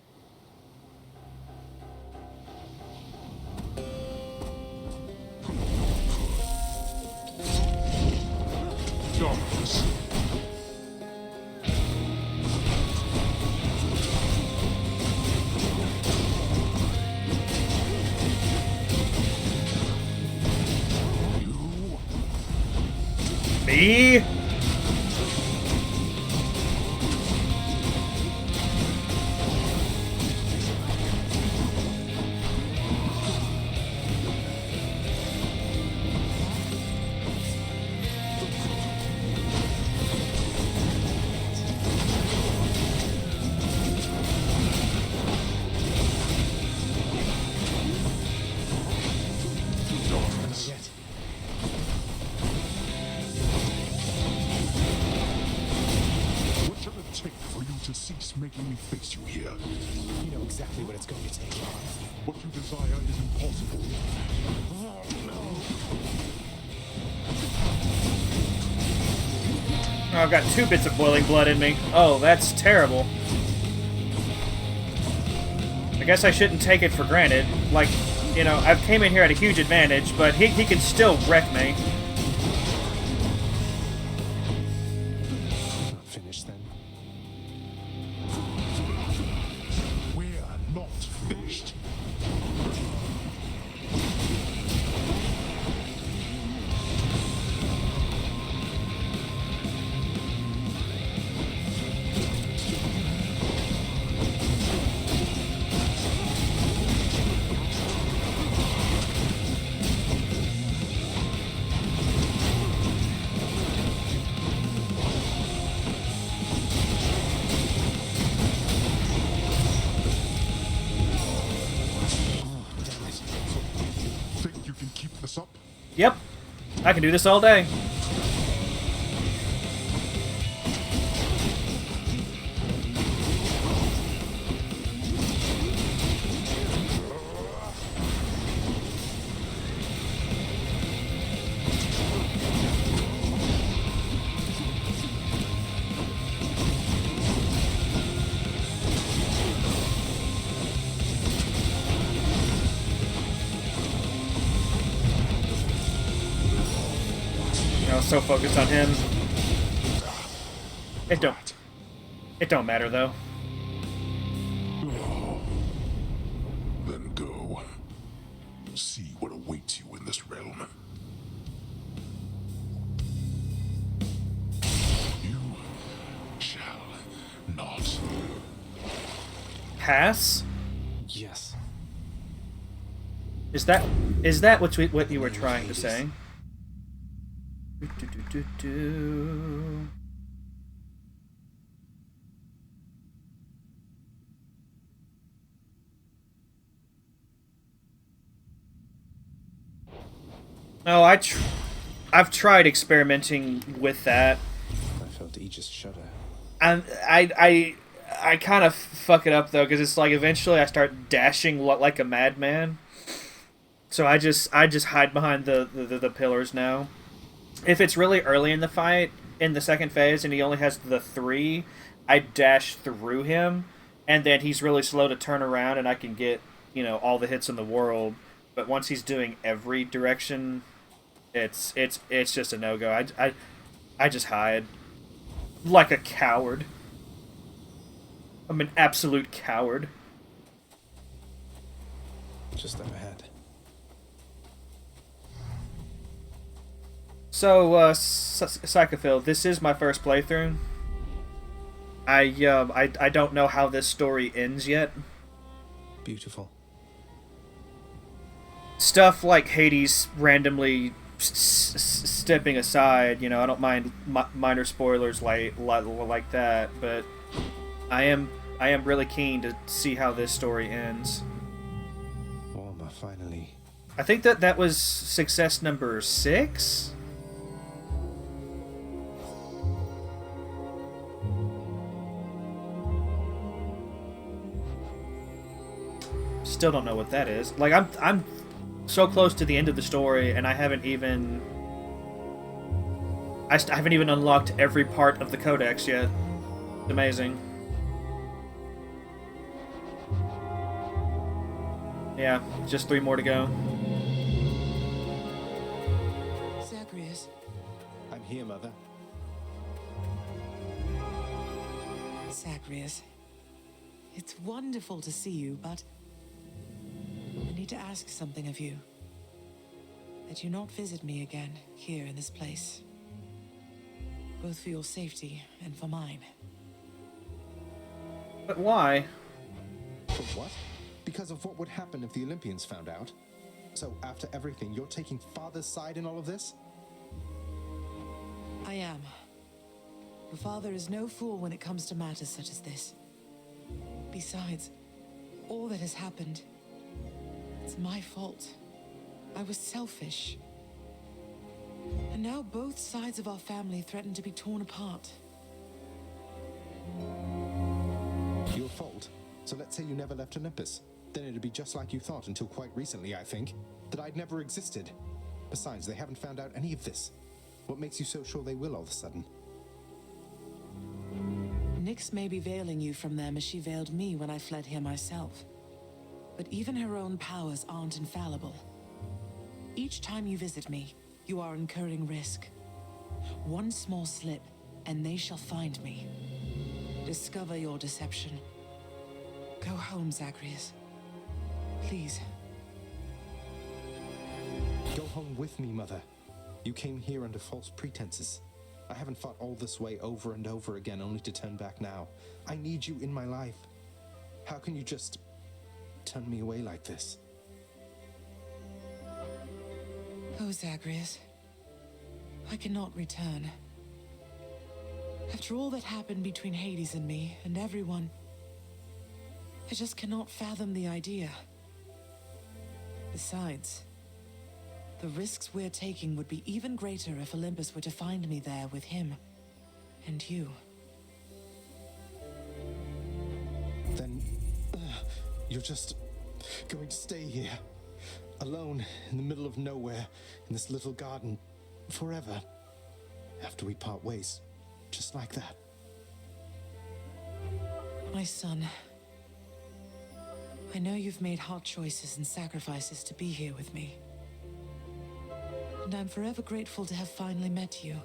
Darkness. Me? What shall it take for you to cease making me face you here? You know exactly what it's going to take. What you desire is impossible. Oh, I've got 2 bits of boiling blood in me. Oh, that's terrible. I guess I shouldn't take it for granted. Like, you know, I came in here at a huge advantage, but he can still wreck me. Not finished then. We're not finished. I can do this all day. I was so focused on him. It don't matter though. Then go. See what awaits you in this realm. You shall not Pass? Yes. Is that what you were trying to say? No, I've tried experimenting with that. I felt Aegis shudder. And I kind of fuck it up though, because it's like eventually I start dashing like a madman. So I just hide behind the pillars now. If it's really early in the fight, in the second phase, and he only has the 3, I dash through him, and then he's really slow to turn around, and I can get, you know, all the hits in the world. But once he's doing every direction, it's just a no-go. I just hide. Like a coward. I'm an absolute coward. Just up ahead. So, Psychophil, this is my first playthrough. I don't know how this story ends yet. Beautiful. Stuff like Hades randomly stepping aside, you know, I don't mind minor spoilers like that, but I am really keen to see how this story ends. Warmer, finally. I think that was success number 6. Still don't know what that is. Like I'm so close to the end of the story, and I haven't even unlocked every part of the codex yet. It's amazing. Yeah, just 3 more to go. Zagreus. I'm here, Mother. Zagreus. It's wonderful to see you, but I need to ask something of you. That you not visit me again here in this place. Both for your safety and for mine. But why? For what? Because of what would happen if the Olympians found out? So after everything, you're taking Father's side in all of this? I am. Your father is no fool when it comes to matters such as this. Besides, all that has happened, it's my fault. I was selfish. And now both sides of our family threaten to be torn apart. Your fault? So let's say you never left Olympus. Then it'd be just like you thought until quite recently, I think. That I'd never existed. Besides, they haven't found out any of this. What makes you so sure they will all of a sudden? Nyx may be veiling you from them as she veiled me when I fled here myself. But even her own powers aren't infallible. Each time you visit me, you are incurring risk. One small slip, and they shall find me. Discover your deception. Go home, Zagreus. Please. Go home with me, Mother. You came here under false pretenses. I haven't fought all this way over and over again only to turn back now. I need you in my life. How can you just turn me away like this? Oh, Zagreus. I cannot return. After all that happened between Hades and me, and everyone, I just cannot fathom the idea. Besides, The risks we're taking would be even greater if Olympus were to find me there with him. And you. Then you're just going to stay here, alone in the middle of nowhere, in this little garden, forever, after we part ways, just like that. My son, I know you've made hard choices and sacrifices to be here with me. And I'm forever grateful to have finally met you.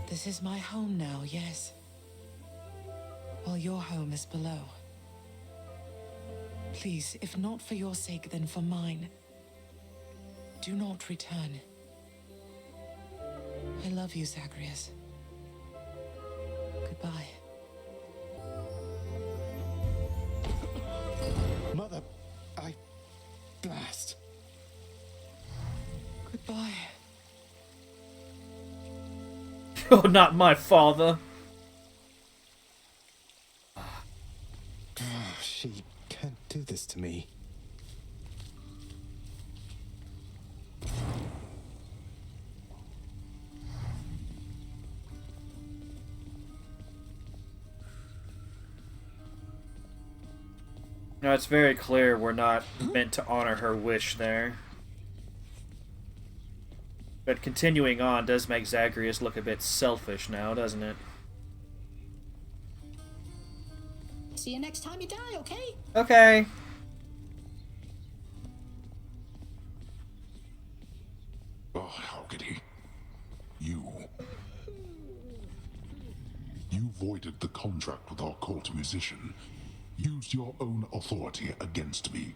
This is my home now, yes. While your home is below. Please, if not for your sake, then for mine, do not return. I love you, Zagreus. Goodbye. Mother, I... blast. Goodbye. You're not my father. She can't do this to me. No, it's very clear we're not meant to honor her wish there. But continuing on does make Zagreus look a bit selfish now, doesn't it? See you next time you die, okay? Okay. Oh, how could he? You voided the contract with our court musician. Used your own authority against me.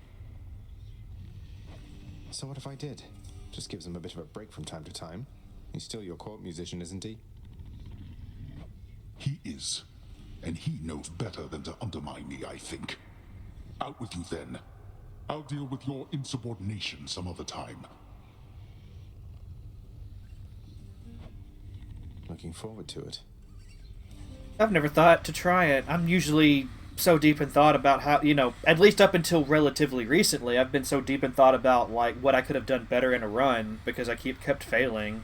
So what if I did? Just gives him a bit of a break from time to time. He's still your court musician, isn't he? He is. And he knows better than to undermine me, I think. Out with you then. I'll deal with your insubordination some other time. Looking forward to it. I've never thought to try it. I'm usually so deep in thought about how, you know, at least up until relatively recently, I've been so deep in thought about, like, what I could have done better in a run, because I kept failing,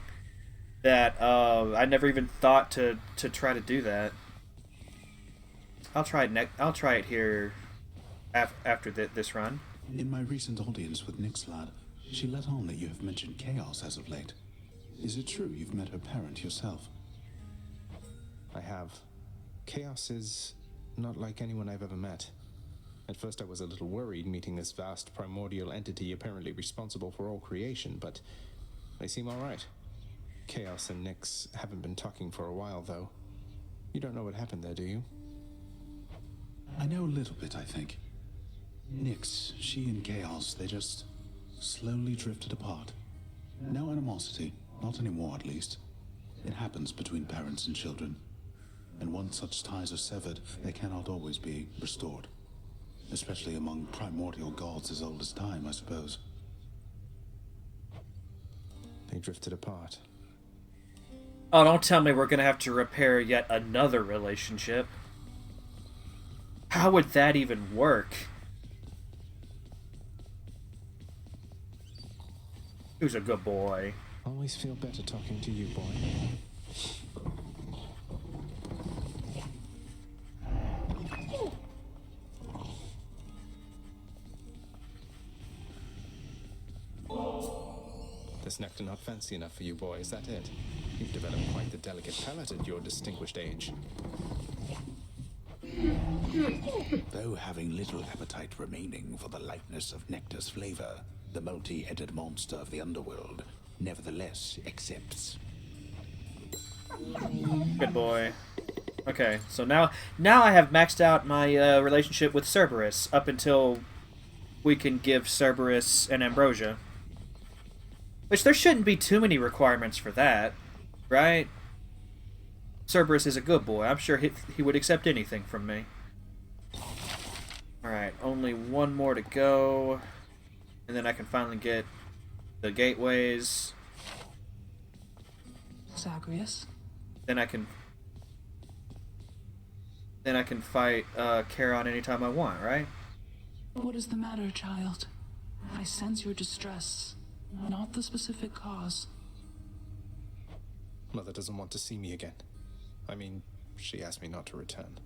that I never even thought to try to do that. I'll try it I'll try it here after this run. In my recent audience with Nyx's lad, she let on that you have mentioned chaos as of late. Is it true you've met her parent yourself? I have. Chaos is not like anyone I've ever met. At first I was a little worried meeting this vast primordial entity apparently responsible for all creation, but they seem alright. Chaos and Nyx haven't been talking for a while, though. You don't know what happened there, do you? I know a little bit, I think. Nyx, she and Chaos, they just slowly drifted apart. No animosity, not anymore at least. It happens between parents and children. And once such ties are severed, they cannot always be restored. Especially among primordial gods as old as time, I suppose. They drifted apart. Oh, don't tell me we're gonna have to repair yet another relationship. How would that even work? Who's a good boy? Always feel better talking to you, boy. This nectar not fancy enough for you, boy, is that it? You've developed quite the delicate palate at your distinguished age. Though having little appetite remaining for the lightness of nectar's flavor, the multi-headed monster of the underworld nevertheless accepts. Good boy. Okay, so now I have maxed out my relationship with Cerberus up until we can give Cerberus an ambrosia. Which there shouldn't be too many requirements for that, right? Cerberus is a good boy. I'm sure he would accept anything from me. Alright, only one more to go. And then I can finally get the gateways. Zagreus? Then I can fight Charon anytime I want, right? What is the matter, child? I sense your distress. Not the specific cause. Mother doesn't want to see me again. I mean, she asked me not to return.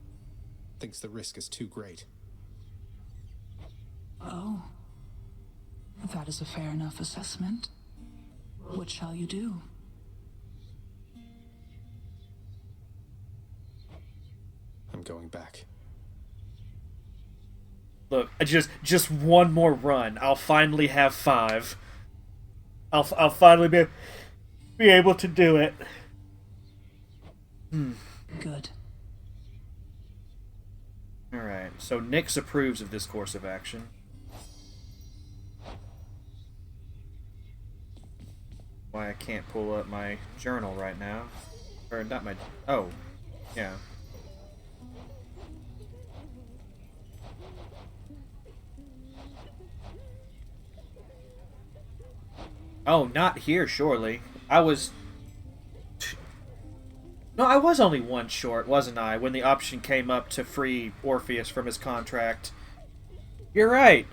Thinks the risk is too great. Oh. That is a fair enough assessment. What shall you do? I'm going back. Look, just one more run. I'll finally have 5. I'll finally be able to do it. Good. Alright, so Nyx approves of this course of action. Why I can't pull up my journal right now. Or not my... Oh, yeah. Oh, not here, surely. I was... No, I was only 1 short, wasn't I, when the option came up to free Orpheus from his contract. You're right.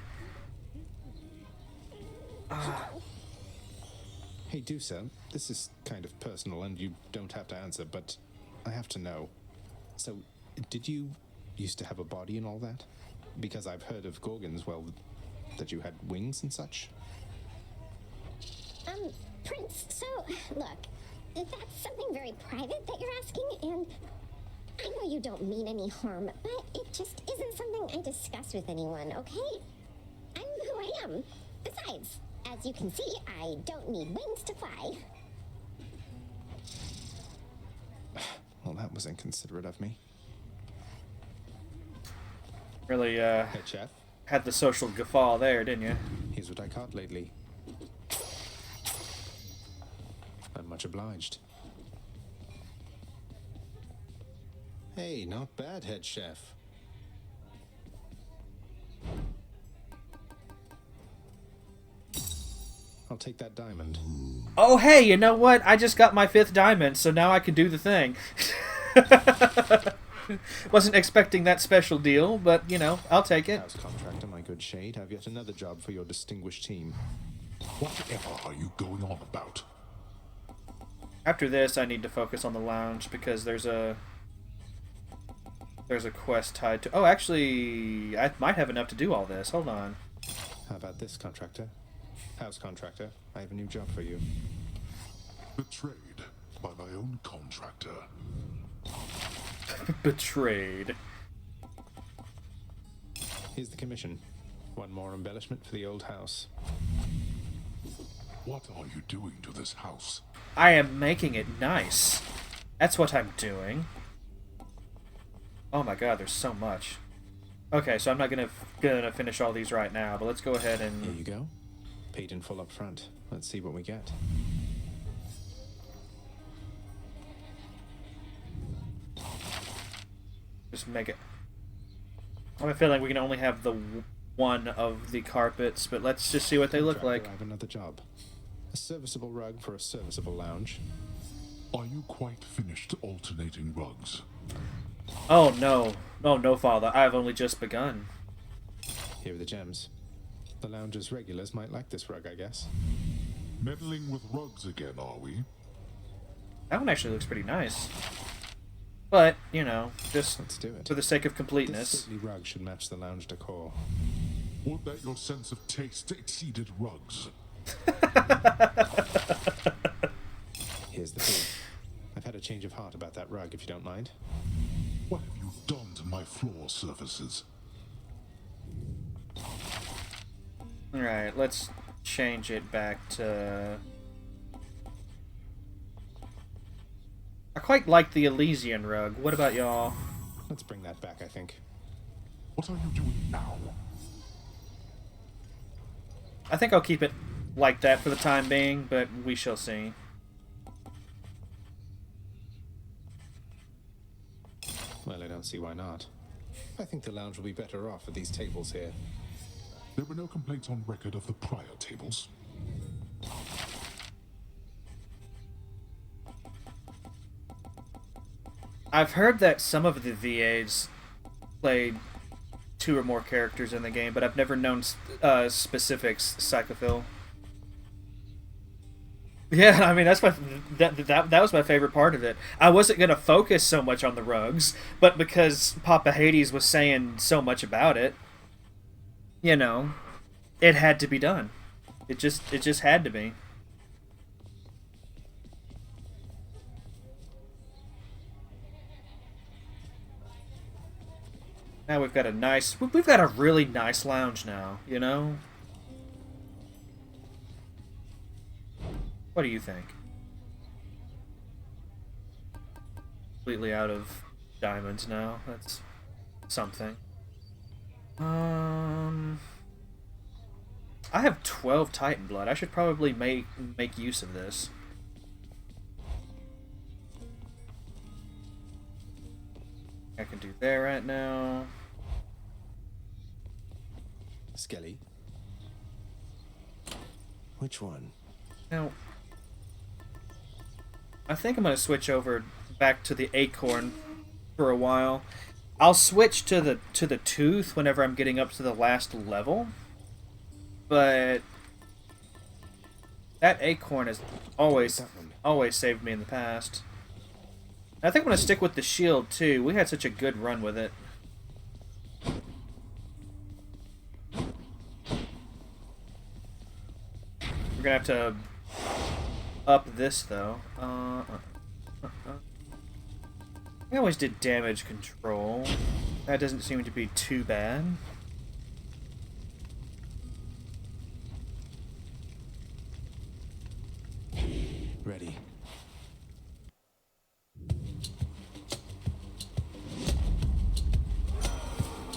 Hey, Dusa, this is kind of personal and you don't have to answer, but I have to know. So, did you used to have a body and all that? Because I've heard of Gorgons, well, that you had wings and such. Prince, so, look, that's something very private that you're asking, and I know you don't mean any harm, but it just isn't something I discuss with anyone, okay? I'm who I am. Besides, as you can see, I don't need wings to fly. Well, that was inconsiderate of me. Really, Hey, chef. had the social guffaw there, didn't you? Here's what I caught lately. I'm much obliged. Hey, not bad, head chef. I'll take that diamond. Oh, hey, you know what? I just got my 5th diamond, so now I can do the thing. Wasn't expecting that special deal, but, you know, I'll take it. House contractor, my good shade, have yet another job for your distinguished team. Whatever are you going on about? After this, I need to focus on the lounge because there's a quest tied to... Oh, actually, I might have enough to do all this. Hold on. How about this, contractor? House contractor, I have a new job for you. Betrayed by my own contractor. Betrayed. Here's the commission. One more embellishment for the old house. What are you doing to this house? I am making it nice. That's what I'm doing. Oh my god, there's so much. Okay, so I'm not gonna finish all these right now, but let's go ahead and... Here you go. Paid in full up front. Let's see what we get. Just make it... I have a feeling we can only have the one of the carpets, but let's just see what they look like. I have another job. A serviceable rug for a serviceable lounge. Are you quite finished alternating rugs? Oh no. Oh no, father. I have only just begun. Here are the gems. The lounge's regulars might like this rug, I guess. Meddling with rugs again, are we? That one actually looks pretty nice. But, you know, just Let's do it. for the sake of completeness. This stately rug should match the lounge decor. Would that your sense of taste exceeded rugs? Here's the thing. I've had a change of heart about that rug, if you don't mind. What have you done to my floor surfaces? Alright, let's change it back to... I quite like the Elysian rug. What about y'all? Let's bring that back, I think. What are you doing now? I think I'll keep it like that for the time being, but we shall see. Well, I don't see why not. I think the lounge will be better off with these tables here. There were no complaints on record of the prior tables. I've heard that some of the VAs played 2 or more characters in the game, but I've never known specifics, Psychophil. Yeah, I mean that was my favorite part of it. I wasn't gonna focus so much on the rugs, but because Papa Hades was saying so much about it, you know, it had to be done. It just had to be. Now we've got a really nice lounge now, you know? What do you think? Completely out of diamonds now. That's something. I have 12 Titan blood. I should probably make use of this. I can do that right now. Skelly. Which one? Now, I think I'm gonna switch over back to the acorn for a while. I'll switch to the tooth whenever I'm getting up to the last level, but that acorn has always saved me in the past. I think I'm gonna stick with the shield too. We had such a good run with it. We're gonna have to up this though. I always did damage control. That doesn't seem to be too bad. Ready.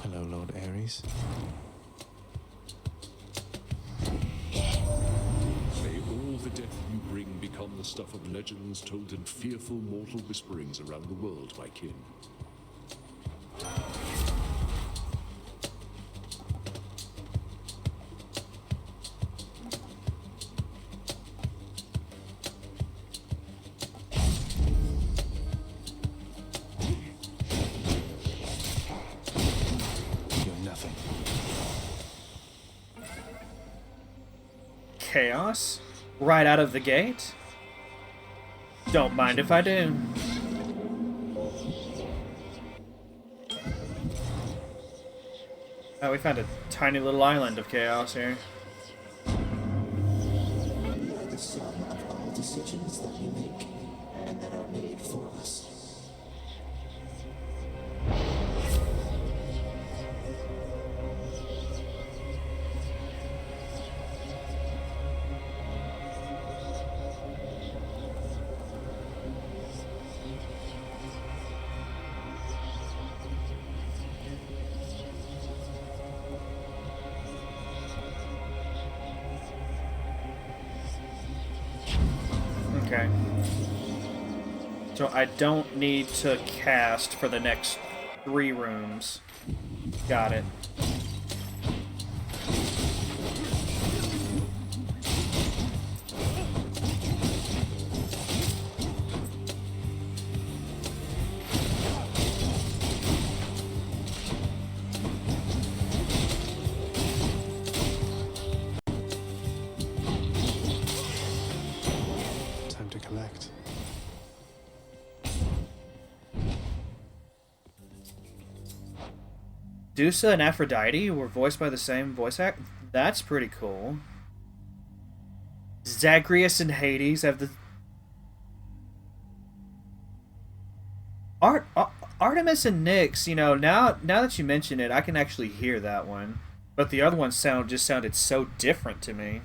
Hello, Lord Ares. May all the death you bring become the stuff of legends told in fearful mortal whisperings around the world, my kin. Chaos? Right out of the gate? Don't mind if I do. Oh, we found a tiny little island of chaos here. The sum of all decisions that you make and that are made for us. Okay. So I don't need to cast for the next 3 rooms. Got it. Time to collect. Dusa and Aphrodite were voiced by the same voice act. That's pretty cool. Zagreus and Hades have the Artemis and Nyx. You know, now that you mention it, I can actually hear that one. But the other one just sounded so different to me.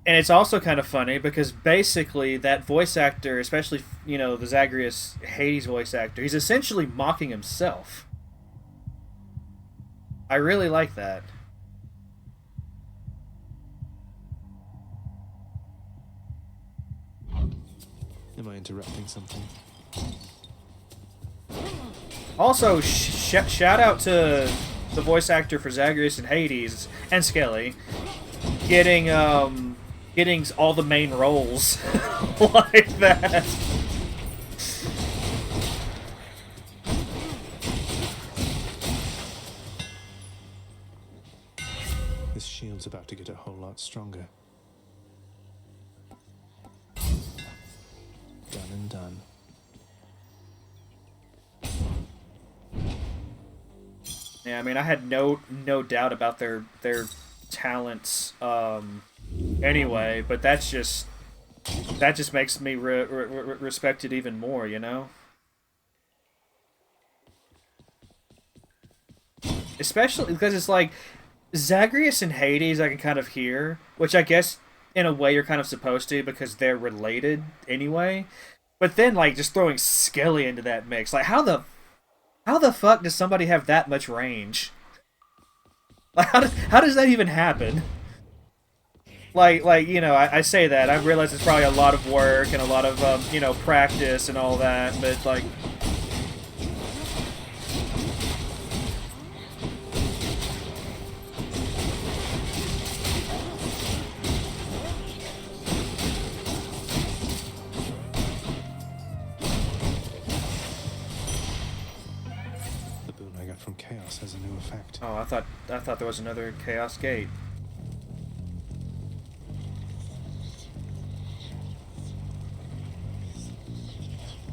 And it's also kind of funny because basically that voice actor, especially, you know, the Zagreus Hades voice actor, he's essentially mocking himself. I really like that. Am I interrupting something? Also, shout out to the voice actor for Zagreus and Hades and Skelly getting all the main roles like that. This got stronger. Done and done. Yeah, I mean, I had no doubt about their talents anyway, but that just makes me respect it even more, you know? Especially because it's like Zagreus and Hades I can kind of hear, which I guess in a way you're kind of supposed to because they're related anyway. But then like just throwing Skelly into that mix, like how the fuck does somebody have that much range? Like how does that even happen? Like you know, I say that, I realize it's probably a lot of work and a lot of you know, practice and all that, but like from chaos has a new effect. oh, I thought there was another chaos gate.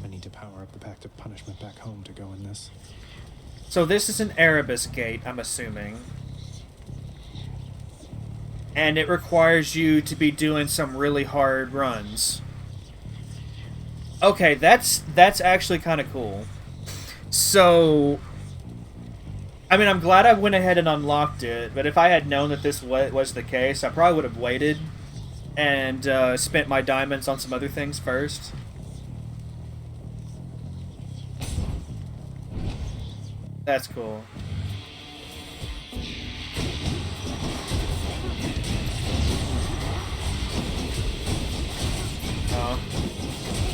I need to power up the Pact of Punishment back home to go in this. So this is an Erebus gate, I'm assuming. And it requires you to be doing some really hard runs. Okay, that's actually kind of cool. So I mean, I'm glad I went ahead and unlocked it, but if I had known that this was the case, I probably would have waited and spent my diamonds on some other things first. That's cool.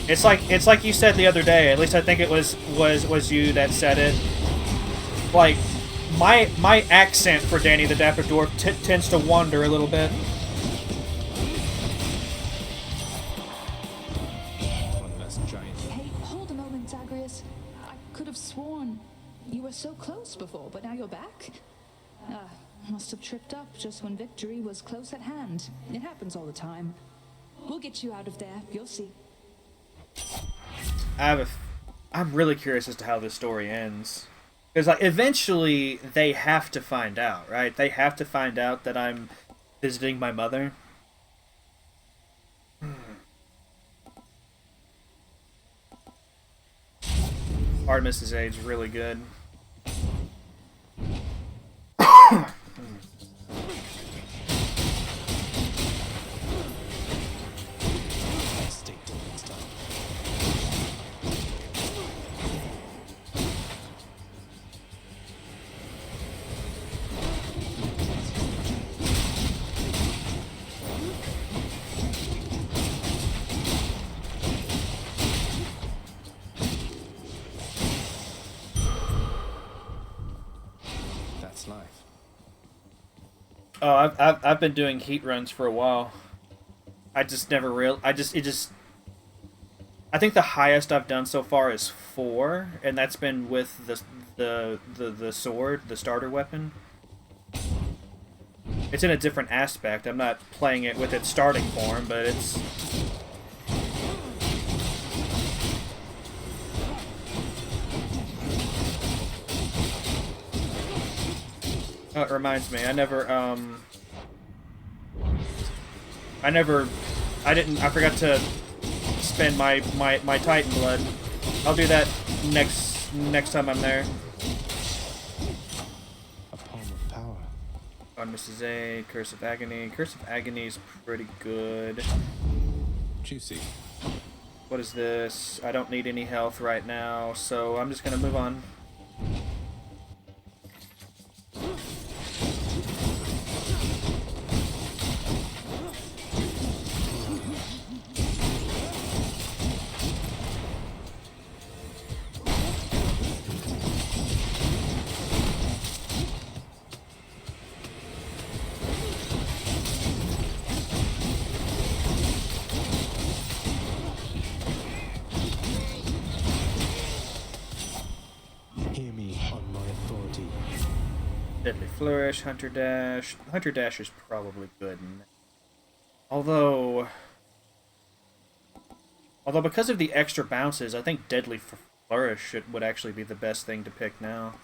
It's like you said the other day. At least I think it was you that said it. Like, my accent for Danny the Dapper Dwarf tends to wander a little bit. One less giant. Hey, hold a moment, Zagreus. I could have sworn you were so close before, but now you're back? Must have tripped up just when victory was close at hand. It happens all the time. We'll get you out of there. You'll see. I'm really curious as to how this story ends. Because, like, eventually they have to find out, right? They have to find out that I'm visiting my mother. Artemis' Aid's really good. Oh, I've been doing heat runs for a while. I just never I think the highest I've done so far is 4, and that's been with the sword, the starter weapon. It's in a different aspect. I'm not playing it with its starting form, but it's... Oh, it reminds me, I forgot to spend my Titan blood. I'll do that next time I'm there. A palm of power. On Mrs. A, Curse of Agony. Curse of Agony is pretty good. Juicy. What is this? I don't need any health right now, so I'm just gonna move on. Deadly Flourish, Hunter Dash. Hunter Dash is probably good next. Although because of the extra bounces, I think Deadly Flourish would actually be the best thing to pick now.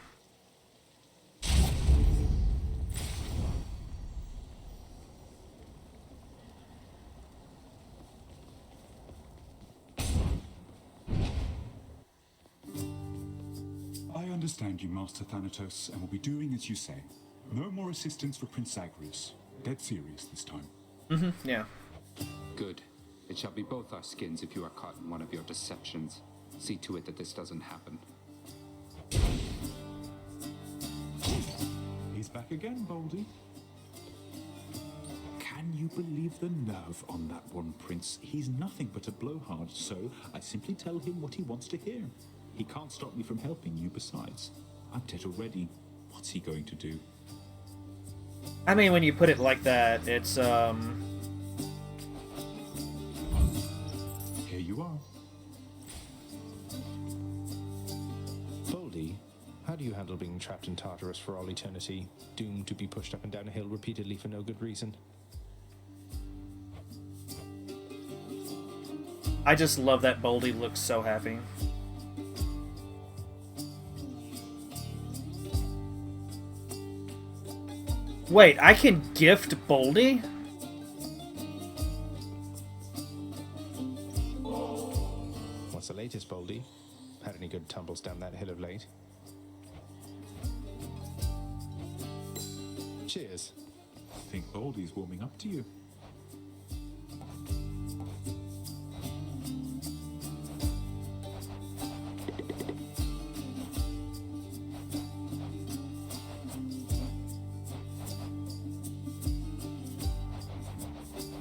I understand you, Master Thanatos, and will be doing as you say. No more assistance for Prince Zagreus. Dead serious this time. Mm-hmm, yeah. Good. It shall be both our skins if you are caught in one of your deceptions. See to it that this doesn't happen. He's back again, Baldy. Can you believe the nerve on that one, Prince? He's nothing but a blowhard, so I simply tell him what he wants to hear. He can't stop me from helping you besides. I'm dead already. What's he going to do? I mean, when you put it like that, it's, Here you are. Boldy, how do you handle being trapped in Tartarus for all eternity, doomed to be pushed up and down a hill repeatedly for no good reason? I just love that Boldy looks so happy. Wait, I can gift Boldy? What's the latest, Boldy? Had any good tumbles down that hill of late? Cheers. I think Baldy's warming up to you.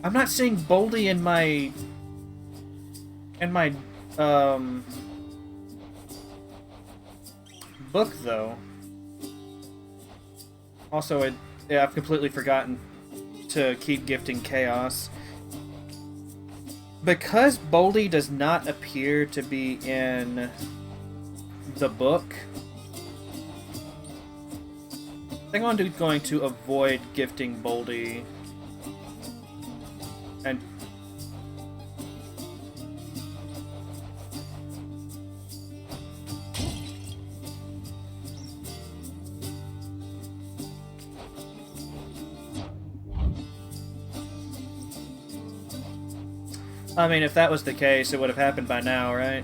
I'm not seeing Boldy in my book though. Also, yeah, I've completely forgotten to keep gifting Chaos. Because Boldy does not appear to be in the book, I think I'm going to avoid gifting Boldy. And I mean, if that was the case, it would have happened by now, right?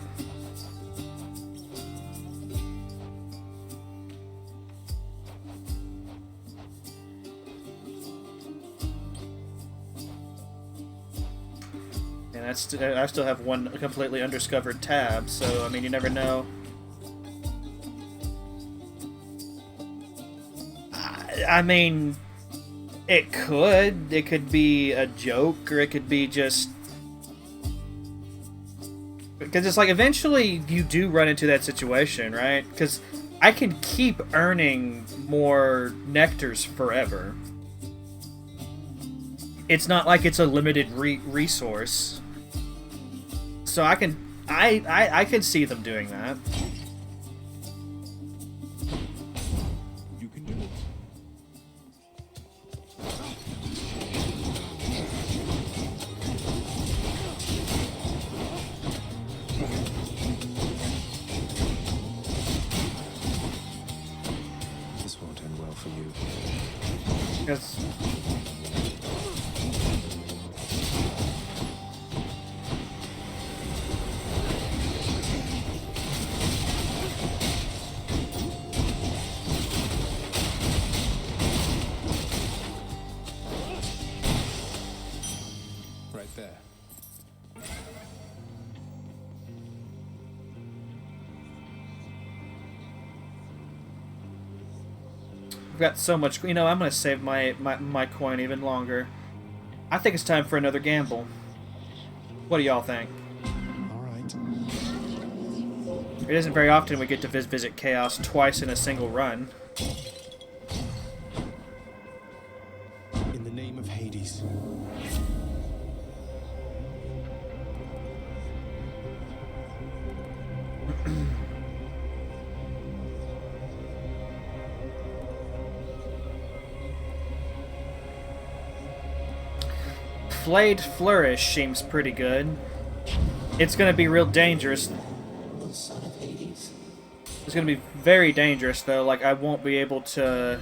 And I still have one completely undiscovered tab, so I mean, you never know. I mean, it could be a joke, or it could be just because it's like eventually you do run into that situation, right? Because I can keep earning more nectars forever. It's not like it's a limited resource. So I can see them doing that. You can do it. This won't end well for you. Because Right there. I've got so much. You know, I'm gonna save my coin even longer. I think it's time for another gamble. What do y'all think? Alright. It isn't very often we get to visit Chaos twice in a single run. In the name of Hades. Flayed Flourish seems pretty good. It's gonna be real dangerous. It's gonna be very dangerous though, like I won't be able to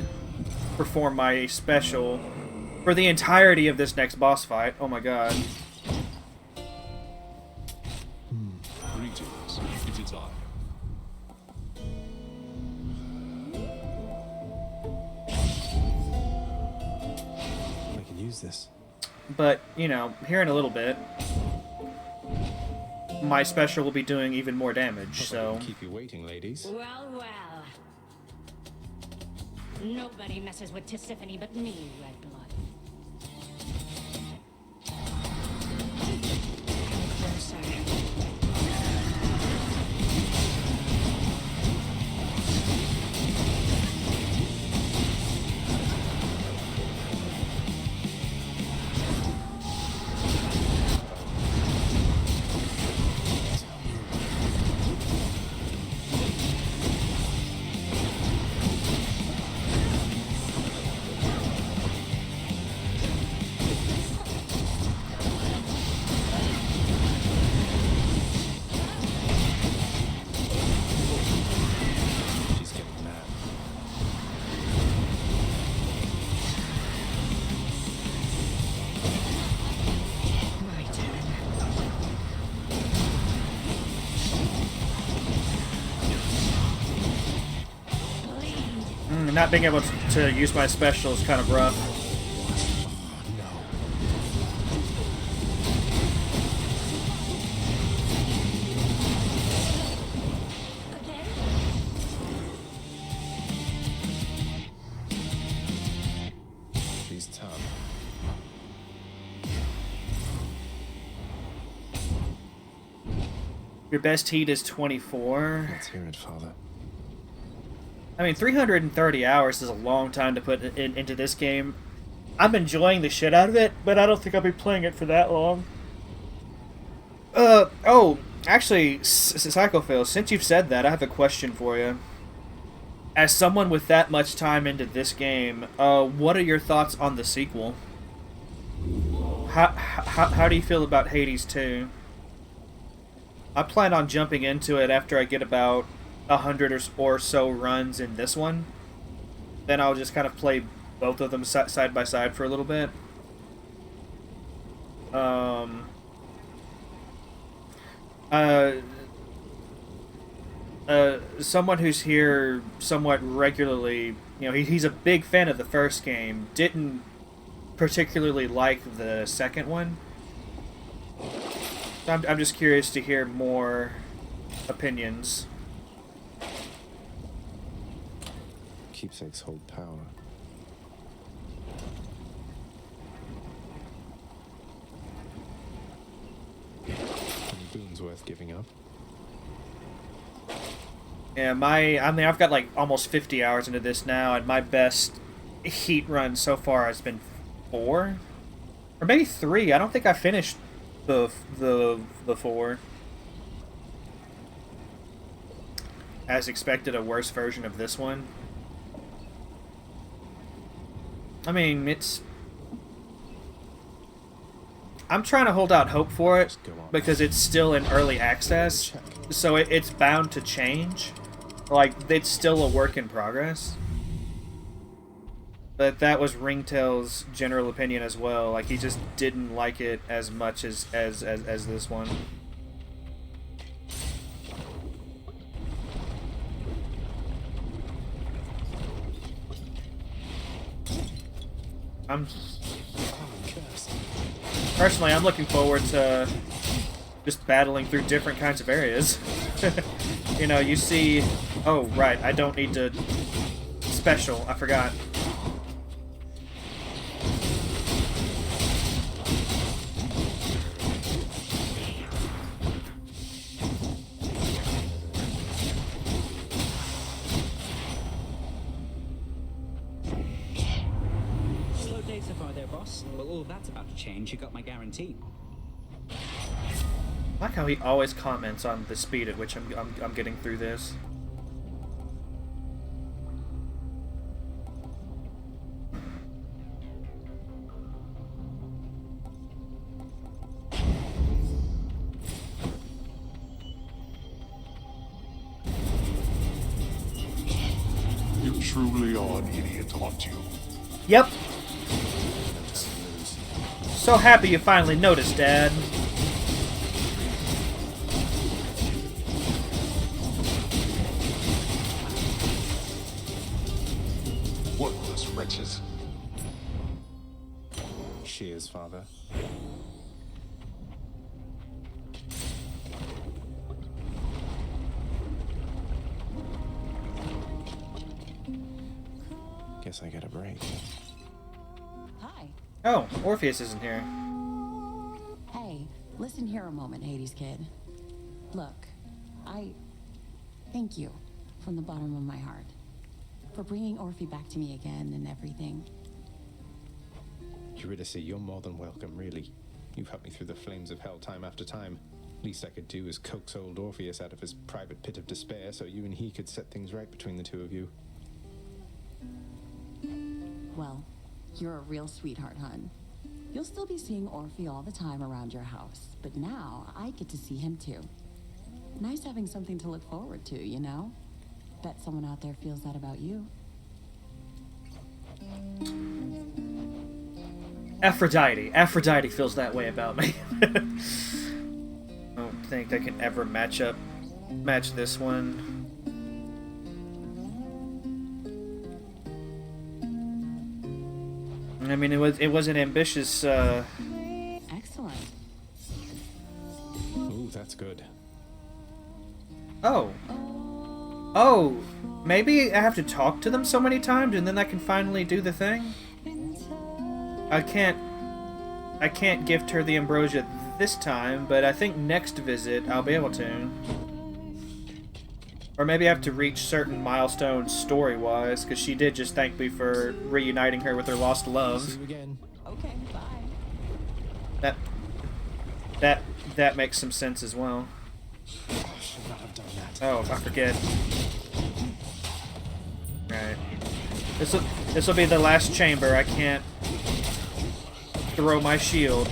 perform my special for the entirety of this next boss fight. Oh my god. Greetings, it is I. I can use this. But, you know, here in a little bit, my special will be doing even more damage, so... Keep you waiting, ladies. Well, well. Nobody messes with Tisiphone but me, Red Blood. Not being able to use my special is kind of rough. She's tough. Your best heat is 24. Let's hear it, Father. I mean, 330 hours is a long time to put into this game. I'm enjoying the shit out of it, but I don't think I'll be playing it for that long. Oh, actually, Psychophil, since you've said that, I have a question for you. As someone with that much time into this game, what are your thoughts on the sequel? How do you feel about Hades 2? I plan on jumping into it after I get about 100 or so runs in this one. Then I'll just kind of play both of them side by side for a little bit. Someone who's here somewhat regularly, you know, he's a big fan of the first game, didn't particularly like the second one. I'm just curious to hear more opinions. Keepsakes hold power. Any boons worth giving up? Yeah, I mean, I've got like almost 50 hours into this now, and my best heat run so far has been 4, or maybe 3. I don't think I finished the 4. As expected, a worse version of this one. I mean, I'm trying to hold out hope for it because it's still in early access, so it's bound to change. Like, it's still a work in progress. But that was Ringtail's general opinion as well. Like, he just didn't like it as much as this one. Personally, I'm looking forward to just battling through different kinds of areas. You know, you see... Oh, right, I don't need to... Special, I forgot. Slow day so far there, boss. Well, all that's about to change. You got my guarantee. I like how he always comments on the speed at which I'm getting through this. truly are an idiot, aren't you? Yep. So happy you finally noticed, Dad. Worthless wretches. She is, Father. Guess I get a break. Hi. Oh, Orpheus isn't here. Hey, listen here a moment, Hades kid. Look, I thank you from the bottom of my heart for bringing Orphe back to me again and everything. Eurydice, you're more than welcome, really. You've helped me through the flames of hell time after time. Least I could do is coax old Orpheus out of his private pit of despair so you and he could set things right between the two of you. Well, you're a real sweetheart, hun. You'll still be seeing Orphe all the time around your house, but now I get to see him too. Nice having something to look forward to, you know? Bet someone out there feels that about you. Aphrodite feels that way about me. I don't think I can ever match this one. I mean, it was an ambitious. Excellent. Ooh, that's good. Oh, maybe I have to talk to them so many times, and then I can finally do the thing. I can't gift her the ambrosia this time, but I think next visit I'll be able to. Or maybe I have to reach certain milestones story-wise, because she did just thank me for reuniting her with her lost love. See you again. Okay, bye. That makes some sense as well. Should not have done that. Oh, I forget. Right. This will be the last chamber. I can't throw my shield.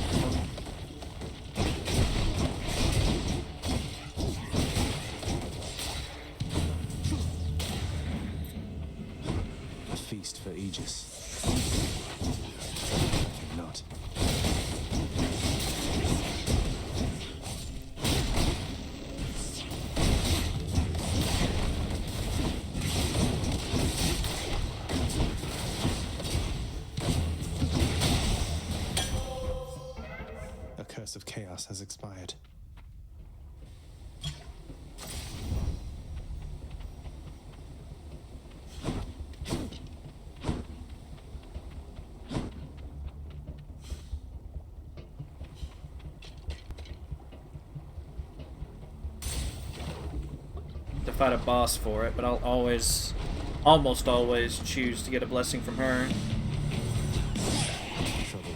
A feast for Aegis. Not. A curse of chaos has expired. To fight a boss for it, but I'll almost always choose to get a blessing from her. Trouble.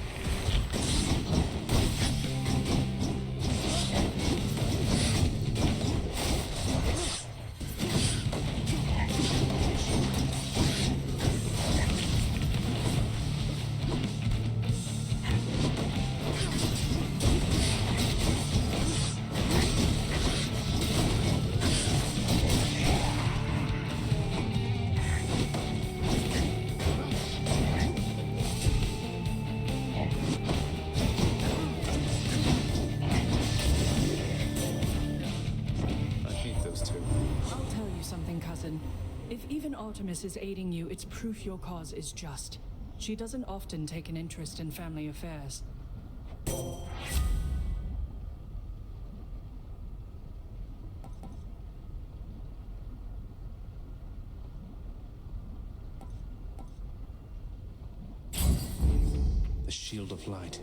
I'll tell you something, cousin. If even Artemis is aiding you, it's proof your cause is just. She doesn't often take an interest in family affairs. The shield of light.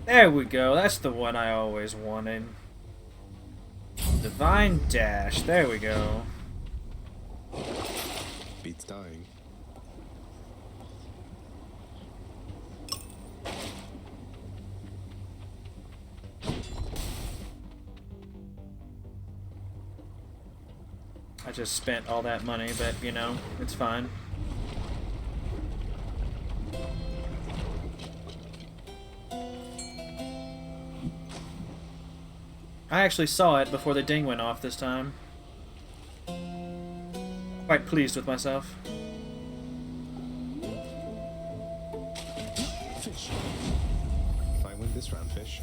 There we go. That's the one I always wanted. Divine Dash. There we go. Beats dying. I just spent all that money, but you know, it's fine. I actually saw it before the ding went off this time. Quite pleased with myself. Fish. If I win this round, fish.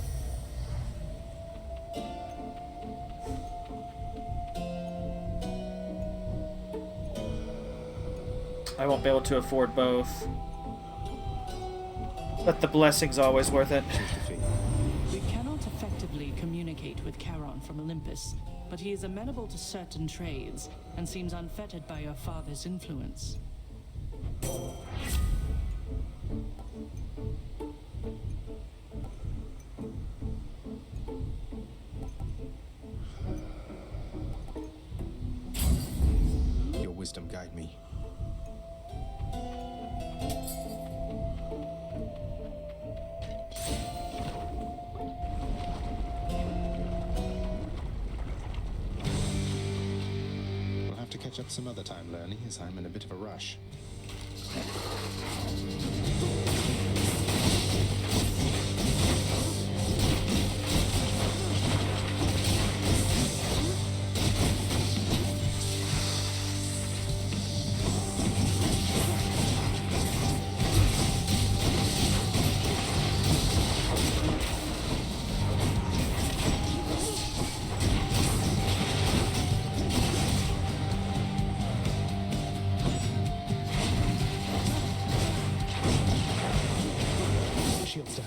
I won't be able to afford both. But the blessing's always worth it. We cannot effectively communicate with Charon from Olympus, but he is amenable to certain trades and seems unfettered by your father's influence. Your wisdom guide me. We'll have to catch up some other time, Lerny, as I'm in a bit of a rush. Shields down.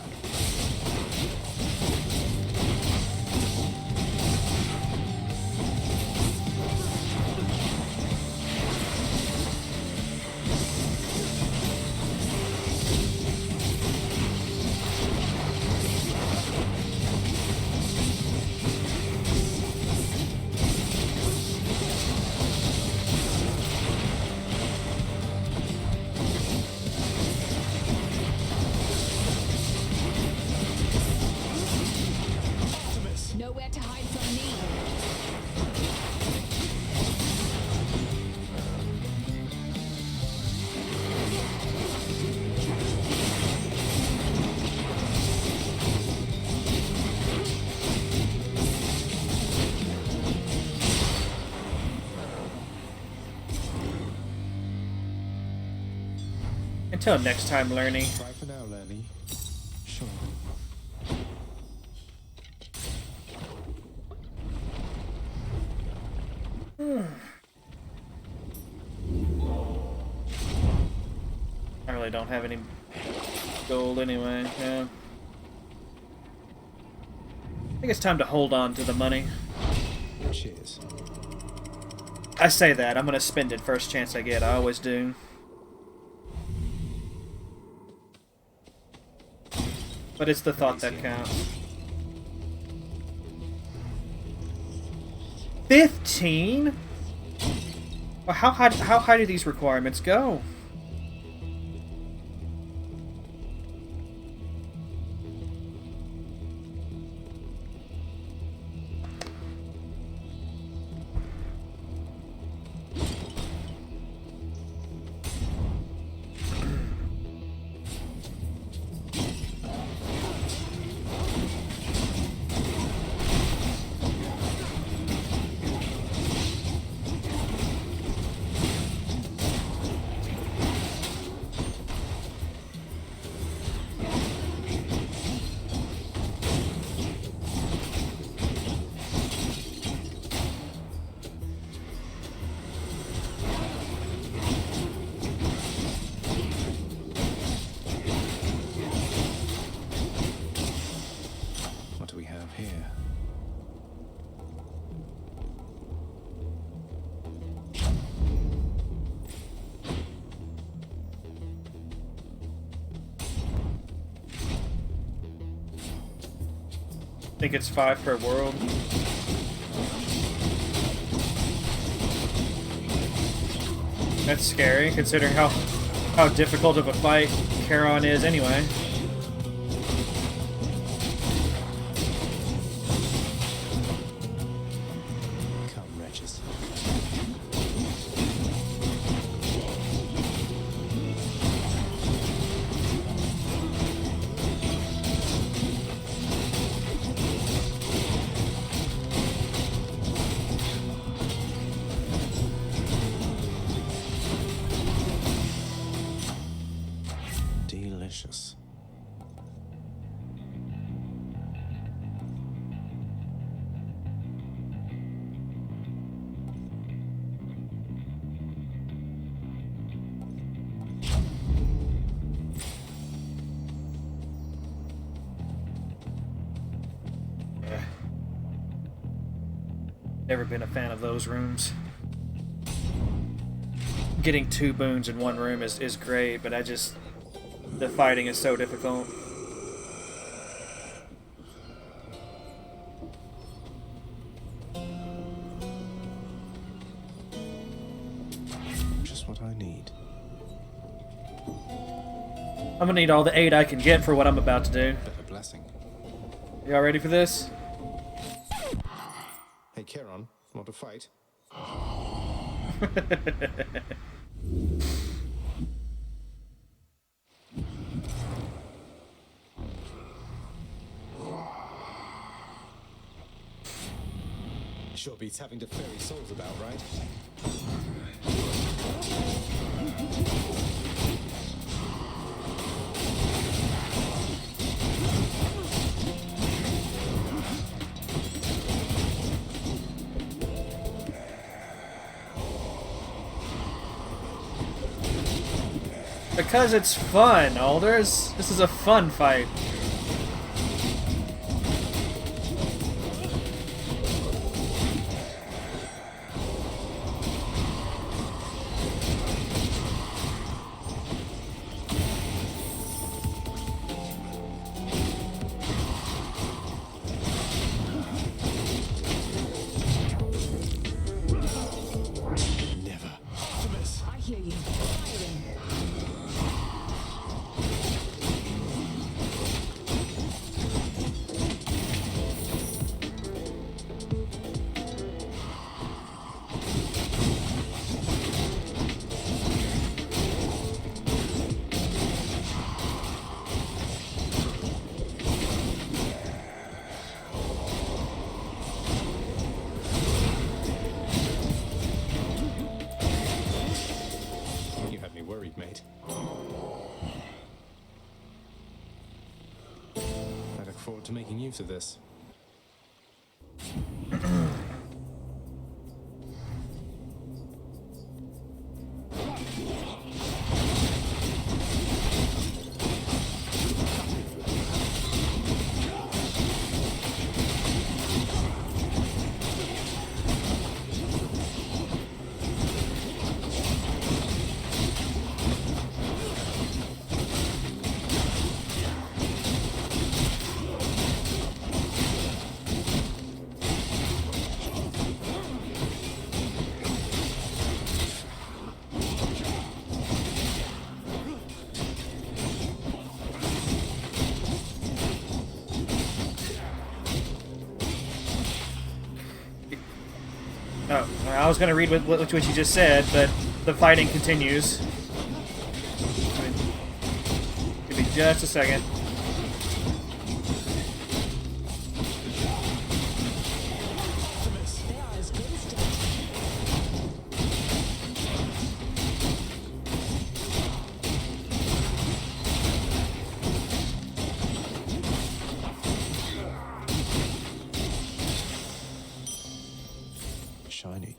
Nowhere to hide from me. Until next time, Lerny. Bye for now, Lerny. Sure. I really don't have any gold anyway, yeah. I think it's time to hold on to the money. Cheers. I say that, I'm gonna spend it first chance I get, I always do. But it's the thought that counts. 15? Well, how high do these requirements go? I think it's 5 per world. That's scary, considering how difficult of a fight Charon is anyway. Come, wretches. Delicious. Never been a fan of those rooms. Getting 2 boons in one room is great, but the fighting is so difficult. Just what I need. I'm gonna need all the aid I can get for what I'm about to do. Better blessing. Y'all ready for this? Hey, Charon, want to fight? Sure beats having to ferry souls about, right? Because it's fun, Alders. This is a fun fight. I hear you. Firing. You had me worried, mate. I look forward to making use of this. Oh, I was going to read what you just said, but the fighting continues. Give me just a second. Shiny.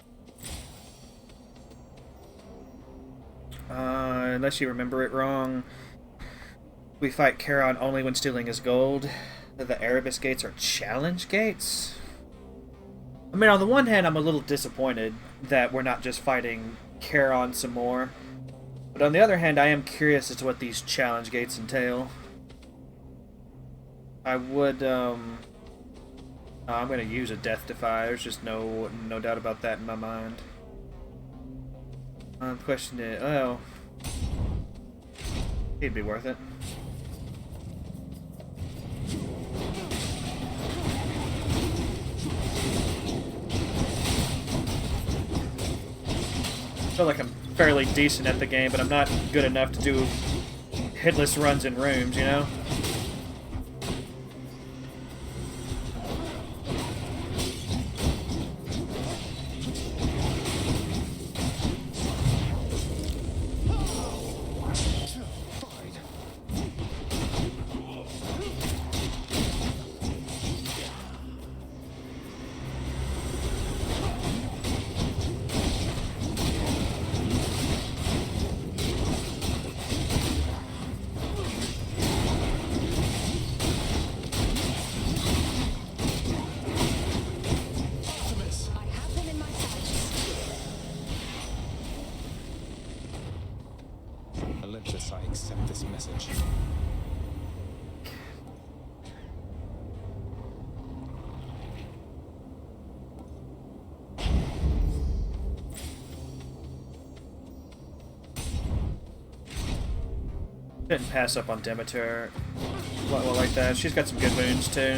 Unless you remember it wrong, we fight Charon only when stealing his gold. The Erebus gates are challenge gates? I mean, on the one hand, I'm a little disappointed that we're not just fighting Charon some more. But on the other hand, I am curious as to what these challenge gates entail. I would, I'm gonna use a Death Defy. There's just no doubt about that in my mind. Question is, well, he'd be worth it. I feel like I'm fairly decent at the game, but I'm not good enough to do hitless runs in rooms, you know? Olympus, I accept this message. Didn't pass up on Demeter. Well, like that. She's got some good wounds too.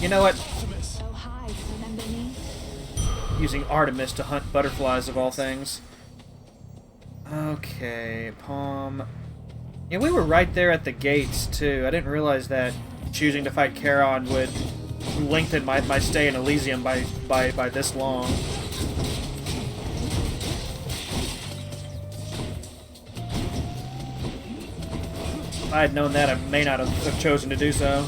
You know what? Using Artemis to hunt butterflies of all things. Okay, Palm. Yeah, we were right there at the gates too. I didn't realize that choosing to fight Charon would lengthen my stay in Elysium by this long. If I had known that, I may not have chosen to do so.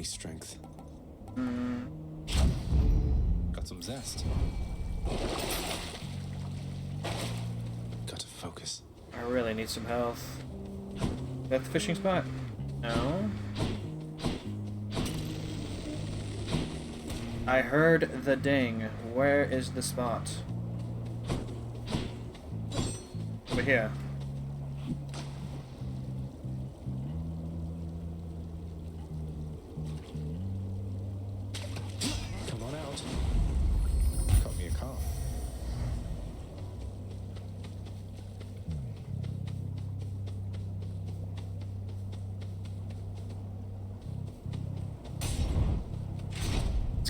Strength. Got some zest. Got to focus. I really need some health. Is that the fishing spot? No. I heard the ding. Where is the spot? Over here.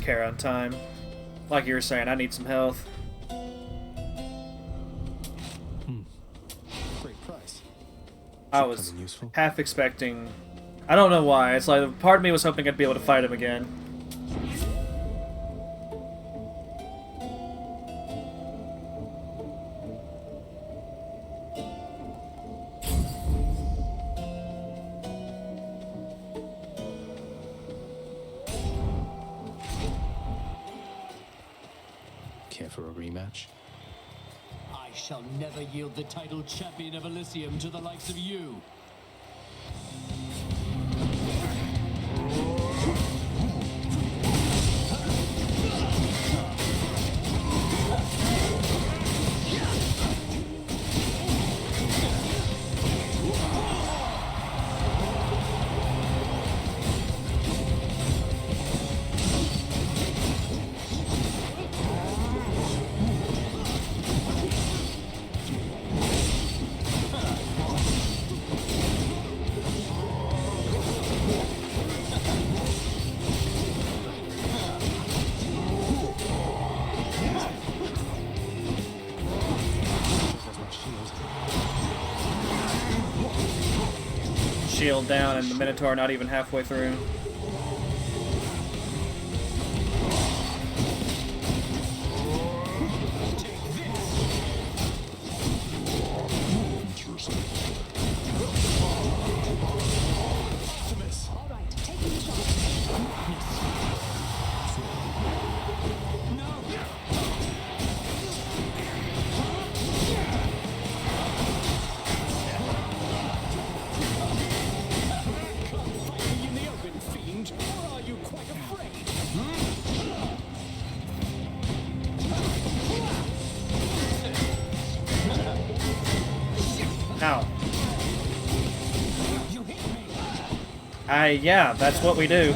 Charon time. Like you were saying, I need some health. Great price. I was half expecting... I don't know why. It's like part of me was hoping I'd be able to fight him again. Care for a rematch? I shall never yield the title champion of Elysium to the likes of you. Shield down and the Minotaur not even halfway through. Yeah, that's what we do.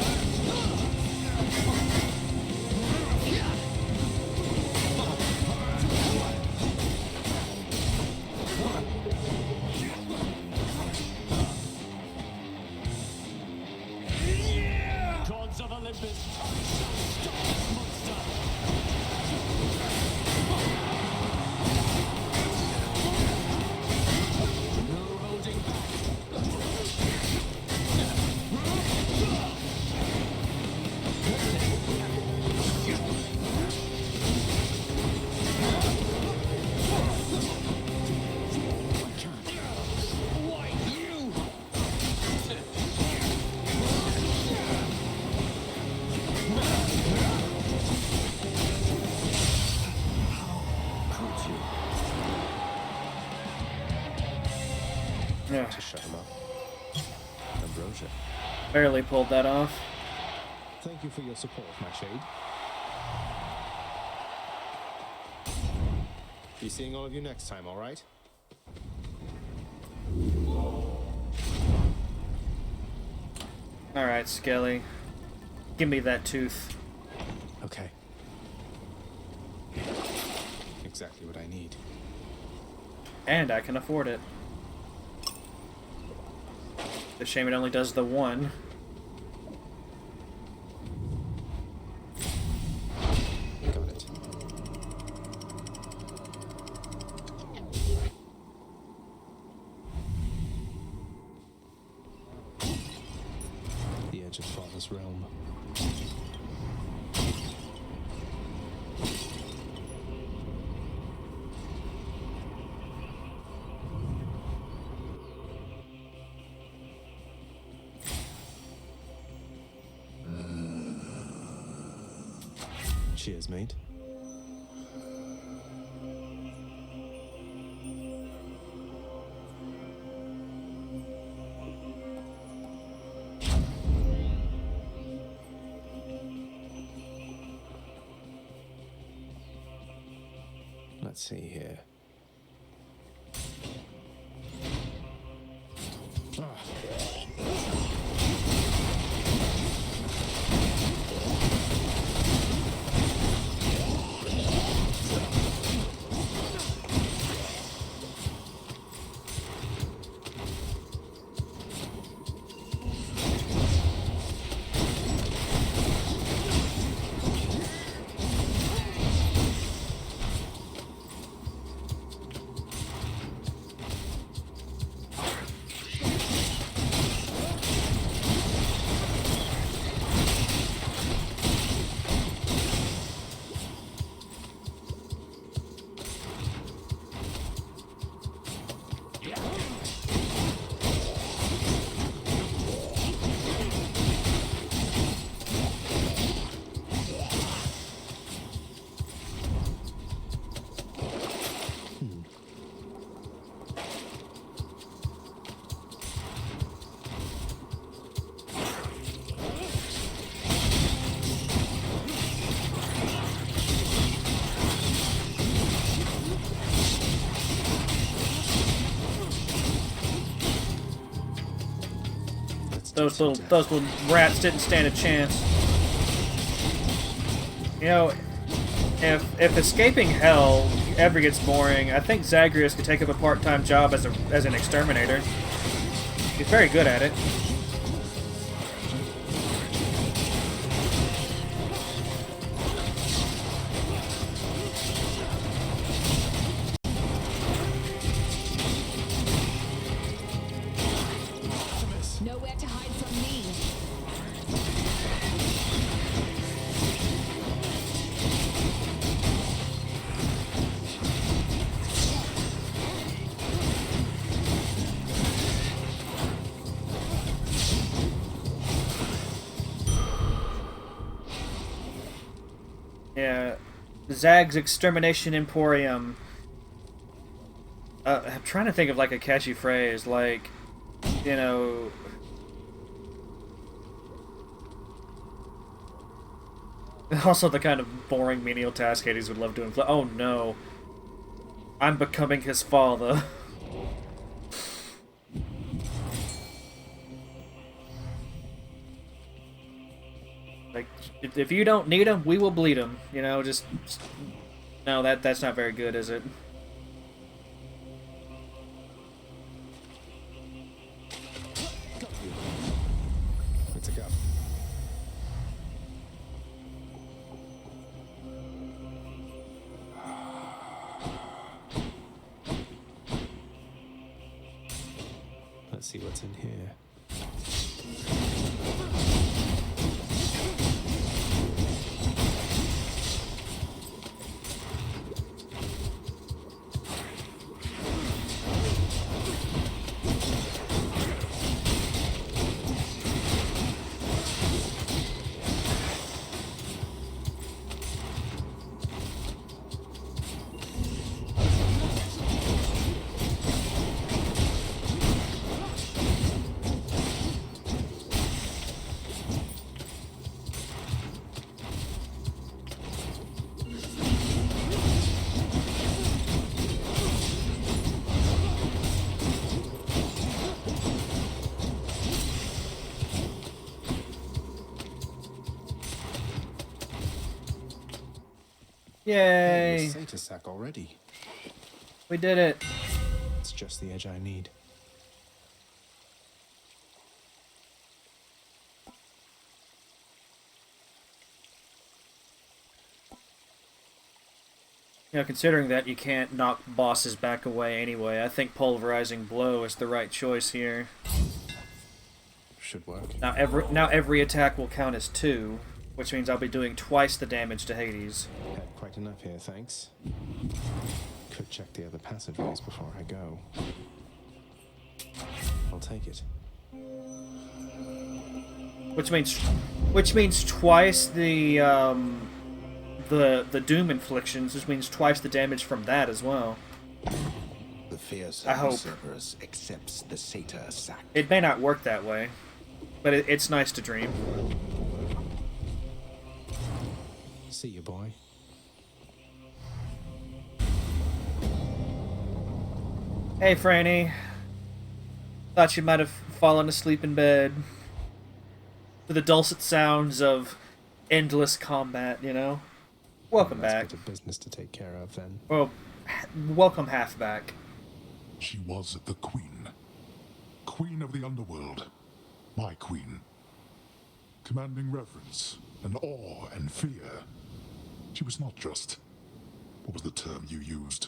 Gods of Olympus, stop this monster! No holding back. To shut him up. Ambrosia. Barely pulled that off. Thank you for your support, my shade. Be seeing all of you next time, all right? All right, Skelly. Give me that tooth. Okay. Exactly what I need. And I can afford it. The shame it only does the one. Got it. The edge of Father's realm. Cheers, mate. Let's see here. those little rats didn't stand a chance. You know, if escaping hell ever gets boring, I think Zagreus could take up a part-time job as an exterminator. He's very good at it. Nowhere to hide from me. Yeah, Zag's Extermination Emporium. I'm trying to think of like a catchy phrase, like, you know. Also, the kind of boring menial task Hades would love doing. Oh no, I'm becoming his father. Like, if you don't need him, we will bleed him. You know, just no. That's not very good, is it? It's a go. Let's see what's in here. Yay! Satyr sack already. We did it. It's just the edge I need. You know, considering that you can't knock bosses back away anyway, I think Pulverizing Blow is the right choice here. Should work. Now every attack will count as 2, which means I'll be doing twice the damage to Hades. Had quite enough here, thanks. Could check the other passageways before I go. I'll take it. Which means twice the doom inflictions, which means twice the damage from that as well. The fierce I hope. Cerberus accepts the satyr sack. It may not work that way, but it's nice to dream. See you, boy. Hey, Franny. Thought you might have fallen asleep in bed. To the dulcet sounds of endless combat, you know? Welcome back. Bit of business to take care of, then. Well, welcome halfback. She was the queen. Queen of the underworld. My queen. Commanding reverence and awe and fear. She was not just... what was the term you used?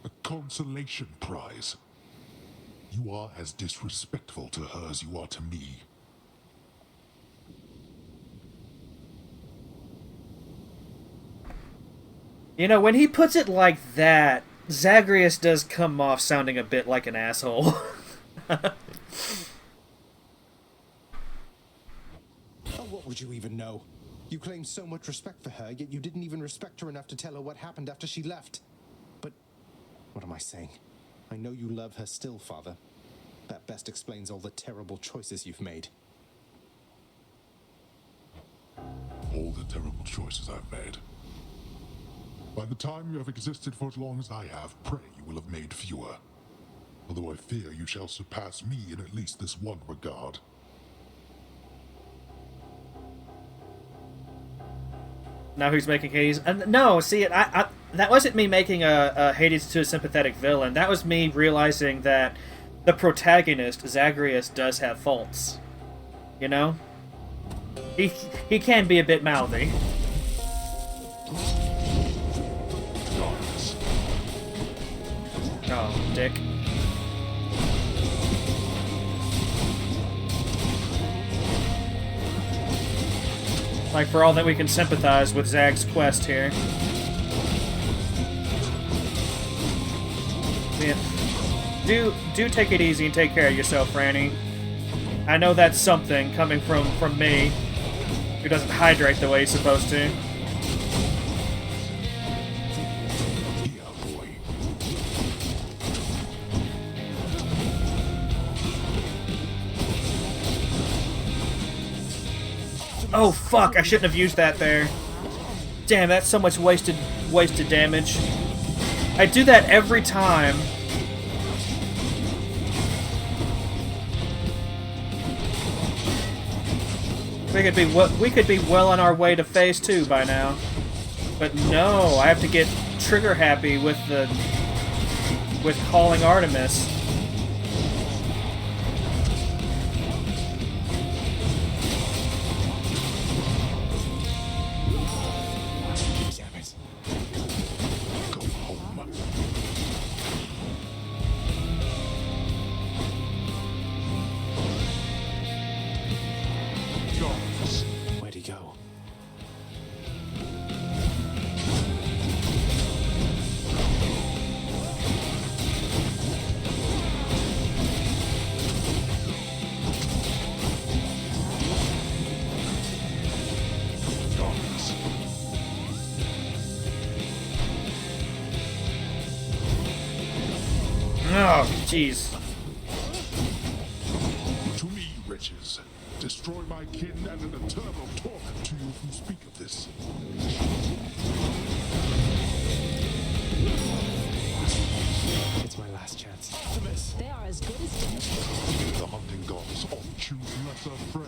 A consolation prize. You are as disrespectful to her as you are to me. You know, when he puts it like that, Zagreus does come off sounding a bit like an asshole. Oh, what would you even know? You claim so much respect for her, yet you didn't even respect her enough to tell her what happened after she left. But what am I saying? I know you love her still, Father. That best explains all the terrible choices you've made. All the terrible choices I've made. By the time you have existed for as long as I have, pray you will have made fewer. Although I fear you shall surpass me in at least this one regard. Now who's making Hades? No, see, that wasn't me making a Hades to a sympathetic villain. That was me realizing that the protagonist, Zagreus, does have faults. You know? He can be a bit mouthy. Oh, dick. Like, for all that we can sympathize with Zag's quest here. Yeah. Do take it easy and take care of yourself, Franny. I know that's something coming from me, who doesn't hydrate the way he's supposed to. Oh fuck, I shouldn't have used that there. Damn, that's so much wasted damage. I do that every time. We could be well on our way to phase 2 by now. But no, I have to get trigger happy with calling Artemis. Where'd he go? Oh, jeez. To me, wretches, destroy my kin and an eternal torment to you who speak of this. It's my last chance. They are as good as dead. The hunting gods all choose lesser prey.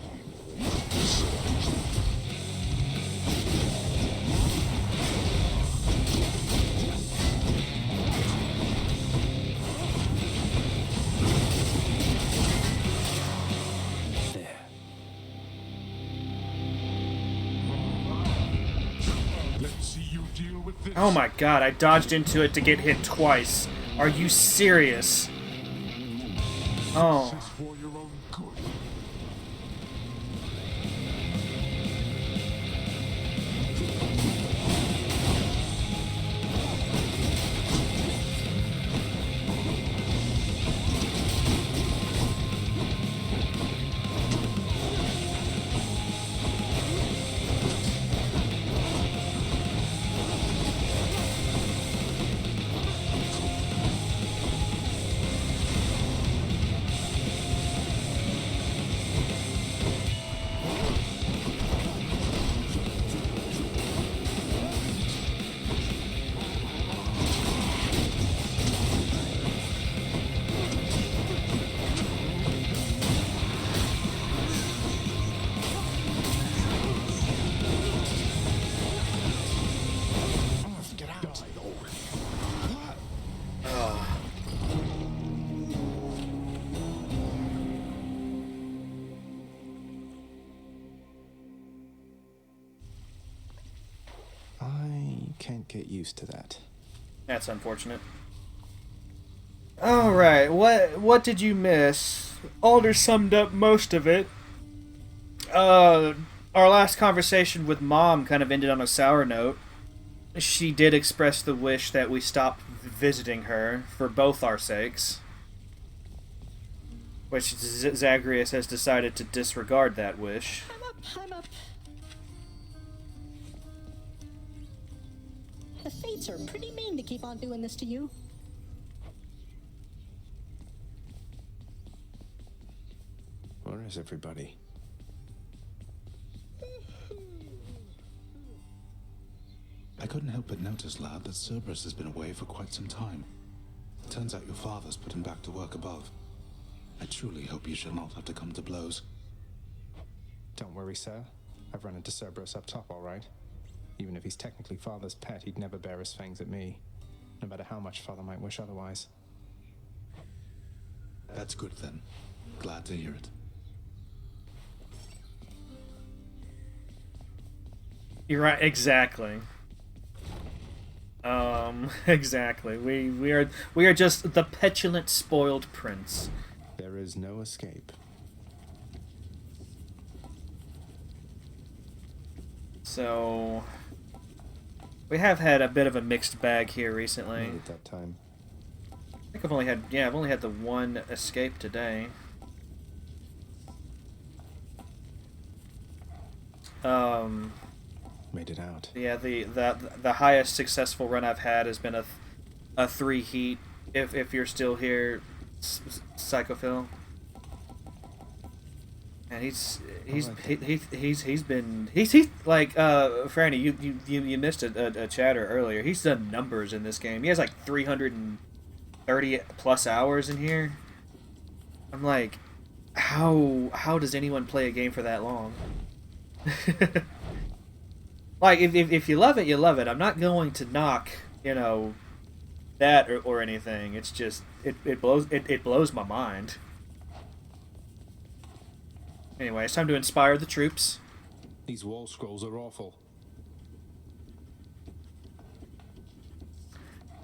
Let's see you deal with this. Oh my god, I dodged into it to get hit twice. Are you serious? Oh. This is for your own good. I can't get used to that. That's unfortunate. Alright, what did you miss? Alder summed up most of it. Our last conversation with Mom kind of ended on a sour note. She did express the wish that we stop visiting her for both our sakes. Which Zagreus has decided to disregard that wish. I'm up. The fates are pretty mean to keep on doing this to you. Where is everybody? I couldn't help but notice, lad, that Cerberus has been away for quite some time. Turns out your father's put him back to work above. I truly hope you shall not have to come to blows. Don't worry, sir. I've run into Cerberus up top, all right. Even if he's technically Father's pet, he'd never bear his fangs at me, no matter how much Father might wish otherwise. That's good then. Glad to hear it. You're right, exactly. Exactly. We are just the petulant, spoiled prince. There is no escape. So we have had a bit of a mixed bag here recently. Made it that time. I think I've only had the one escape today. Made it out. Yeah, the highest successful run I've had has been a 3 heat. If you're still here, Psychophil. And he's been like Franny, you missed a chatter earlier. He's done numbers in this game. He has like 330 plus hours in here. I'm like, how does anyone play a game for that long? Like, if you love it, you love it. I'm not going to knock, that or anything. It's just it blows my mind. Anyway, it's time to inspire the troops. These wall scrolls are awful.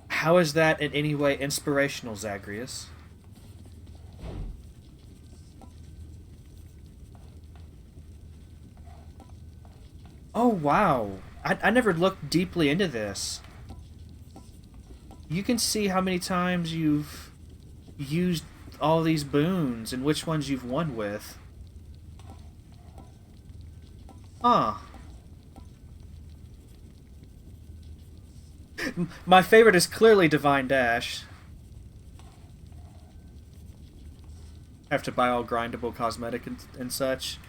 How is that in any way inspirational, Zagreus? Oh, wow. I never looked deeply into this. You can see how many times you've used all these boons and which ones you've won with. Huh. My favorite is clearly Divine Dash. Have to buy all grindable cosmetic and such.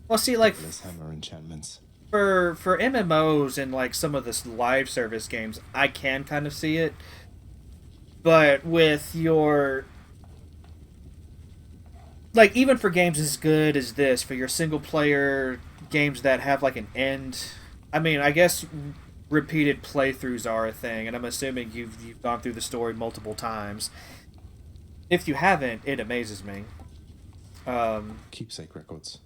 Well, see, like, hammer enchantments. For MMOs and like some of this live service games, I can kind of see it. But with your, like, even for games as good as this, for your single player games that have like an end, I mean, I guess repeated playthroughs are a thing, and I'm assuming you've gone through the story multiple times. If you haven't, it amazes me. Keepsake records.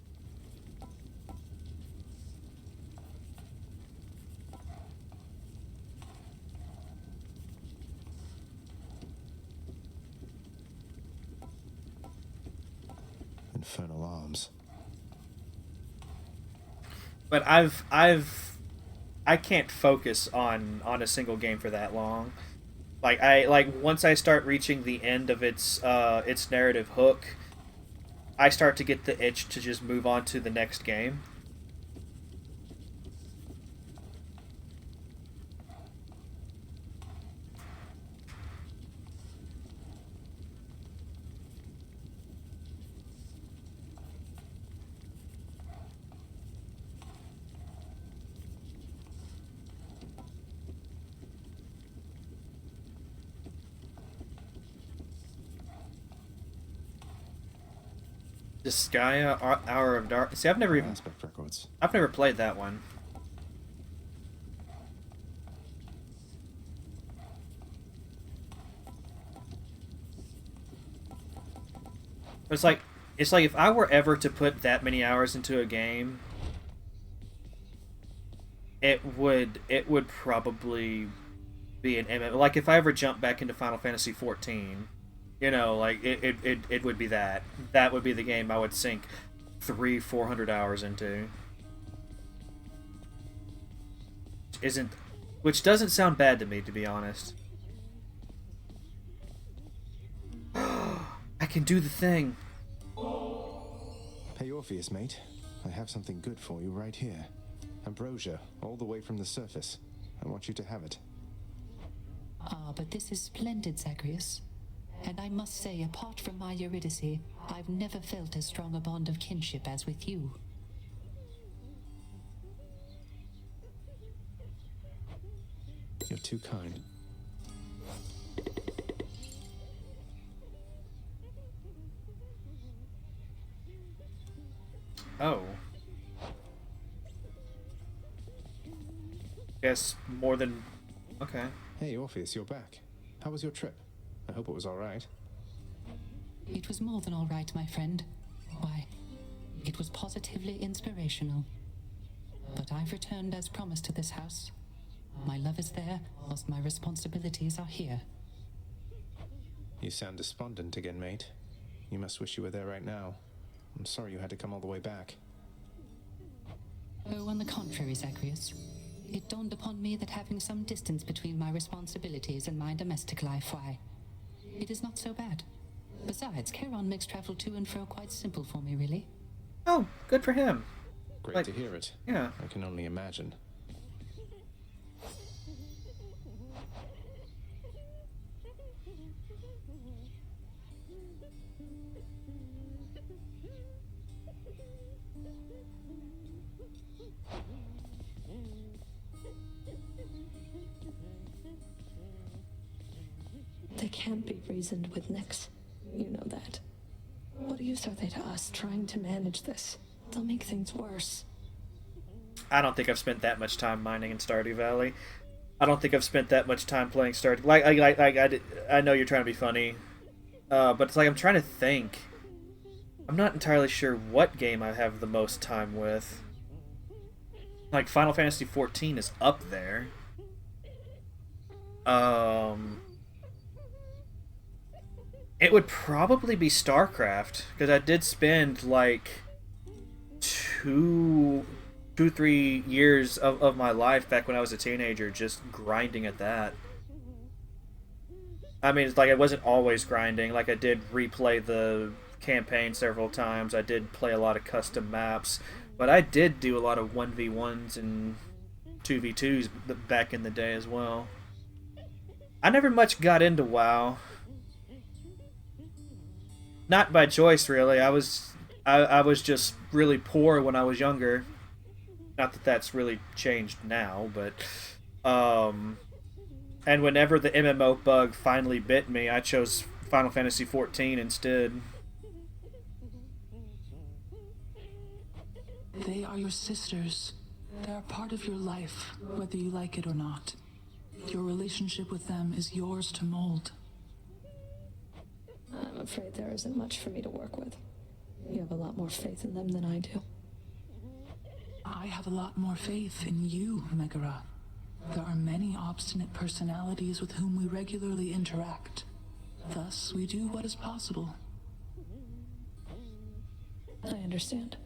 Infernal arms. But I can't focus on a single game for that long. Like once I start reaching the end of its narrative hook, I start to get the itch to just move on to the next game. Disgaea, Hour of Dark. See, I've never played that one. It's like if I were ever to put that many hours into a game, it would probably be an MMO. Like if I ever jump back into Final Fantasy 14. Like it would be that. That would be the game I would sink 300-400 hours into. Which doesn't sound bad to me, to be honest. I can do the thing. Hey Orpheus, mate. I have something good for you right here. Ambrosia, all the way from the surface. I want you to have it. Ah, but this is splendid, Zagreus. And I must say, apart from my Eurydice, I've never felt as strong a bond of kinship as with you. You're too kind. Oh. Guess more than... Okay. Hey, Orpheus, you're back. How was your trip? I hope it was alright. It was more than all right, my friend. Why, it was positively inspirational. But I've returned as promised to this house. My love is there, whilst my responsibilities are here. You sound despondent again, mate. You must wish you were there right now. I'm sorry you had to come all the way back. Oh, on the contrary, Zagreus. It dawned upon me that having some distance between my responsibilities and my domestic life, why, it is not so bad. Besides, Charon makes travel to and fro quite simple for me, really. Oh, good for him. Great to hear it. Yeah. I can only imagine. They can't be reasoned with, Nyx. You know that. What use are they to us trying to manage this? They'll make things worse. I don't think I've spent that much time mining in Stardew Valley. I don't think I've spent that much time playing Stardew. I know you're trying to be funny, but it's like I'm trying to think. I'm not entirely sure what game I have the most time with. Like Final Fantasy XIV is up there. It would probably be StarCraft, because I did spend like 3 years of my life back when I was a teenager just grinding at that. I mean, it's like I wasn't always grinding. Like I did replay the campaign several times. I did play a lot of custom maps, but I did do a lot of 1v1s and 2v2s back in the day as well. I never much got into WoW. Not by choice, really. I was just really poor when I was younger. Not that that's really changed now, but and whenever the MMO bug finally bit me, I chose Final Fantasy XIV instead. They are your sisters. They are part of your life, whether you like it or not. Your relationship with them is yours to mold. I'm afraid there isn't much for me to work with. You have a lot more faith in them than I do. I have a lot more faith in you, Megara. There are many obstinate personalities with whom we regularly interact. Thus, we do what is possible. I understand.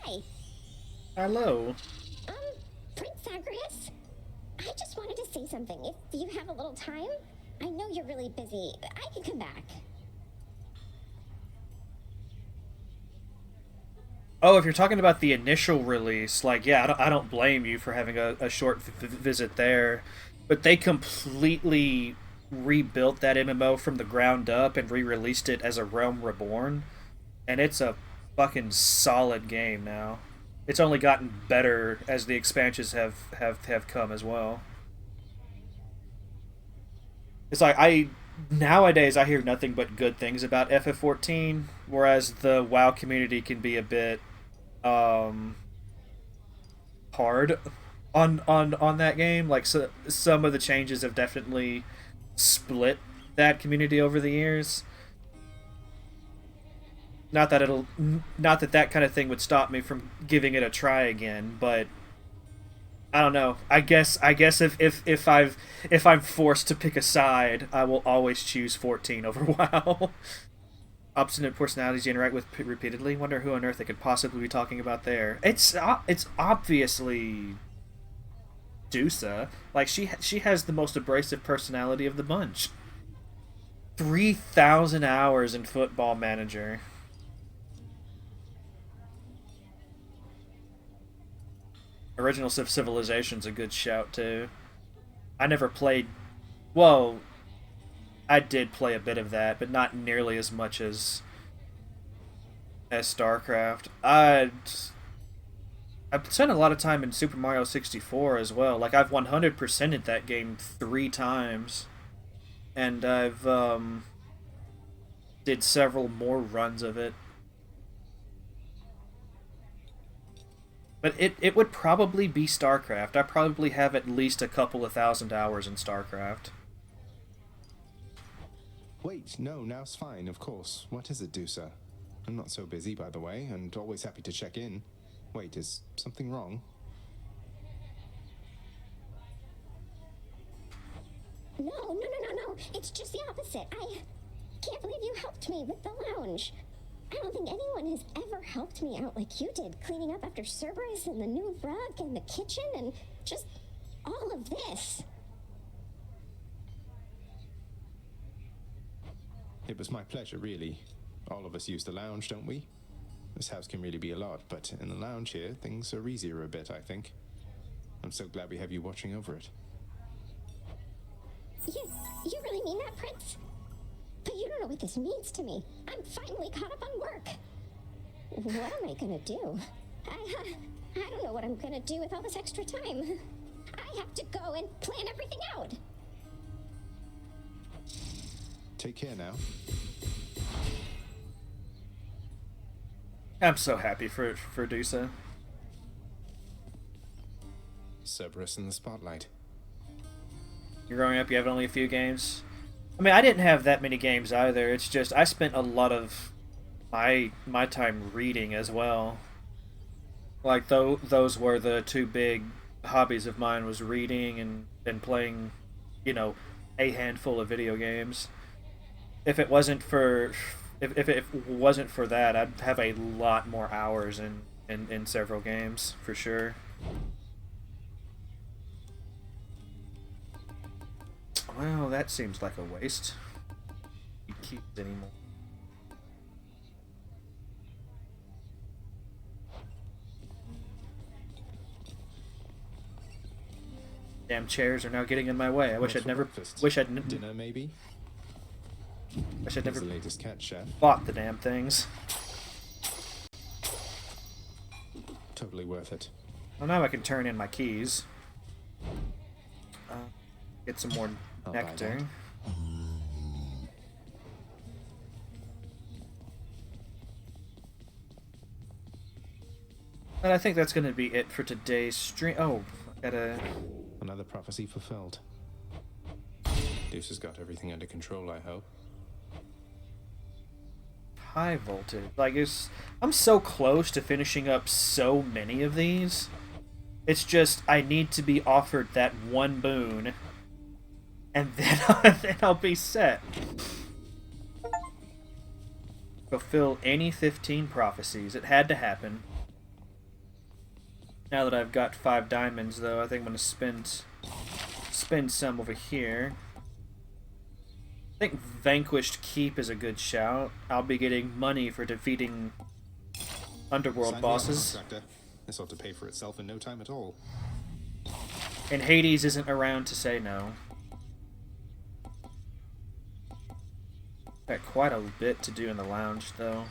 Hi. Hello. Prince Zagreus? I just wanted to say something. If you have a little time, I know you're really busy. I can come back. Oh, if you're talking about the initial release, like, yeah, I don't blame you for having a short visit there. But they completely rebuilt that MMO from the ground up and re-released it as a Realm Reborn. And it's a fucking solid game now. It's only gotten better as the expansions have come as well. It's like nowadays I hear nothing but good things about FF14, whereas the WoW community can be a bit hard on that game. Like some of the changes have definitely split that community over the years. Not that that kind of thing would stop me from giving it a try again, but I don't know. I guess if I'm forced to pick a side, I will always choose 14 over WoW. Obstinate personalities you interact with repeatedly. Wonder who on earth they could possibly be talking about there. It's obviously Dusa. Like she has the most abrasive personality of the bunch. 3,000 hours in Football Manager. Original Civilization's a good shout, too. I never played... Well, I did play a bit of that, but not nearly as much as StarCraft. I've spent a lot of time in Super Mario 64 as well. Like, I've 100%ed that game 3 times. And I've, did several more runs of it. But it would probably be StarCraft. I probably have at least a couple of 1,000 hours in StarCraft. Wait, no, now's fine, of course. What is it, Dusa? I'm not so busy, by the way, and always happy to check in. Wait, is something wrong? No. It's just the opposite. I can't believe you helped me with the lounge. I don't think anyone has ever helped me out like you did, cleaning up after Cerberus and the new rug and the kitchen and just all of this. It was my pleasure, really. All of us use the lounge, don't we? This house can really be a lot, but in the lounge here, things are easier a bit, I think. I'm so glad we have you watching over it. You really mean that, Prince? But you don't know what this means to me. I'm finally caught up on work. What am I gonna do? I don't know what I'm gonna do with all this extra time. I have to go and plan everything out. Take care now. I'm so happy for Dusa. Cerberus in the spotlight. You're growing up, you have only a few games. I mean, I didn't have that many games either. It's just I spent a lot of my time reading as well. Like those were the two big hobbies of mine, was reading and playing, you know, a handful of video games. If it wasn't for that, I'd have a lot more hours in several games for sure. Well, that seems like a waste. You keep it anymore. Damn chairs are now getting in my way. I wish I'd never. Dinner, maybe. Wish I'd never the latest cat chef. bought the damn things. Totally worth it. Well, now I can turn in my keys. Get some more nectar. But I think that's going to be it for today's stream. Oh, I gotta... Another prophecy fulfilled. Deuce has got everything under control, I hope. High voltage. Like, I'm so close to finishing up so many of these. It's just, I need to be offered that one boon. And then I'll be set. Fulfill any 15 prophecies. It had to happen. Now that I've got 5 diamonds, though, I think I'm going to spend some over here. I think Vanquished Keep is a good shout. I'll be getting money for defeating underworld bosses. This ought to pay for itself in no time at all. And Hades isn't around to say no. Got quite a bit to do in the lounge, though.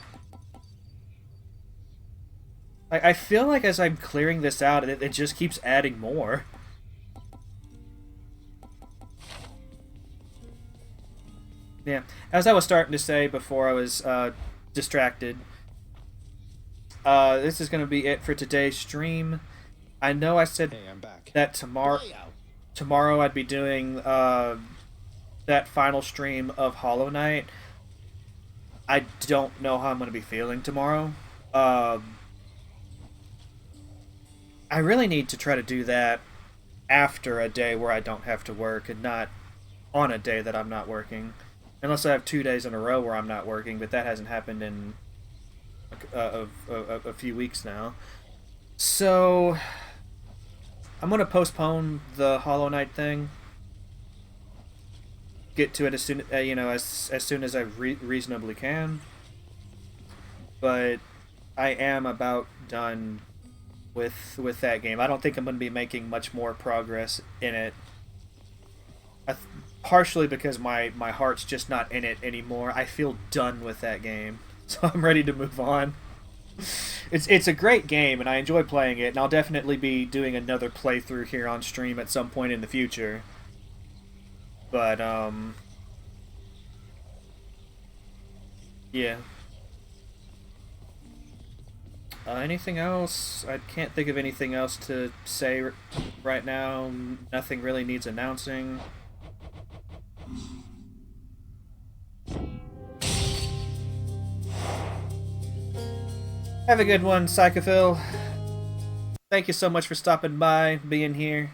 I feel like as I'm clearing this out, it just keeps adding more. Yeah, as I was starting to say before I was distracted, this is going to be it for today's stream. I know I said that tomorrow I'd be doing that final stream of Hollow Knight. I don't know how I'm going to be feeling tomorrow. I really need to try to do that after a day where I don't have to work and not on a day that I'm not working. Unless I have 2 days in a row where I'm not working, but that hasn't happened in a few weeks now. So I'm going to postpone the Hollow Knight thing. Get to it as soon, as soon as I reasonably can. But I am about done with that game. I don't think I'm going to be making much more progress in it. Partially because my heart's just not in it anymore. I feel done with that game, so I'm ready to move on. It's a great game, and I enjoy playing it, and I'll definitely be doing another playthrough here on stream at some point in the future. But, yeah. Anything else? I can't think of anything else to say right now. Nothing really needs announcing. Have a good one, Psychophil. Thank you so much for stopping by, being here.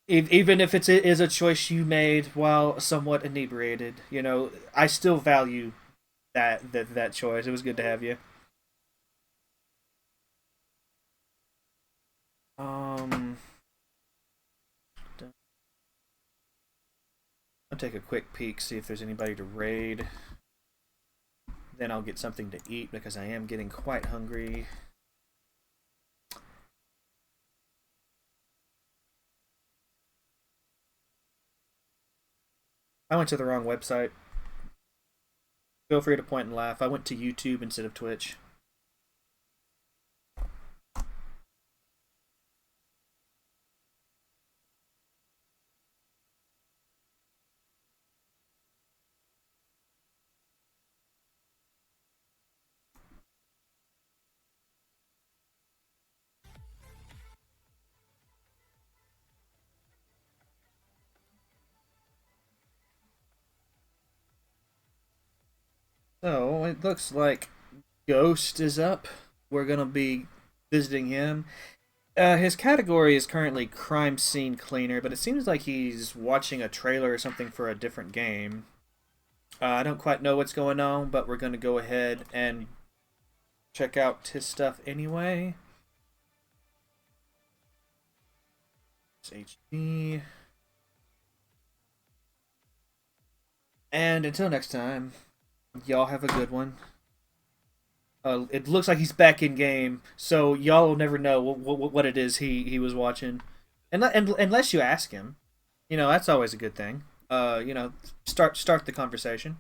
Even if it is a choice you made while somewhat inebriated, you know, I still value that choice. It was good to have you. I'll take a quick peek, see if there's anybody to raid. Then I'll get something to eat because I am getting quite hungry. I went to the wrong website. Feel free to point and laugh. I went to YouTube instead of Twitch. So, it looks like Ghost is up. We're going to be visiting him. His category is currently crime scene cleaner, but it seems like he's watching a trailer or something for a different game. I don't quite know what's going on, but we're going to go ahead and check out his stuff anyway. It's HD. And until next time, y'all have a good one. It looks like he's back in game, so y'all will never know what it is he was watching, unless you ask him. You know, that's always a good thing. You know, start the conversation.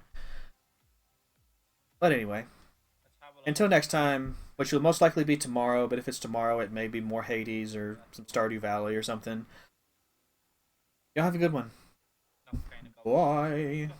But anyway, until next time, which will most likely be tomorrow. But if it's tomorrow, it may be more Hades or some Stardew Valley or something. Y'all have a good one. Bye.